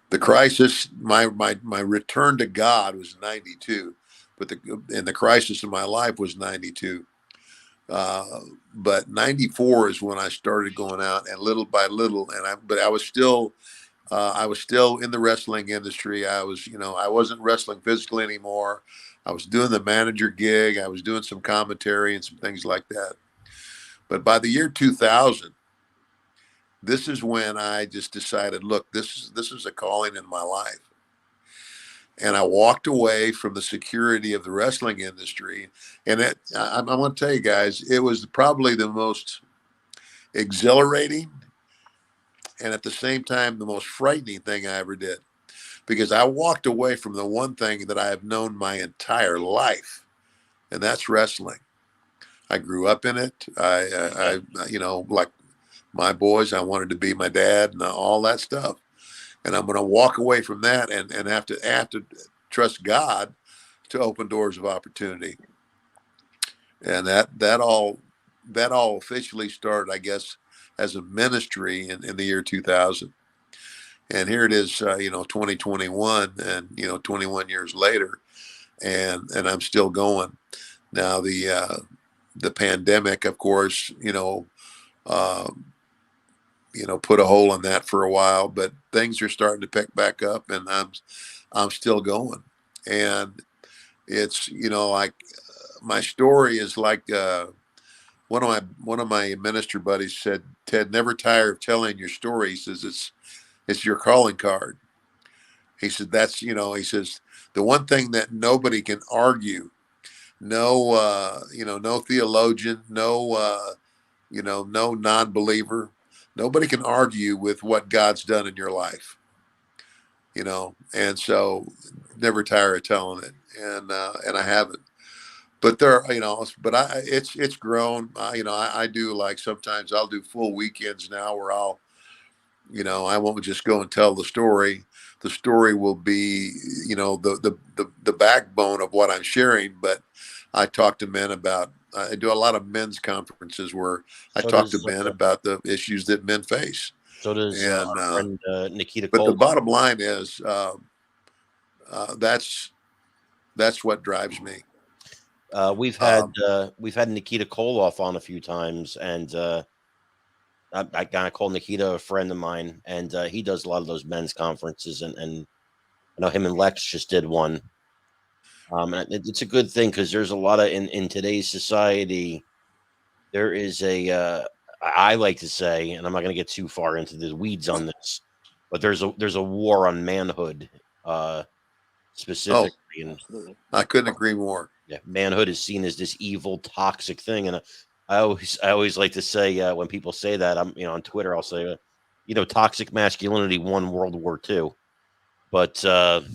The crisis, my return to God was 92, but the crisis in my life was 92. But 94 is when I started going out, and little by little, but I was still in the wrestling industry. I wasn't wrestling physically anymore. I was doing the manager gig. I was doing some commentary and some things like that. But by the year 2000, this is when I just decided, look, this is a calling in my life. And I walked away from the security of the wrestling industry. And I'm going to tell you guys, it was probably the most exhilarating and at the same time the most frightening thing I ever did, because I walked away from the one thing that I have known my entire life, and that's wrestling. I grew up in it. I like my boys, I wanted to be my dad and all that stuff. And I'm going to walk away from that and have to trust God to open doors of opportunity. And that all officially started, I guess, as a ministry in the year 2000. And here it is, 2021, and 21 years later, and I'm still going. Now the pandemic, of course, put a hole in that for a while, but things are starting to pick back up, and I'm still going. And it's, like my story is like one of my minister buddies said, Ted, never tire of telling your story. He says it's your calling card. He said he says the one thing that nobody can argue, no theologian, no non-believer, nobody can argue with what God's done in your life, and so never tire of telling it. And I haven't, but it's grown. I do, like, sometimes I'll do full weekends now where I won't just go and tell the story. The story will be, the backbone of what I'm sharing, but I talk to men about, I do a lot of men's conferences where I talk to men about the issues that men face. So does our friend Nikita but Cole. the bottom line is that's what drives me. We've had Nikita Koloff on a few times, and I kind of call Nikita a friend of mine, and he does a lot of those men's conferences, and I know him and Lex just did one. And it's a good thing, because there's a lot of in today's society, there is I like to say, and I'm not going to get too far into the weeds on this, but there's a war on manhood, specifically. I couldn't agree more. Yeah, manhood is seen as this evil, toxic thing, and I always like to say when people say that, I'm on Twitter, I'll say, toxic masculinity won World War II, but it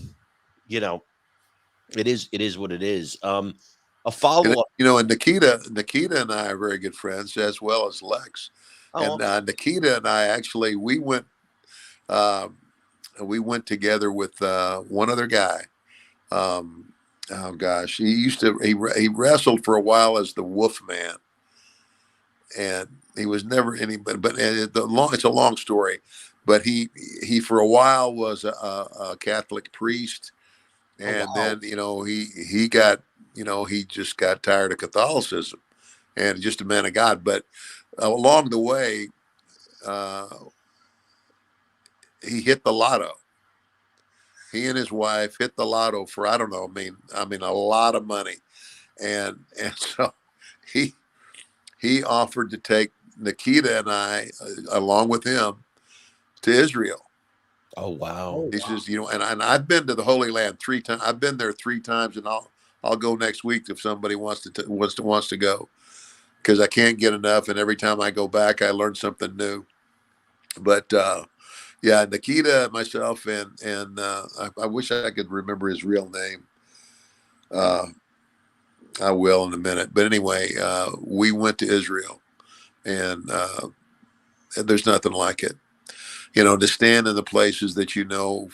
is what it is. A follow up. And Nikita and I are very good friends, as well as Lex. Oh, And Nikita and I actually we went together with one other guy. Oh gosh, he wrestled for a while as the Wolfman, and he was never anybody. But it's a long story. But he for a while was a Catholic priest, and then he got he just got tired of Catholicism, and just a man of God. But along the way, he hit the lotto. He and his wife hit the lotto for I don't know. I mean a lot of money, and so he offered to take Nikita and I along with him to Israel. Oh wow! He says, and I've been to the Holy Land 3 times. I've been there 3 times, and I'll go next week if somebody wants to go, because I can't get enough. And every time I go back, I learn something new. But yeah, Nikita, myself, and I wish I could remember his real name. I will in a minute. But anyway, we went to Israel, and there's nothing like it. To stand in the places that for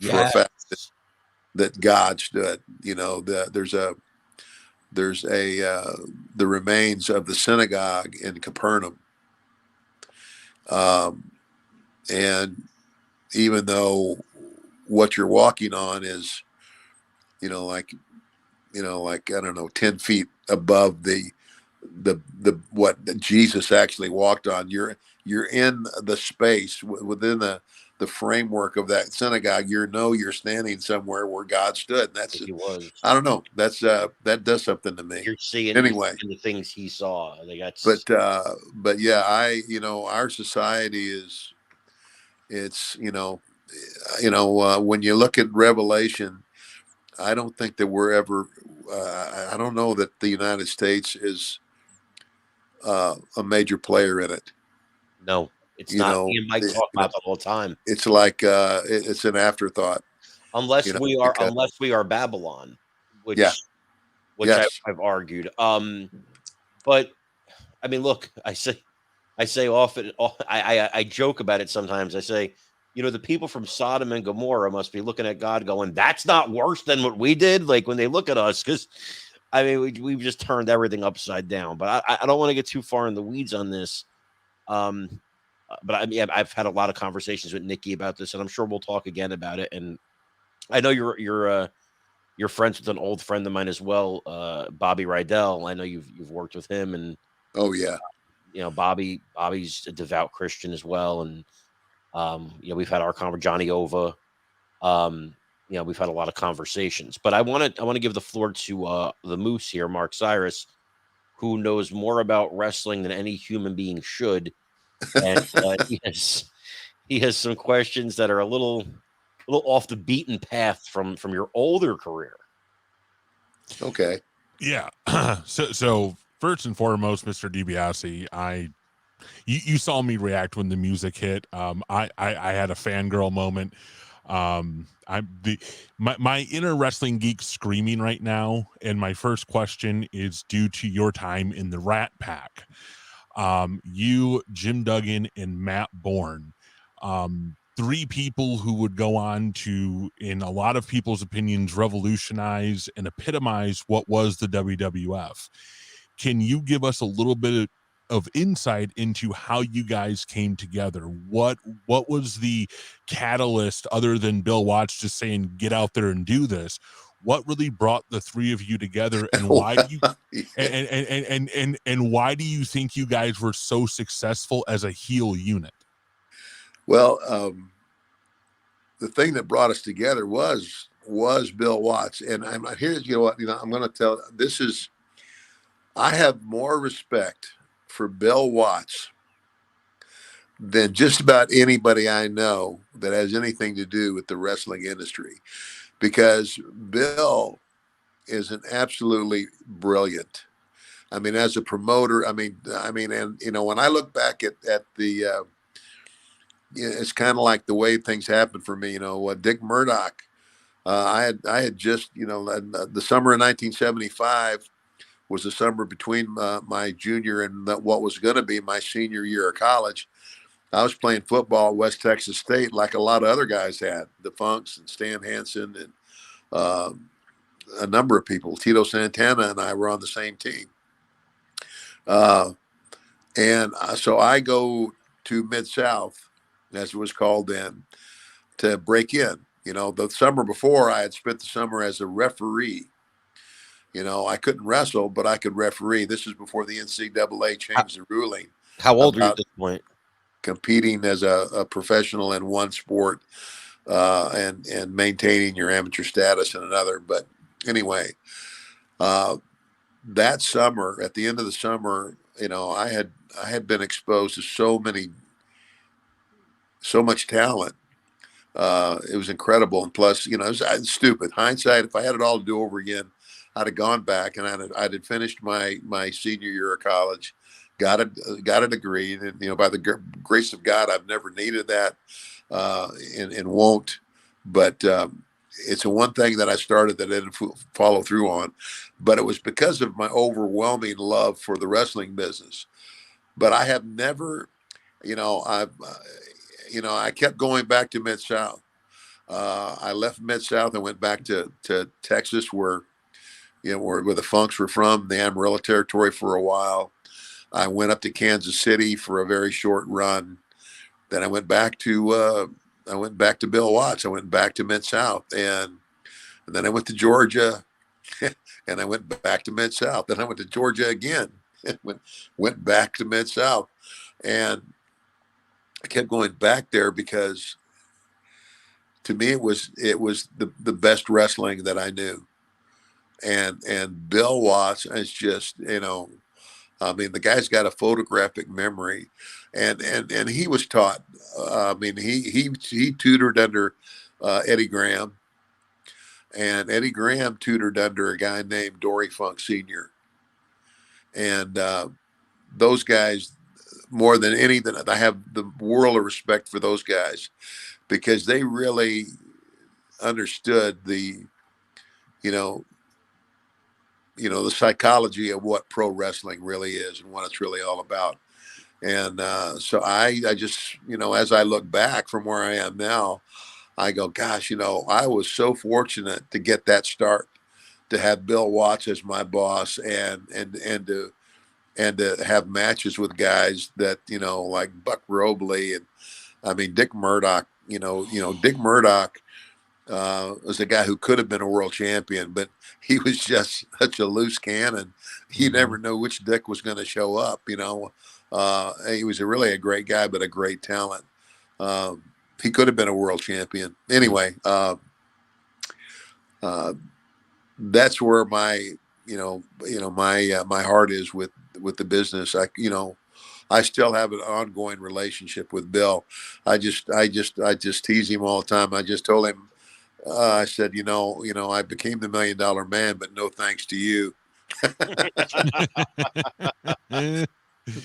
a fact that God stood. There's the remains of the synagogue in Capernaum, and even though what you're walking on is, like I don't know, 10 feet above the what Jesus actually walked on, you're in the space within the framework of that synagogue. You're standing somewhere where God stood. That's he was. I don't know. That's that does something to me. You're seeing the things he saw. But yeah, our society is, it's when you look at Revelation, I don't think that we're ever. I don't know that the United States is a major player in it. No, it's not. Me and Mike talk about that all the time. It's like it's an afterthought. Unless we are Babylon, which I've argued. But I mean, look, I say often, I joke about it sometimes. I say, the people from Sodom and Gomorrah must be looking at God going, that's not worse than what we did. Like when they look at us, because I mean, we've just turned everything upside down. But I don't want to get too far in the weeds on this. But I mean, I've had a lot of conversations with Nikki about this, and I'm sure we'll talk again about it. And I know you're friends with an old friend of mine as well, Bobby Rydell. I know you've worked with him, and oh yeah, Bobby's a devout Christian as well, and we've had our conversation, Johnny Ova. We've had a lot of conversations, but I want to give the floor to the Moose here, Mark Cyrus, who knows more about wrestling than any human being should, and he has some questions that are a little off the beaten path from your older career. Okay. Yeah. So first and foremost, Mr. Dibiase, you saw me react when the music hit. I had a fangirl moment. My inner wrestling geek screaming right now, and my first question is due to your time in the Rat Pack. You, Jim Duggan, and Matt Bourne, 3 people who would go on to, in a lot of people's opinions, revolutionize and epitomize what was the WWF. Can you give us a little bit of insight into how you guys came together? What was the catalyst, other than Bill Watts just saying, get out there and do this? What really brought the 3 of you together, and why do you and why do you think you guys were so successful as a heel unit? Well, the thing that brought us together was Bill Watts, and here's I'm going to tell. I have more respect for Bill Watts than just about anybody I know that has anything to do with the wrestling industry, because Bill is an absolutely brilliant I mean, as a promoter, I mean, and you know, when I look back at the, it's kind of like the way things happened for me. You know, Dick Murdoch. I had just, you know, the summer of 1975 was the summer between my junior and what was going to be my senior year of college. I was playing football at West Texas State like a lot of other guys had, the Funks and Stan Hansen and a number of people. Tito Santana and I were on the same team. So I go to Mid-South, as it was called then, to break in. You know, the summer before, I had spent the summer as a referee. You know, I couldn't wrestle, but I could referee. This is before the NCAA changed the ruling. How old were you at this point? Competing as a professional in one sport and maintaining your amateur status in another. But anyway, that summer, at the end of the summer, you know, I had been exposed to so much talent. It was incredible. And plus, you know, it was stupid. Hindsight, if I had it all to do over again, I'd have gone back and I'd had finished my senior year of college, got a degree. And, you know, by the grace of God, I've never needed that and won't. But it's the one thing that I started that I didn't follow through on. But it was because of my overwhelming love for the wrestling business. But I have never, you know, I kept going back to Mid-South. I left Mid-South and went back to Texas where the Funks were from, the Amarillo territory for a while. I went up to Kansas City for a very short run. Then I went back to Bill Watts. I went back to Mid-South and then I went to Georgia and I went back to Mid-South. Then I went to Georgia again and went back to Mid-South. And I kept going back there because to me it was the best wrestling that I knew. And Bill Watts is just, you know, I mean, the guy's got a photographic memory, and he was taught. I mean, he tutored under Eddie Graham, and Eddie Graham tutored under a guy named Dory Funk Sr. And those guys, more than anything, I have the world of respect for those guys because they really understood the psychology of what pro wrestling really is and what it's really all about. And so I just, you know, as I look back from where I am now, I go, gosh, you know, I was so fortunate to get that start, to have Bill Watts as my boss and to have matches with guys that, you know, like Buck Robley and I mean, Dick Murdoch, Dick Murdoch was a guy who could have been a world champion, but he was just such a loose cannon. You never know which Dick was going to show up, you know. He was really a great guy, but a great talent. He could have been a world champion. Anyway, that's where my heart is with the business. I still have an ongoing relationship with Bill. I just tease him all the time. I just told him, I said, you know, I became the $1 Million Man, but no thanks to you.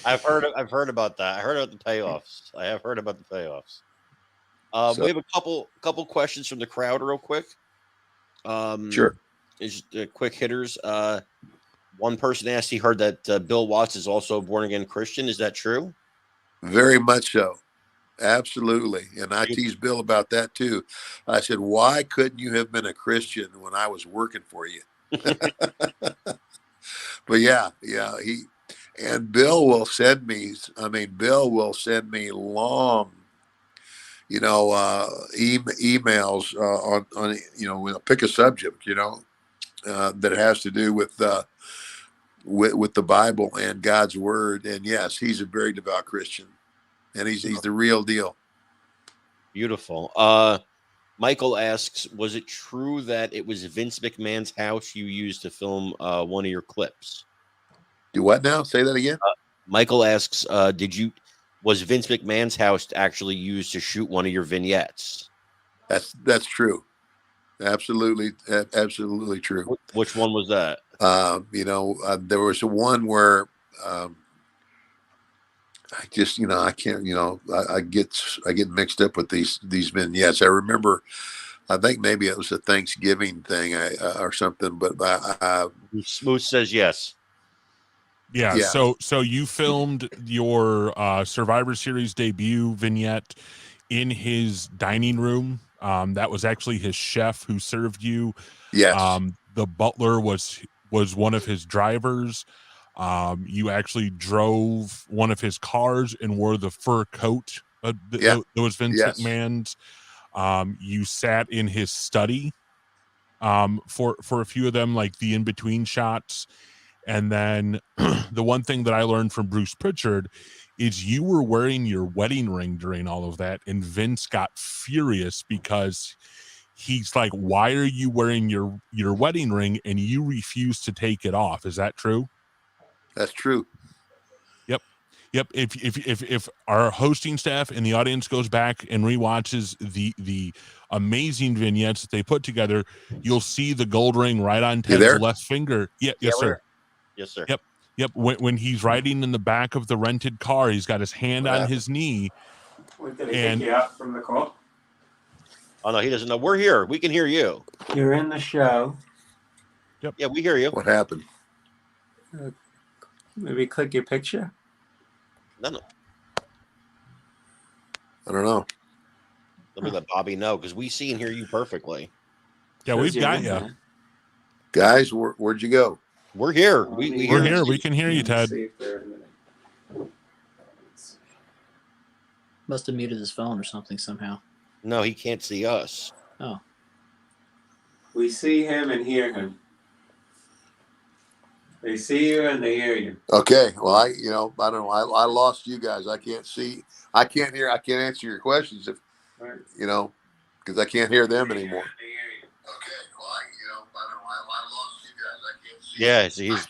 I've heard about that. I heard about the payoffs. I have heard about the payoffs. We have a couple questions from the crowd real quick. Sure. Is quick hitters. One person asked, he heard that Bill Watts is also a born again Christian. Is that true? Very much so. Absolutely. And I teased Bill about that too. I said, why couldn't you have been a Christian when I was working for you? But yeah. Bill will send me long, emails on, pick a subject, that has to do with the Bible and God's word. And yes, he's a very devout Christian. And he's the real deal. Beautiful. Michael asks, was it true that it was Vince McMahon's house you used to film one of your clips? Do what now? Say that again. Michael asks, was Vince McMahon's house actually used to shoot one of your vignettes? That's true. Absolutely true. Which one was that? There was one where I just, I can't, I get mixed up with these vignettes. I remember, I think maybe it was a Thanksgiving thing or something, but Smooth says yes. Yeah. So you filmed your Survivor Series debut vignette in his dining room. That was actually his chef who served you. Yes. The butler was one of his drivers. You actually drove one of his cars and wore the fur coat. That was Vince McMahon's. You sat in his study for a few of them, like the in-between shots. And then the one thing that I learned from Bruce Pritchard is you were wearing your wedding ring during all of that, and Vince got furious because he's like, why are you wearing your wedding ring and you refuse to take it off? Is that true? That's true. Yep. If our hosting staff and the audience goes back and rewatches the amazing vignettes that they put together, you'll see the gold ring right on Ted's left finger. Yes, sir. Yes, sir. Yep. When he's riding in the back of the rented car, he's got his hand on his knee. Wait, did he kick you out from the call? Oh, no, he doesn't know. We're here. We can hear you. You're in the show. Yep. Yeah, we hear you. What happened? Maybe click your picture. No. I don't know. Let me let Bobby know, because we see and hear you perfectly. Yeah, we've got you. Guys, where'd you go? We're here. We're here. We can hear you, Ted. Must have muted his phone or something somehow. No, he can't see us. Oh. We see him and hear him. They see you and they hear you. Okay. Well, I don't know. I lost you guys. I can't see. I can't hear. I can't answer your questions if, because I can't hear them anymore. Okay. Well, I don't know. I lost you guys. I can't see. Yeah, so he's.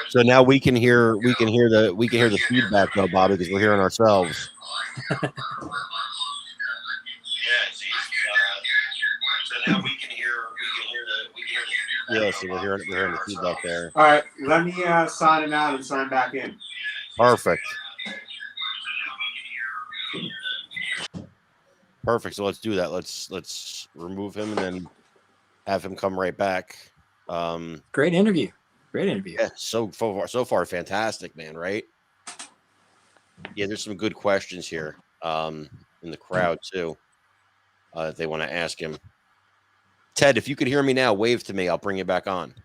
So now we can hear. We can hear the feedback though, Bobby, because we're hearing ourselves. So now we can hear. Yeah, so we're hearing the feedback there. All right, let me sign him out and sign back in. Perfect. So let's do that. Let's remove him and then have him come right back. Great interview. Yeah, so far fantastic, man. Right? Yeah, there's some good questions here in the crowd too. If they want to ask him. Ted, if you could hear me now, wave to me. I'll bring you back on.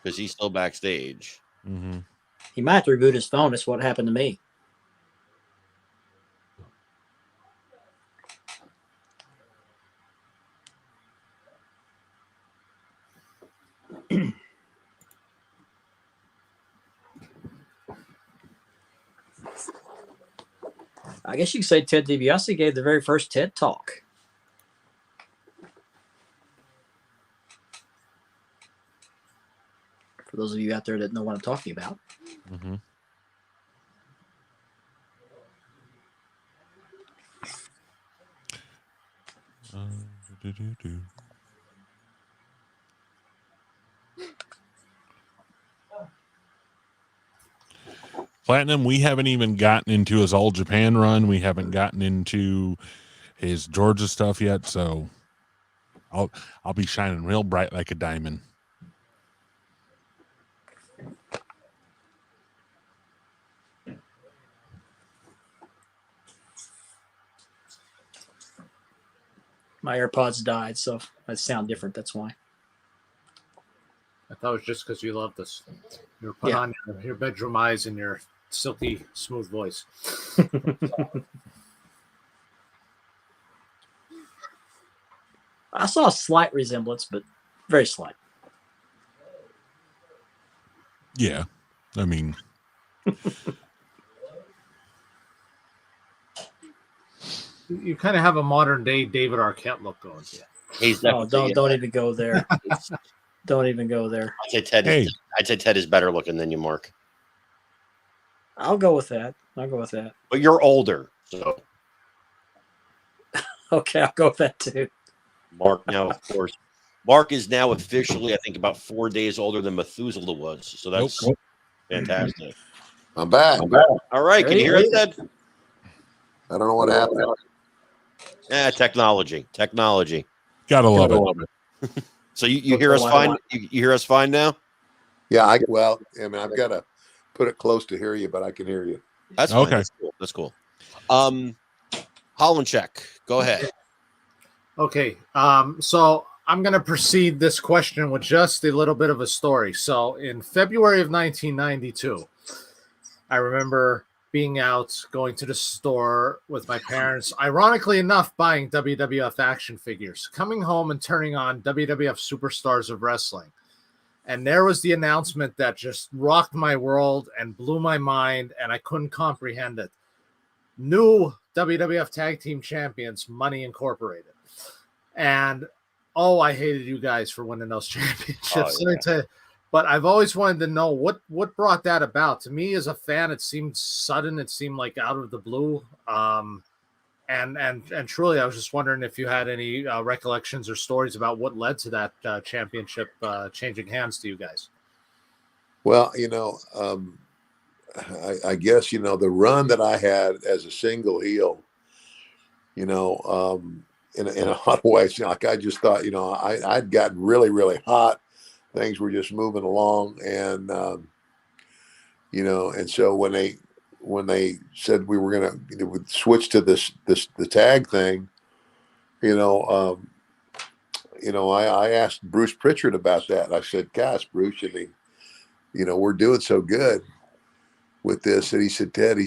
Because he's still backstage. Mm-hmm. He might have to reboot his phone. That's what happened to me. I guess you could say Ted Dibiase gave the very first TED Talk. For those of you out there that know what I'm talking about. Mm-hmm. Platinum, we haven't even gotten into his All Japan run. We haven't gotten into his Georgia stuff yet, so I'll be shining real bright like a diamond. My AirPods died, so I sound different. That's why. I thought it was just because you love this. You were put on your bedroom eyes and your silky, smooth voice. I saw a slight resemblance, but very slight. Yeah, I mean, you kind of have a modern day David Arquette look going to you. He's don't even go there. Don't even go there. I'd say Ted is better looking than you, Mark. I'll go with that. But you're older, so okay, I'll go with that too. Mark now, of course. Mark is now officially, I think, about 4 days older than Methuselah was. So that's fantastic. I'm back. All right. Can you hear us, Ted? I don't know what happened. Technology. Gotta love it. So you hear us fine? You hear us fine now? Yeah, I mean, I've got to put it close to hear you, but I can hear you. That's fine. Okay. That's cool. Holinchek, go ahead. Okay. So I'm going to proceed this question with just a little bit of a story. So in February of 1992, I remember being out, going to the store with my parents, ironically enough, buying WWF action figures, coming home and turning on WWF Superstars of Wrestling. And there was the announcement that just rocked my world and blew my mind, and I couldn't comprehend it. New WWF Tag Team Champions, Money Incorporated. And, I hated you guys for winning those championships. But I've always wanted to know what brought that about. To me, as a fan, it seemed sudden. It seemed like out of the blue. And truly, I was just wondering if you had any recollections or stories about what led to that championship changing hands to you guys. Well, I guess, the run that I had as a single heel, in a lot of ways, like I just thought, I'd gotten really, really hot. Things were just moving along. And, and so when they said we were going to switch to the tag thing, I asked Bruce Pritchard about that. I said, gosh, Bruce, we're doing so good with this. And he said, Ted,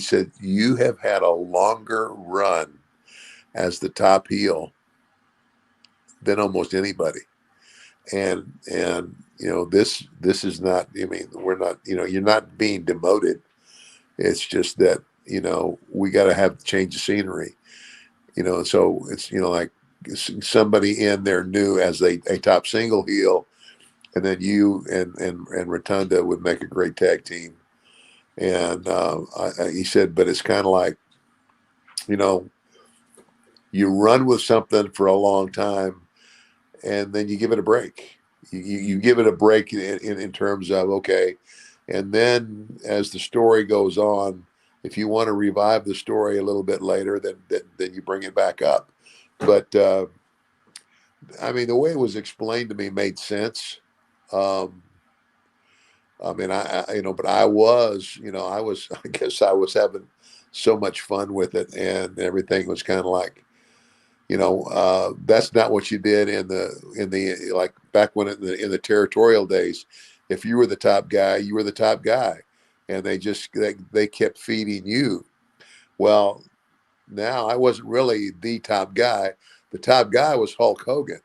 you have had a longer run as the top heel than almost anybody. And this is not, we're not, you're not being demoted. It's just that, we got to have to change the scenery, so it's, like somebody in there new as a top single heel, and then you and Rotunda would make a great tag team. And he said, but it's kind of like, you run with something for a long time and then you give it a break. You give it a break in terms of, okay. And then as the story goes on, if you want to revive the story a little bit later, then you bring it back up. But the way it was explained to me made sense. But I guess I was having so much fun with it, and everything was kind of like, that's not what you did in the like back when in the territorial days. If you were the top guy, you were the top guy, and they kept feeding you. Well, now I wasn't really the top guy. The top guy was Hulk Hogan,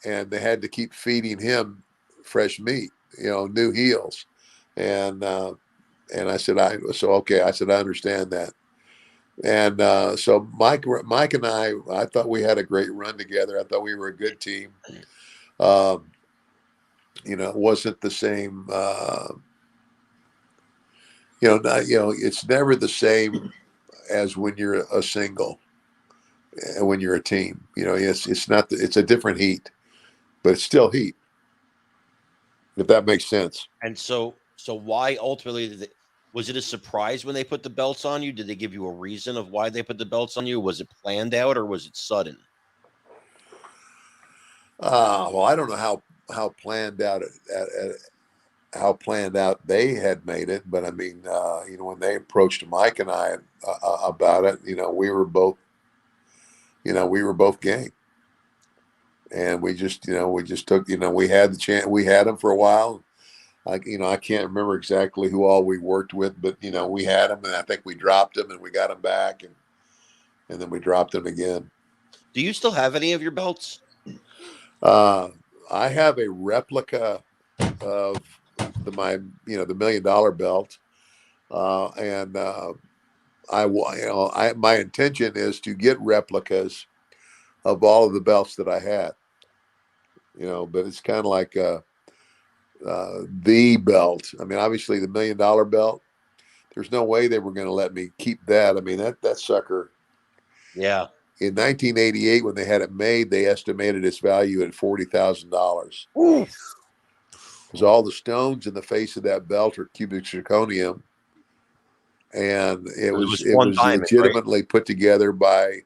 and they had to keep feeding him fresh meat, new heels. And I said, I understand that. And so Mike and I thought we had a great run together. I thought we were a good team. It wasn't the same. It's never the same as when you're a single and when you're a team. It's not. It's a different heat, but it's still heat. If that makes sense. And so why ultimately was it a surprise when they put the belts on you? Did they give you a reason of why they put the belts on you? Was it planned out or was it sudden? Well, I don't know how planned out they had made it, but when they approached Mike and I about it, we were both game. And we just took, we had the chance, we had them for a while. I can't remember exactly who all we worked with, but we had them, and I think we dropped them, and we got them back, and then we dropped them again. Do you still have any of your belts? I have a replica of the $1 million belt, and my intention is to get replicas of all of the belts that I had. But it's kind of like the belt. Obviously the $1 million belt, there's no way they were going to let me keep that. That sucker. Yeah. In 1988, when they had it made, they estimated its value at $40,000. Because all the stones in the face of that belt are cubic zirconium, and it was diamond, legitimately put together by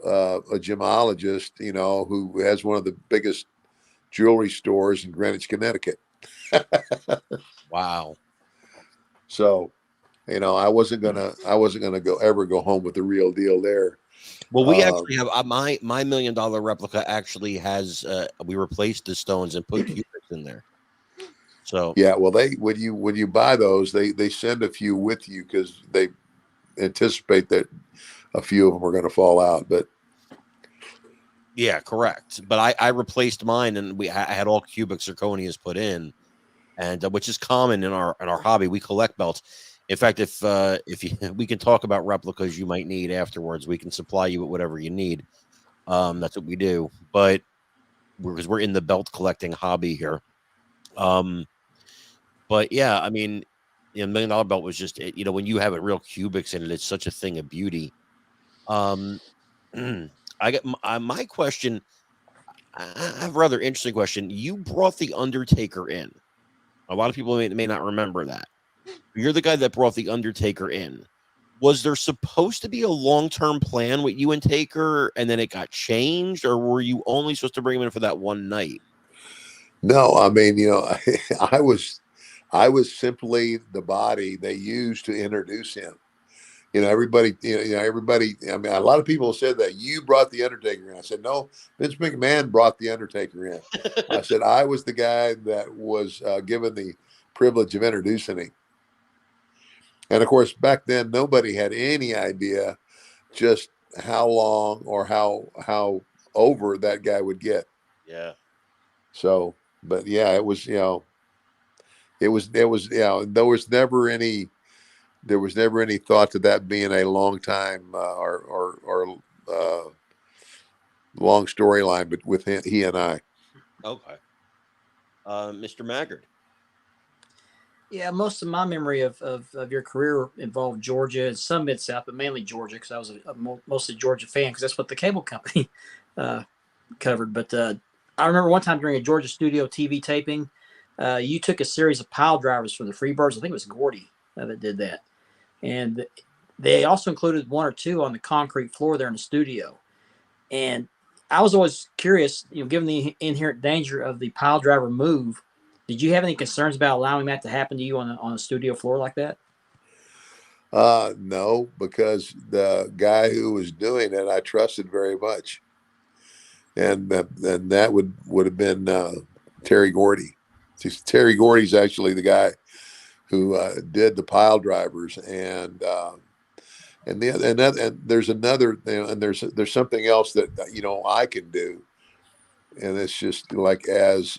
a gemologist, who has one of the biggest jewelry stores in Greenwich, Connecticut. Wow. So, I wasn't gonna ever go home with the real deal there. Well, we actually have my $1 million replica actually has we replaced the stones and put cubics in there. So yeah, well, when you buy those, they send a few with you because they anticipate that a few of them are going to fall out. But yeah, correct. But I replaced mine, and I had all cubic zirconias put in, and which is common in our hobby. We collect belts. In fact, if we can talk about replicas you might need afterwards, we can supply you with whatever you need. That's what we do. But because we're in the belt collecting hobby here. But yeah, I mean, $1 million belt was just, when you have it real cubics in it, it's such a thing of beauty. I got my question. I have a rather interesting question. You brought the Undertaker in. A lot of people may not remember that. You're the guy that brought the Undertaker in. Was there supposed to be a long-term plan with you and Taker, and then it got changed, or were you only supposed to bring him in for that one night? No, I mean, I was simply the body they used to introduce him. Everybody, everybody. I mean, a lot of people said that you brought the Undertaker in. I said, no, Vince McMahon brought the Undertaker in. I said I was the guy that was given the privilege of introducing him. And of course, back then, nobody had any idea just how long or how over that guy would get. Yeah. So, but yeah, it was, there was never any thought to that being a long time or long storyline, but with he and I. Okay. Mr. Maggard. Yeah, most of my memory of your career involved Georgia and some Mid-South, but mainly Georgia because I was a mostly Georgia fan because that's what the cable company covered. But I remember one time during a Georgia studio TV taping, you took a series of pile drivers for the Freebirds. I think it was Gordy that did that. And they also included one or two on the concrete floor there in the studio. And I was always curious, given the inherent danger of the pile driver move, did you have any concerns about allowing that to happen to you on a studio floor like that? No, because the guy who was doing it, I trusted very much. And that would have been Terry Gordy. Terry Gordy's actually the guy who did the pile drivers, and there's another, and there's something else that I can do, and it's just like as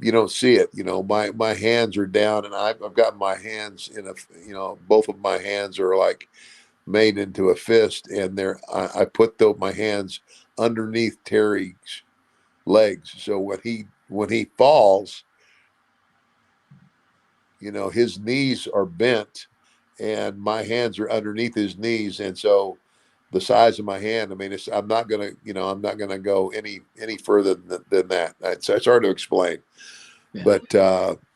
you don't see it. My hands are down, and I've got my hands in both of my hands are like made into a fist, and I put my hands underneath Terry's legs, so when he falls, his knees are bent and my hands are underneath his knees. And so the size of my hand, I mean, I'm not going to go any further than that. It's hard to explain, yeah. But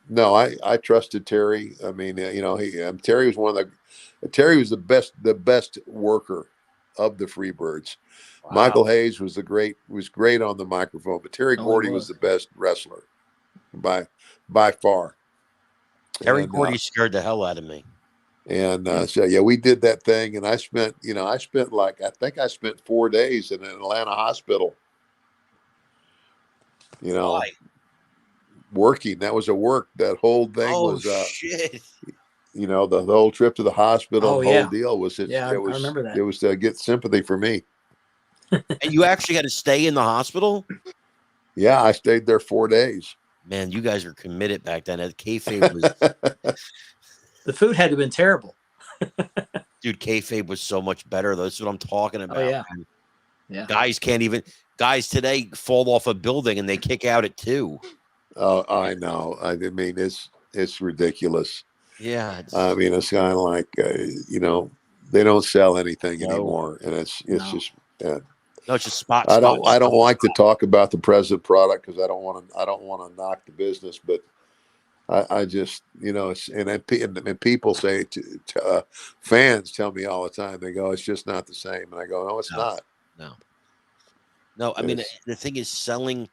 no, I trusted Terry. I mean, Terry was Terry was the best worker of the Freebirds. Wow. Michael Hayes was great on the microphone, but Terry Gordy was the best wrestler by far. Terry Gordy scared the hell out of me. And so yeah, we did that thing, and I spent 4 days in an Atlanta hospital. Why? Working. That was a work. That whole thing was shit. The whole trip to the hospital, whole deal was it. Yeah, I remember that. It was to get sympathy for me. And you actually had to stay in the hospital? Yeah, I stayed there 4 days. Man, you guys were committed back then. Kayfabe was the food had to have been terrible. Dude, kayfabe was so much better. That's what I'm talking about. Oh, yeah. Man. Yeah. Guys today fall off a building and they kick out at 2. Oh, I know. I mean, it's ridiculous. Yeah. I mean, it's kind of like, They don't sell anything No. anymore, and it's just. No, it's just spot. I don't like to talk about the present product because I don't want to knock the business, but I just it's and people say fans tell me all the time, they go, it's just not the same, and I go, no, it's not. No. I mean, the thing is, selling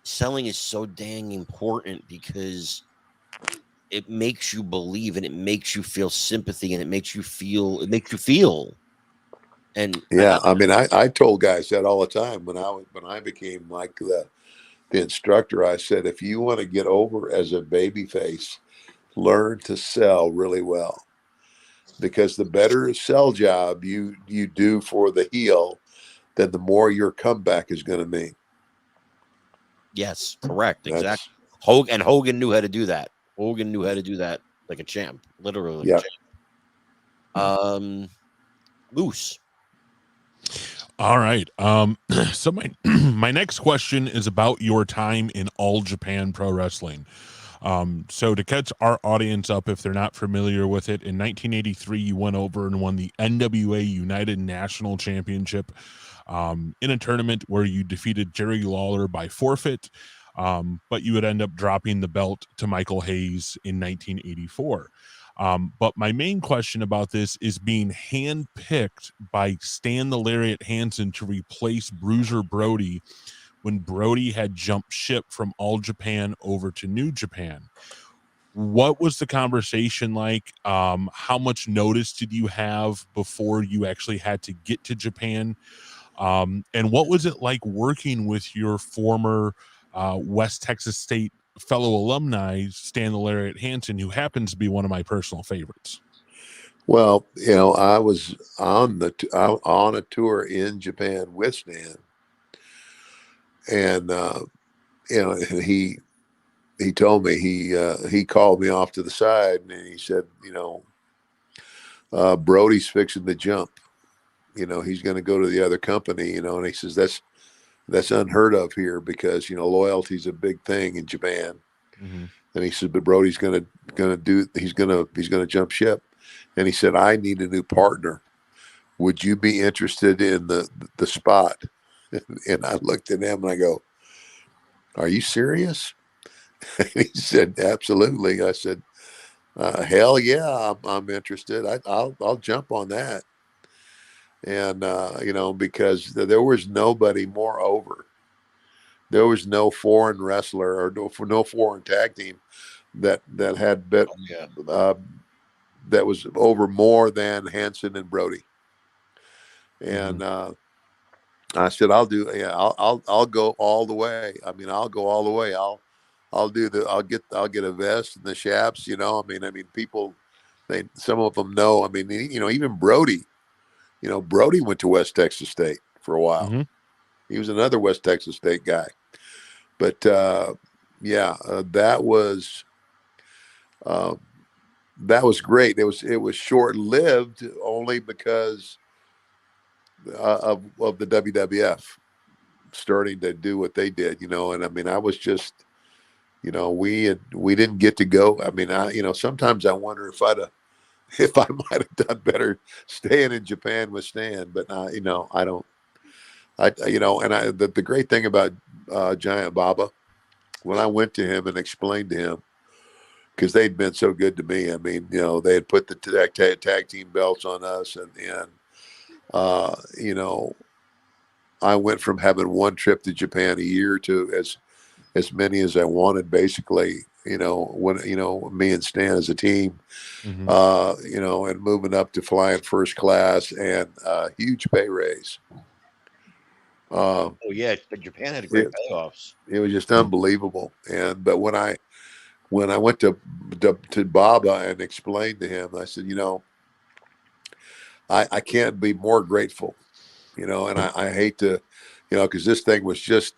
is so dang important because it makes you believe and it makes you feel sympathy and it makes you feel. And yeah, I told guys that all the time when I became like the instructor. I said, if you want to get over as a baby face, learn to sell really well, because the better sell job you do for the heel, then the more your comeback is going to mean. Yes, correct, exactly. Hogan knew how to do that. Hogan knew how to do that like a champ, literally. Yeah. Moose. All right. So my next question is about your time in All Japan Pro Wrestling. So to catch our audience up, if they're not familiar with it, in 1983, you went over and won the NWA United National Championship in a tournament where you defeated Jerry Lawler by forfeit, but you would end up dropping the belt to Michael Hayes in 1984. But my main question about this is being handpicked by Stan the Lariat Hansen to replace Bruiser Brody when Brody had jumped ship from All Japan over to New Japan. What was the conversation like? How much notice did you have before you actually had to get to Japan? And what was it like working with your former West Texas State fellow alumni, Stan the Lariat Hansen, who happens to be one of my personal favorites? Well, I was on a tour in Japan with Stan, and he told me he called me off to the side and he said, Brody's fixing the jump. He's going to go to the other company. And he says that's unheard of here because loyalty's a big thing in Japan. Mm-hmm. And he said, but Brody's going to jump ship. And he said, I need a new partner. Would you be interested in the spot? And I looked at him and I go, are you serious? He said, absolutely. I said, hell yeah, I'm interested. I'll jump on that. And, because there was nobody more over. There was no foreign wrestler or no foreign tag team that had bet, that was over more than Hansen and Brody. And I said, I'll go all the way. I'll go all the way. I'll get a vest and the chaps, people, some of them know, even Brody, Brody went to West Texas State for a while. Mm-hmm. He was another West Texas State guy, but that was great. It was short lived only because of the WWF starting to do what they did, and I was just, we didn't get to go. Sometimes I wonder if I might have done better staying in Japan with Stan, but I don't. The great thing about Giant Baba, when I went to him and explained to him, because they'd been so good to me. They had put the tag team belts on us, and I went from having one trip to Japan a year to as many as I wanted, basically. When me and Stan as a team, Mm-hmm. and moving up to flying first class and huge pay raise. Japan had great payoffs. It was just unbelievable. But when I went to Baba and explained to him, I said, I can't be more grateful, and I hate to, because this thing was just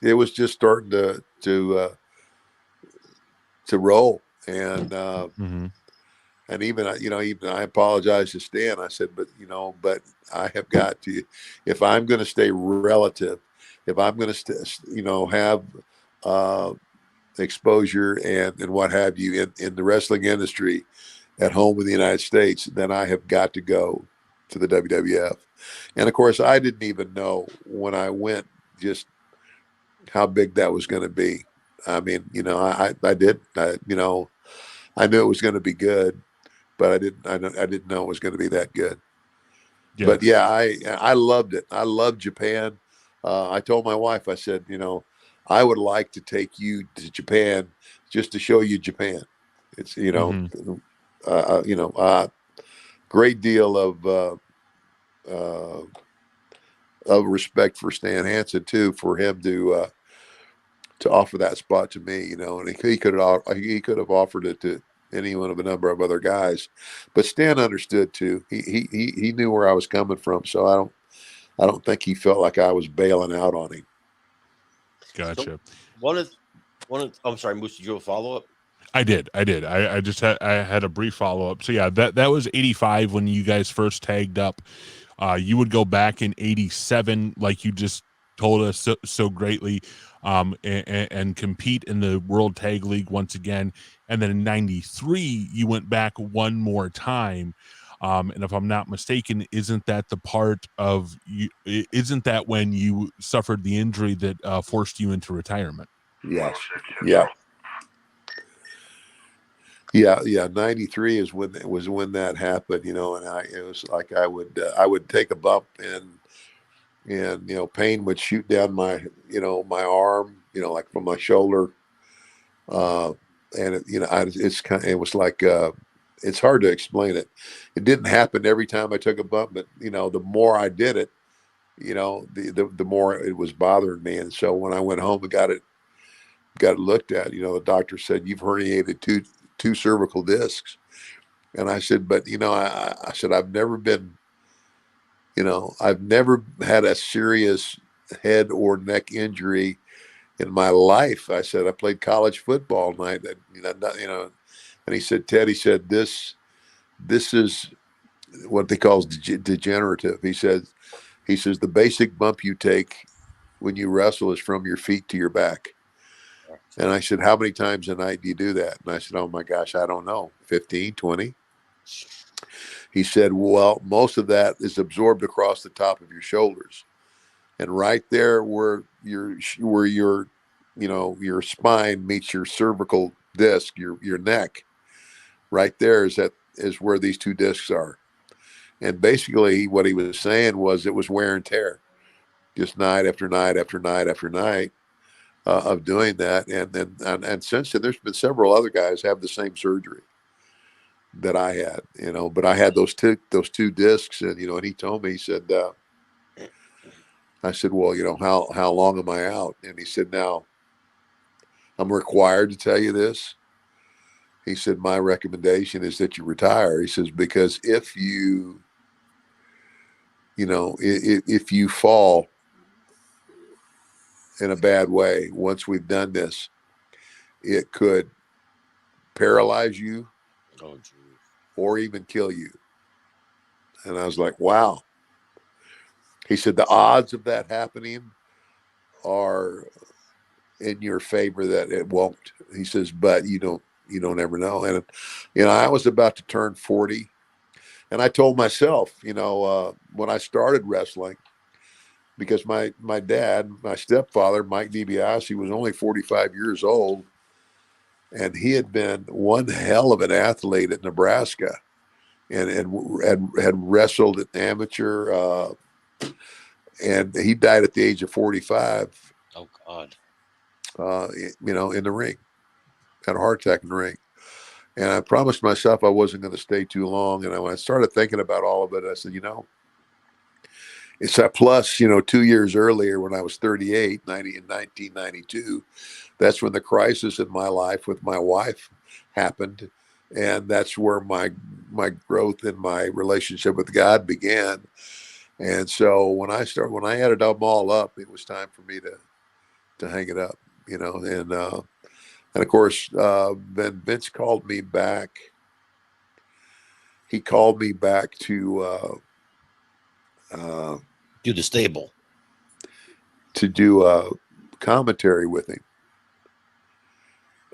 starting to roll. And and even I apologized to Stan. I said, but I have got to, if I'm going to stay relative, if I'm going to have exposure and what have you in the wrestling industry at home in the United States, then I have got to go to the WWF. And of course, I didn't even know when I went just how big that was going to be. I mean, you know, I knew it was going to be good, but I didn't know it was going to be that good. Yeah. But yeah, I loved it. I loved Japan. I told my wife, I said, you know, I would like to take you to Japan just to show you Japan. It's, you know, great deal of respect for Stan Hansen too, for him to offer that spot to me, you know, and he could have offered it to any one of a number of other guys, but Stan understood too. He knew where I was coming from, so I don't think he felt like I was bailing out on him. Gotcha. So I'm sorry, Moose, did you have a follow up? I did. I just had a brief follow up. So yeah, that was 85 when you guys first tagged up. You would go back in 87, like you just told us so greatly, and compete in the World Tag League once again. And then in 93, you went back one more time. And if I'm not mistaken, isn't that the part of you? Isn't that when you suffered the injury that forced you into retirement? Yes. Yeah. Yeah. 93 is when that happened, you know, and it was like I would take a bump and you know, pain would shoot down my arm, you know, like from my shoulder. And it was like, it's hard to explain it. It didn't happen every time I took a bump, but you know, the more I did it, you know, the more it was bothering me. And so when I went home and got it looked at, you know, the doctor said, you've herniated two cervical discs. And I said, but you know, I said, I've never had a serious head or neck injury in my life. I said, I played college football night, and he said, Ted, he said, this is what they call degenerative. He says the basic bump you take when you wrestle is from your feet to your back. And I said, how many times a night do you do that? And I said, oh my gosh, I don't know, 15, 20. He said, well, most of that is absorbed across the top of your shoulders. And right there where your spine meets your cervical disc, your neck, right there is where these two discs are. And basically what he was saying was it was wear and tear, just night after night after night after night of doing that. And since then, there's been several other guys have the same surgery that I had, you know, but I had those two discs, and, you know, and he told me, he said, I said, well, you know, how long am I out? And he said, now I'm required to tell you this. He said, my recommendation is that you retire. He says, because if you fall in a bad way, once we've done this, it could paralyze you or even kill you. And I was like, wow. He said, the odds of that happening are in your favor that it won't. He says, but you don't ever know. And, you know, I was about to turn 40, and I told myself, you know, when I started wrestling, because my dad, my stepfather, Mike Dibiase, was only 45 years old, and he had been one hell of an athlete at Nebraska, and had wrestled at amateur, and he died at the age of 45. Oh God. You know, in the ring, had a heart attack in the ring. And I promised myself I wasn't going to stay too long. And when I started thinking about all of it, I said, you know, it's that plus, you know, 2 years earlier when I was 38, in 1992, that's when the crisis in my life with my wife happened. And that's where my growth in my relationship with God began. And so when I added them all up, it was time for me to hang it up, you know, and of course, then Vince called me back. He called me back to do the stable, to do commentary with him,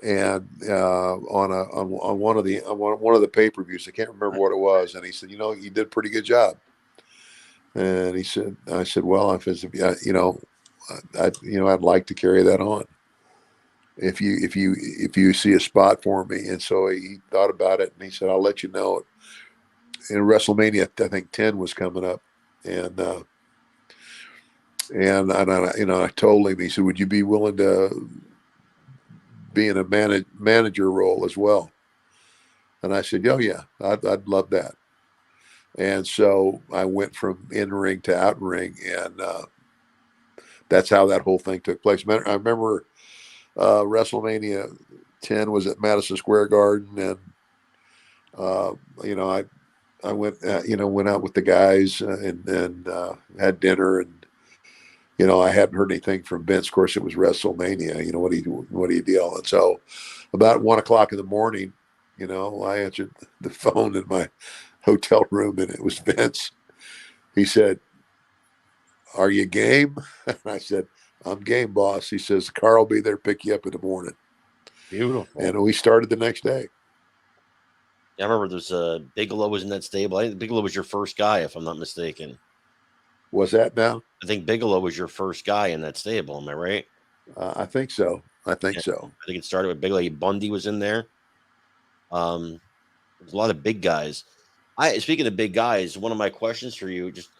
and on one of the pay-per-views. I can't remember what it was, and he said, you know, you did a pretty good job. And I said, well, I said, yeah, I'd like to carry that on if you see a spot for me. And so he thought about it, and he said, I'll let you know. In WrestleMania, I think 10 was coming up, and I told him. He said, would you be willing to be in a manager role as well? And I said, oh yeah, I'd love that. And so I went from in ring to out ring, and that's how that whole thing took place. I remember WrestleMania 10 was at Madison Square Garden, and I went went out with the guys and had dinner, and I hadn't heard anything from Vince. Of course, it was WrestleMania. What do you deal? And so about 1:00 in the morning, I answered the phone in my hotel room, and it was Vince. He said, are you game? And I said, I'm game, boss. He says, the car will be there to pick you up in the morning. Beautiful. And we started the next day. Yeah, I remember there's Bigelow was in that stable. I think Bigelow was your first guy, if I'm not mistaken. Was that now? I think Bigelow was your first guy in that stable. Am I right? I think so. I think I think it started with Bigelow. Bundy was in there. There's a lot of big guys. Speaking of big guys, one of my questions for you, just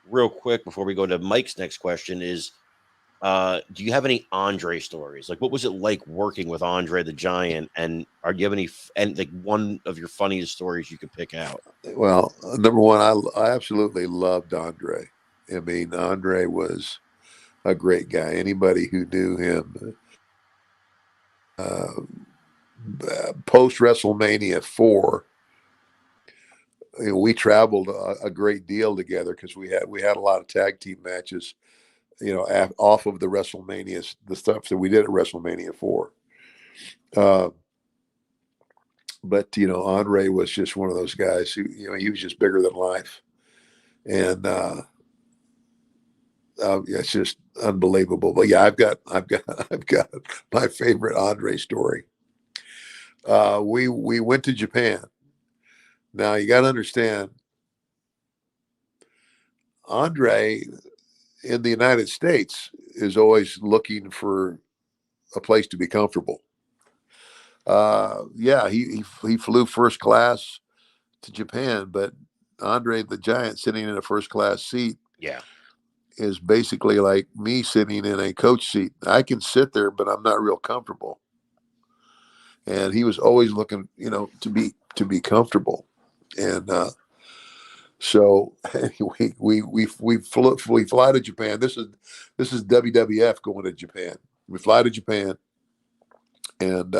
real quick before we go to Mike's next question, is do you have any Andre stories? Like, what was it like working with Andre the Giant? And do you have any like one of your funniest stories you could pick out? Well, number one, I absolutely loved Andre. I mean, Andre was a great guy. Anybody who knew him post WrestleMania 4, we traveled a great deal together because we had a lot of tag team matches, off of the WrestleMania, the stuff that we did at WrestleMania 4. But Andre was just one of those guys who, he was just bigger than life, and it's just unbelievable. But yeah, I've got my favorite Andre story. We went to Japan. Now you got to understand, Andre in the United States is always looking for a place to be comfortable. Yeah, he flew first class to Japan, but Andre the Giant sitting in a first class seat, is basically like me sitting in a coach seat. I can sit there, but I'm not real comfortable. And he was always looking, to be comfortable. And so we fly to Japan. This is WWF going to Japan. We fly to Japan, and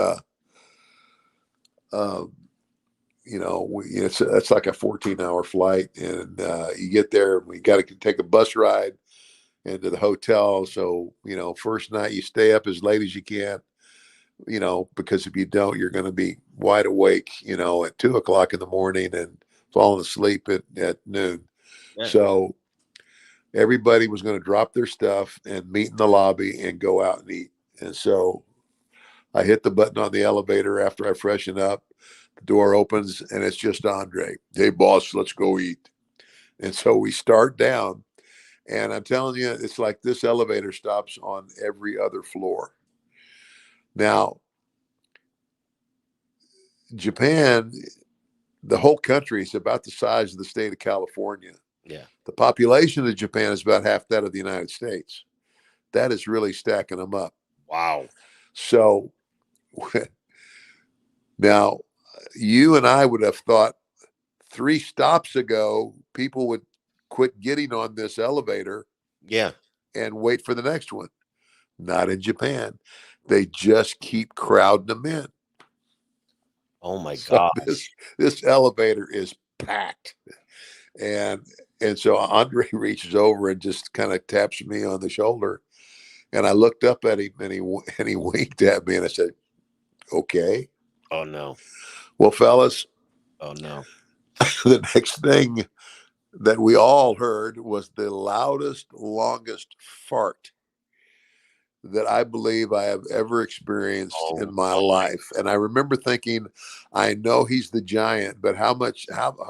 it's like a 14-hour flight, and you get there. We got to take a bus ride into the hotel. So first night you stay up as late as you can, because if you don't, you're going to be wide awake, at 2:00 in the morning and falling asleep at noon. Yeah. So everybody was going to drop their stuff and meet in the lobby and go out and eat. And so I hit the button on the elevator after I freshen up. The door opens and it's just Andre. Hey, boss, let's go eat. And so we start down, and I'm telling you, it's like this elevator stops on every other floor. Now, Japan, the whole country is about the size of the state of California. Yeah. The population of Japan is about half that of the United States. That is really stacking them up. Wow. So now you and I would have thought 3 stops ago, people would quit getting on this elevator. Yeah. And wait for the next one. Not in Japan. They just keep crowding them in. Oh my God. This elevator is packed. And so Andre reaches over and just kind of taps me on the shoulder. And I looked up at him, and he winked at me, and I said, okay. Oh no. Well, fellas. Oh no. The next thing that we all heard was the loudest, longest fart that I believe I have ever experienced in my life. And I remember thinking, I know he's the Giant, but how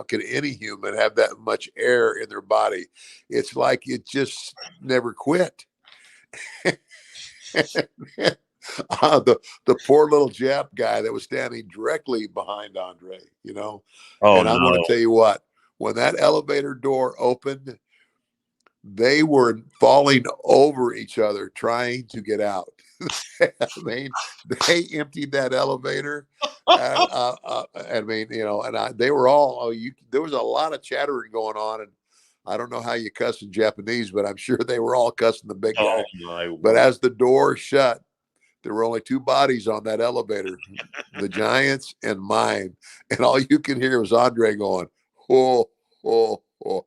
can any human have that much air in their body? It's like it just never quit. The poor little Jap guy that was standing directly behind Andre, you know. Oh, and I'm going to tell you what, when that elevator door opened, they were falling over each other trying to get out. I mean, they emptied that elevator. I mean, you know, they were all, there was a lot of chattering going on. And I don't know how you cuss in Japanese, but I'm sure they were all cussing the big guy. But as the door shut, there were only two bodies on that elevator, the Giants and mine. And all you could hear was Andre going, oh, oh, oh,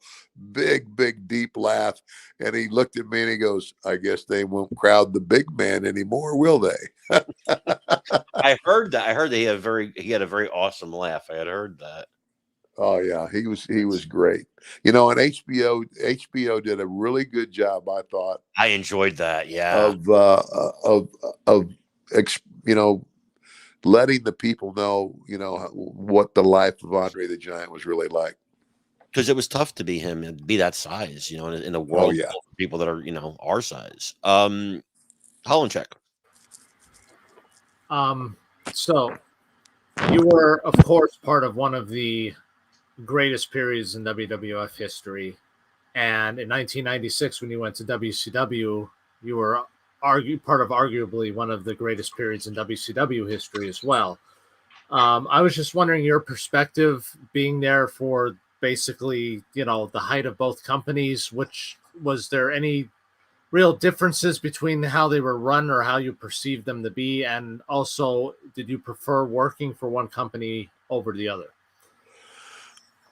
big, deep laugh. And he looked at me and he goes, I guess they won't crowd the big man anymore, will they? I heard that. I heard that he had a very awesome laugh. I had heard that. Oh yeah, he was great. You know, and HBO did a really good job, I thought. I enjoyed that. Yeah. Of you know, letting the people know, you know, what the life of Andre the Giant was really like. Because it was tough to be him and be that size, you know, in a world full of people that are, you know, our size. Holland check. So you were, of course, part of one of the greatest periods in WWF history. And in 1996, when you went to WCW, you were part of arguably one of the greatest periods in WCW history as well. I was just wondering your perspective being there for basically, you know, the height of both companies. Was there any real differences between how they were run or how you perceived them to be? And also, did you prefer working for one company over the other?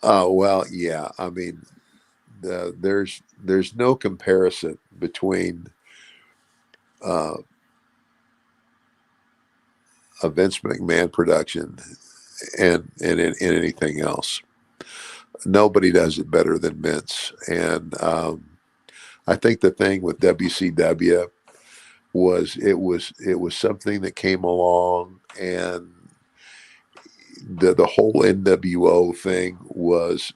Oh, well, yeah. I mean, there's no comparison between a Vince McMahon production and anything else. Nobody does it better than Vince. And I think the thing with WCW was it was something that came along, and the whole NWO thing was,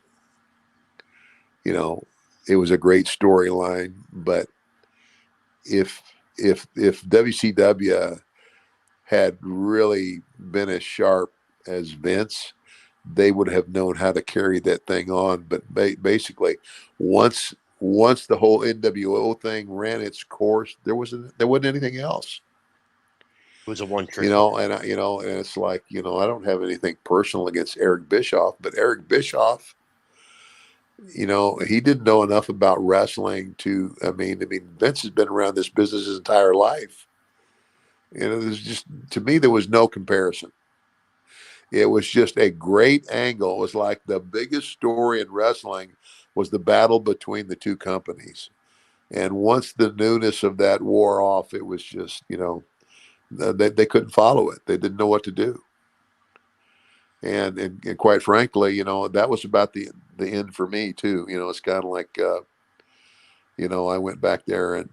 you know, it was a great storyline. But if WCW had really been as sharp as Vince, they would have known how to carry that thing on. But basically, once the whole NWO thing ran its course, there wasn't anything else. It was a one-trick, you know, and and it's like, you know, I don't have anything personal against Eric Bischoff, but Eric Bischoff, you know, he didn't know enough about wrestling to. I mean, Vince has been around this business his entire life. You know, there's just, to me, there was no comparison. It was just a great angle. It was like the biggest story in wrestling was the battle between the two companies. And once the newness of that wore off, it was just, you know, they couldn't follow it. They didn't know what to do. And quite frankly, you know, that was about the end for me too. You know, it's kind of like, you know, I went back there and,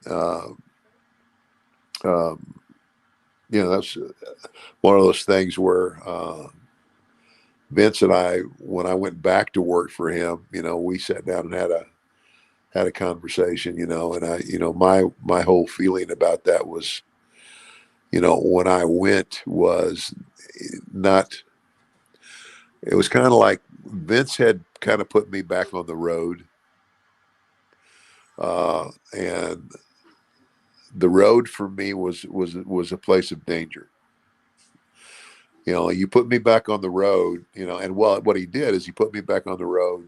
you know, that's one of those things where Vince and I, when I went back to work for him, you know, we sat down and had a conversation, you know, and you know, my whole feeling about that was, you know, when I went was not, it was kind of like Vince had kind of put me back on the road. And the road for me was a place of danger. You know, you put me back on the road, you know, and what he did is he put me back on the road,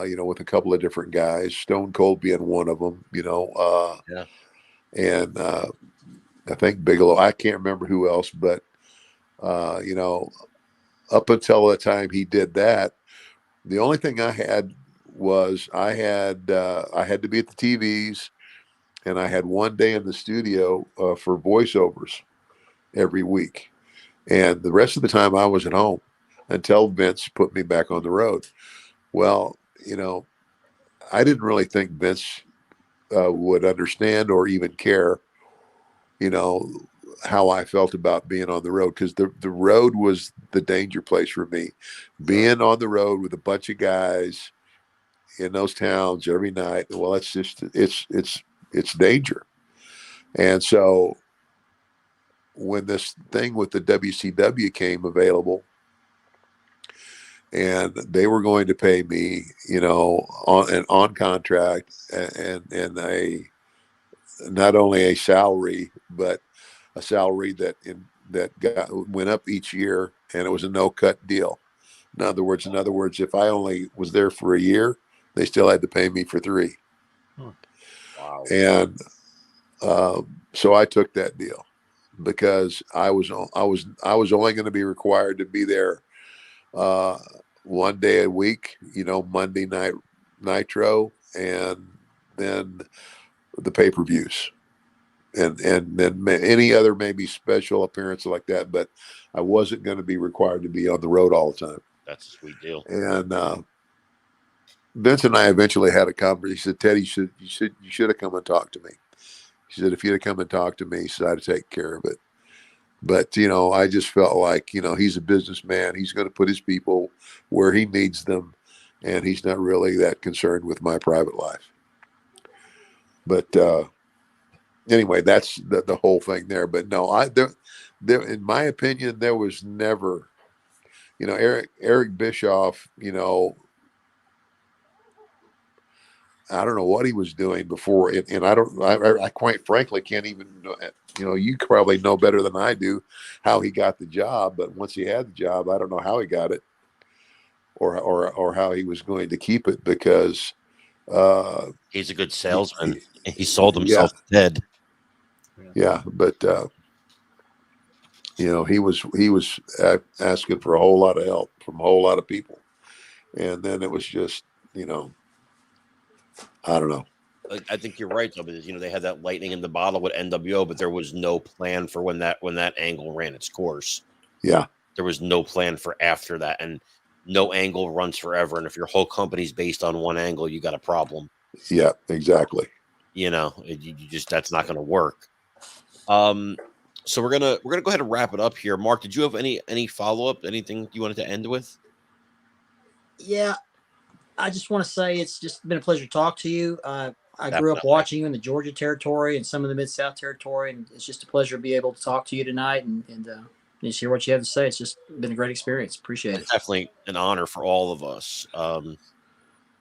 you know, with a couple of different guys, Stone Cold being one of them, you know, and I think Bigelow, I can't remember who else, but, you know, up until the time he did that, the only thing I had was I had to be at the TVs, and I had one day in the studio for voiceovers every week. And the rest of the time I was at home until Vince put me back on the road. Well, you know, I didn't really think Vince would understand or even care how I felt about being on the road, because the road was the danger place for me. Being on the road with a bunch of guys in those towns every night, well, it's danger. And so when this thing with the WCW came available, and they were going to pay me, on contract, and not only a salary, but a salary that went up each year, and it was a no-cut deal. In other words, if I only was there for a year, they still had to pay me for 3. Wow. And so I took that deal, because I was only going to be required to be there 1 day a week, Monday night Nitro, and then the pay-per-views, and then any other maybe special appearance like that. But I wasn't going to be required to be on the road all the time. That's a sweet deal. And Vince and I eventually had a conversation. He said, "Ted, you should have come and talked to me." He said, "If you'd have come and talked to me," he said, "I'd have taken care of it." But, I just felt like, he's a businessman. He's going to put his people where he needs them, and he's not really that concerned with my private life. But anyway, that's the whole thing there. But no, there, in my opinion, there was never, Eric Bischoff, I don't know what he was doing before, and I quite frankly can't even, you probably know better than I do how he got the job. But once he had the job, I don't know how he got it, or how he was going to keep it, because he's a good salesman. He sold himself dead. Yeah, but he was asking for a whole lot of help from a whole lot of people, and then it was just, I don't know. I think you're right, though, because they had that lightning in the bottle with NWO, but there was no plan for when that angle ran its course. Yeah, there was no plan for after that, and no angle runs forever. And if your whole company's based on one angle, you got a problem. Yeah, exactly. You just that's not going to work. So we're gonna go ahead and wrap it up here. Mark, did you have any follow up? Anything you wanted to end with? Yeah. I just want to say it's just been a pleasure to talk to you. I grew up watching you in the Georgia territory and some of the Mid-South territory, and it's just a pleasure to be able to talk to you tonight and just hear what you have to say. It's just been a great experience. Appreciate it. It's definitely an honor for all of us. And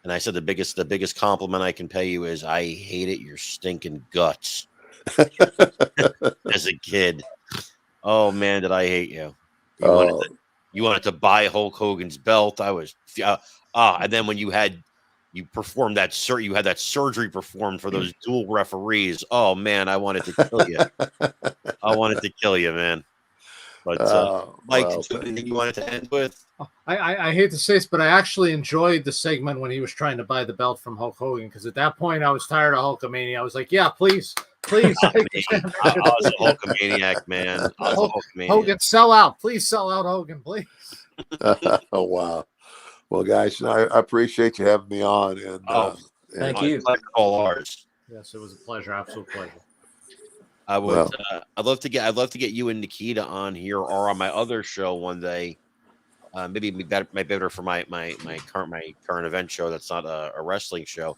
I said the biggest compliment I can pay you is I hated your stinking guts as a kid. Oh man, did I hate you? You wanted to buy Hulk Hogan's belt. I was and then when you performed you had that surgery performed for those dual referees. Oh man, I wanted to kill you. I wanted to kill you, man. But Mike, anything you wanted to end with? I hate to say this, but I actually enjoyed the segment when he was trying to buy the belt from Hulk Hogan, because at that point I was tired of Hulkamania. I was like, yeah, please. I was a Hulkamaniac, man. Hogan, sell out. Please sell out, Hogan, please. Oh, wow. Well, guys, I appreciate you having me on. And thank you. All ours. Yes, it was a pleasure. Absolute pleasure. I would. I'd love to get you and Nikita on here or on my other show one day. Maybe better for my current event show. That's not a wrestling show.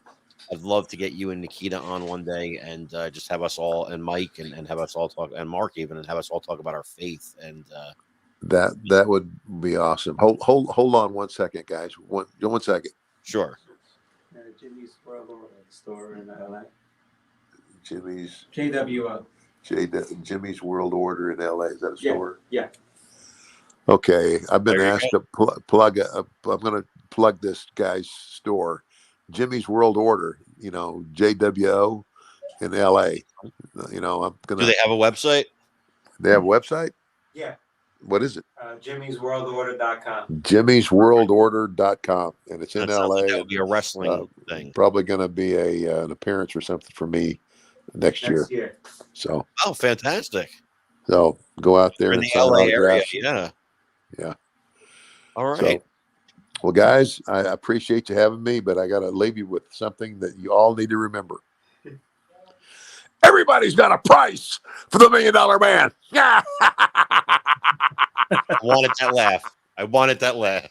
I'd love to get you and Nikita on one day and just have us all, and Mike and have us all talk, and Mark even, and have us all talk about our faith. And that would be awesome. Hold on 1 second, guys. One second. Sure. Jimmy's World Order store in LA. Jimmy's JWO. Jimmy's World Order in LA. Is that a store? Yeah. Okay, I've been asked to plug. I'm going to plug this guy's store, Jimmy's World Order. JWO in LA. I'm gonna. Do they have a website? They have a website? Yeah. What is it? Jimmy'sWorldOrder.com. Jimmy'sWorldOrder.com, and it's in LA. Like that would be a wrestling thing. Probably going to be an appearance or something for me next year. So. Oh, fantastic! So go out there and sign autographs. Yeah. All right. So, well, guys, I appreciate you having me, but I got to leave you with something that you all need to remember. Everybody's got a price for the $1 Million Man. I wanted that laugh. I wanted that laugh.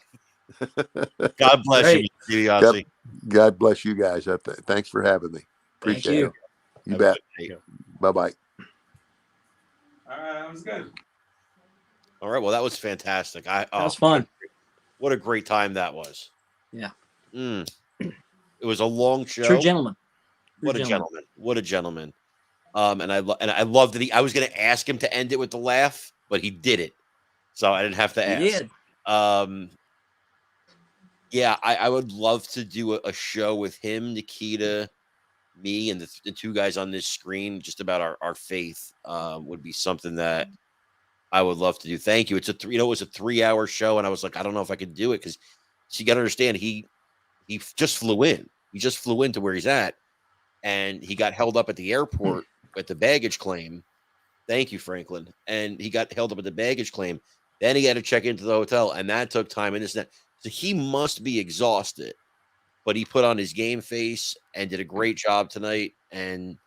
God bless you, Dibiase. God bless you guys. Thanks for having me. Appreciate it. You bet. Bye-bye. All right, that was good. All right, well, that was fantastic. That was fun. What a great time that was. Yeah. It was a long show. True gentleman. What a gentleman. What a gentleman. And I love that I was going to ask him to end it with the laugh, but he did it. So I didn't have to ask. He did. Yeah, I would love to do a show with him, Nikita, me, and the two guys on this screen, just about our faith. Would be something that I would love to do. Thank you. It's it was a 3-hour show, and I was like, I don't know if I could do it because you got to understand he just flew in. He just flew into where he's at, and he got held up at the airport at the baggage claim. Thank you, Franklin. And he got held up at the baggage claim. Then he had to check into the hotel, and that took time. And this and that. So he must be exhausted, but he put on his game face and did a great job tonight. And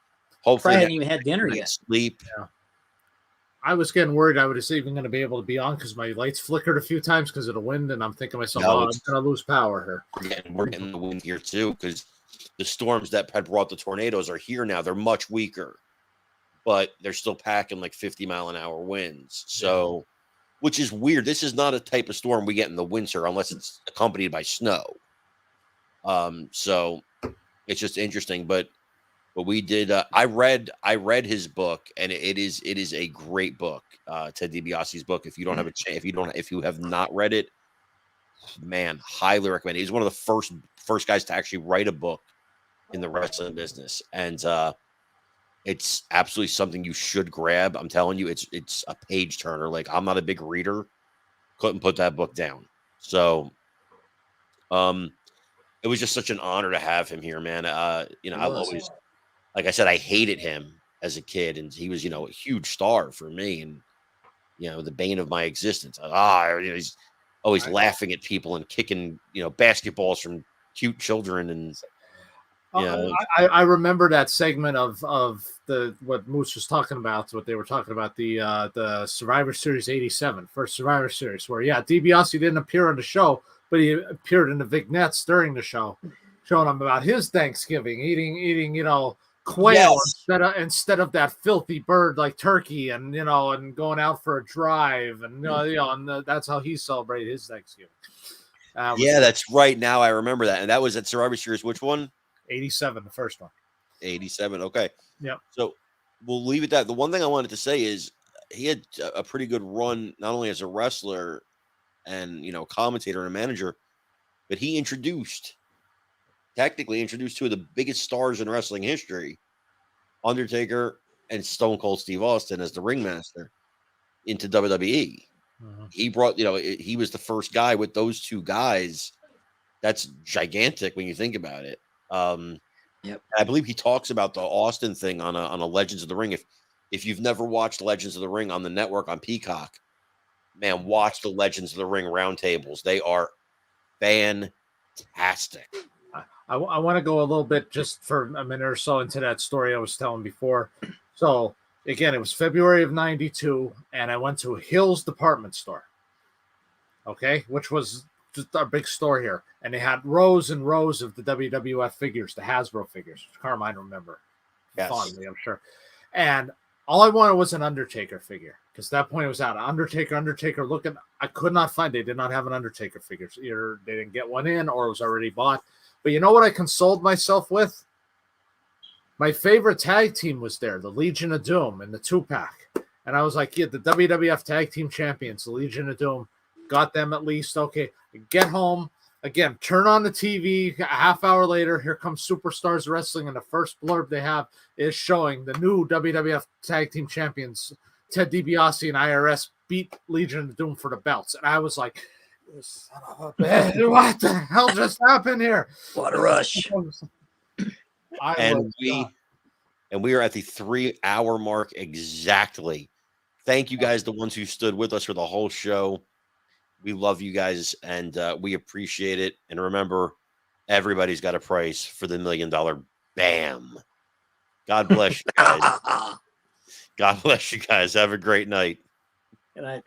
hopefully, I hadn't even had dinner yet. Sleep. Yeah. I was getting worried I was even going to be able to be on because my lights flickered a few times because of the wind, and I'm thinking to myself, I'm going to lose power here. We're getting the wind here too because the storms that had brought the tornadoes are here now. They're much weaker, but they're still packing like 50-mile-an-hour winds. So, which is weird. This is not a type of storm we get in the winter unless it's accompanied by snow. So it's just interesting. But we did. I read his book, and it is a great book. Ted Dibiase's book. If you don't have a chance, if you have not read it, man, highly recommend it. He's one of the first guys to actually write a book in the wrestling business, and it's absolutely something you should grab. I'm telling you, it's a page turner. Like, I'm not a big reader, couldn't put that book down. So, it was just such an honor to have him here, man. I've always, like I said, I hated him as a kid, and he was, a huge star for me, and the bane of my existence. He's always laughing at people and kicking, basketballs from cute children, and I remember that segment of what Moose was talking about. What they were talking about, the Survivor Series '87, first Survivor Series, where Dibiase didn't appear on the show, but he appeared in the vignettes during the show, showing him about his Thanksgiving, eating quail instead of that filthy bird like turkey, and and going out for a drive, and that's how he celebrated his Thanksgiving. That's right. Now I remember that, and that was at Survivor Series. Which one? 87, the first one. 87. Okay. Yeah. So we'll leave it at that. The one thing I wanted to say is he had a pretty good run, not only as a wrestler and commentator and a manager, but he technically introduced two of the biggest stars in wrestling history, Undertaker and Stone Cold Steve Austin, as the ringmaster into WWE. Mm-hmm. He brought, he was the first guy with those two guys. That's gigantic when you think about it. Yep. I believe he talks about the Austin thing on a Legends of the Ring. If you've never watched Legends of the Ring on the network on Peacock, man, watch the Legends of the Ring roundtables. They are fantastic. I want to go a little bit just for a minute or so into that story I was telling before. So again, it was February of '92, and I went to Hill's department store. Okay, which was just our big store here, and they had rows and rows of the WWF figures, the Hasbro figures. Carmine remember fondly, I'm sure. And all I wanted was an Undertaker figure, because at that point it was out. Undertaker looking. I could not find. They did not have an Undertaker figure. Either they didn't get one in, or it was already bought. But you know what I consoled myself with? My favorite tag team was there, the Legion of Doom in the 2-pack. And I was like, the WWF Tag Team Champions, the Legion of Doom. Got them at least. Okay, get home. Again, turn on the TV. A half hour later, here comes Superstars Wrestling, and the first blurb they have is showing the new WWF Tag Team Champions, Ted DiBiase and IRS, beat Legion of Doom for the belts. And I was like, son of a bitch, what the hell just happened here? What a rush. We are at the 3-hour mark exactly. Thank you guys, the ones who stood with us for the whole show. We love you guys, and we appreciate it. And remember, everybody's got a price for the $1 Million BAM. God bless you guys. God bless you guys. Have a great night. Good night.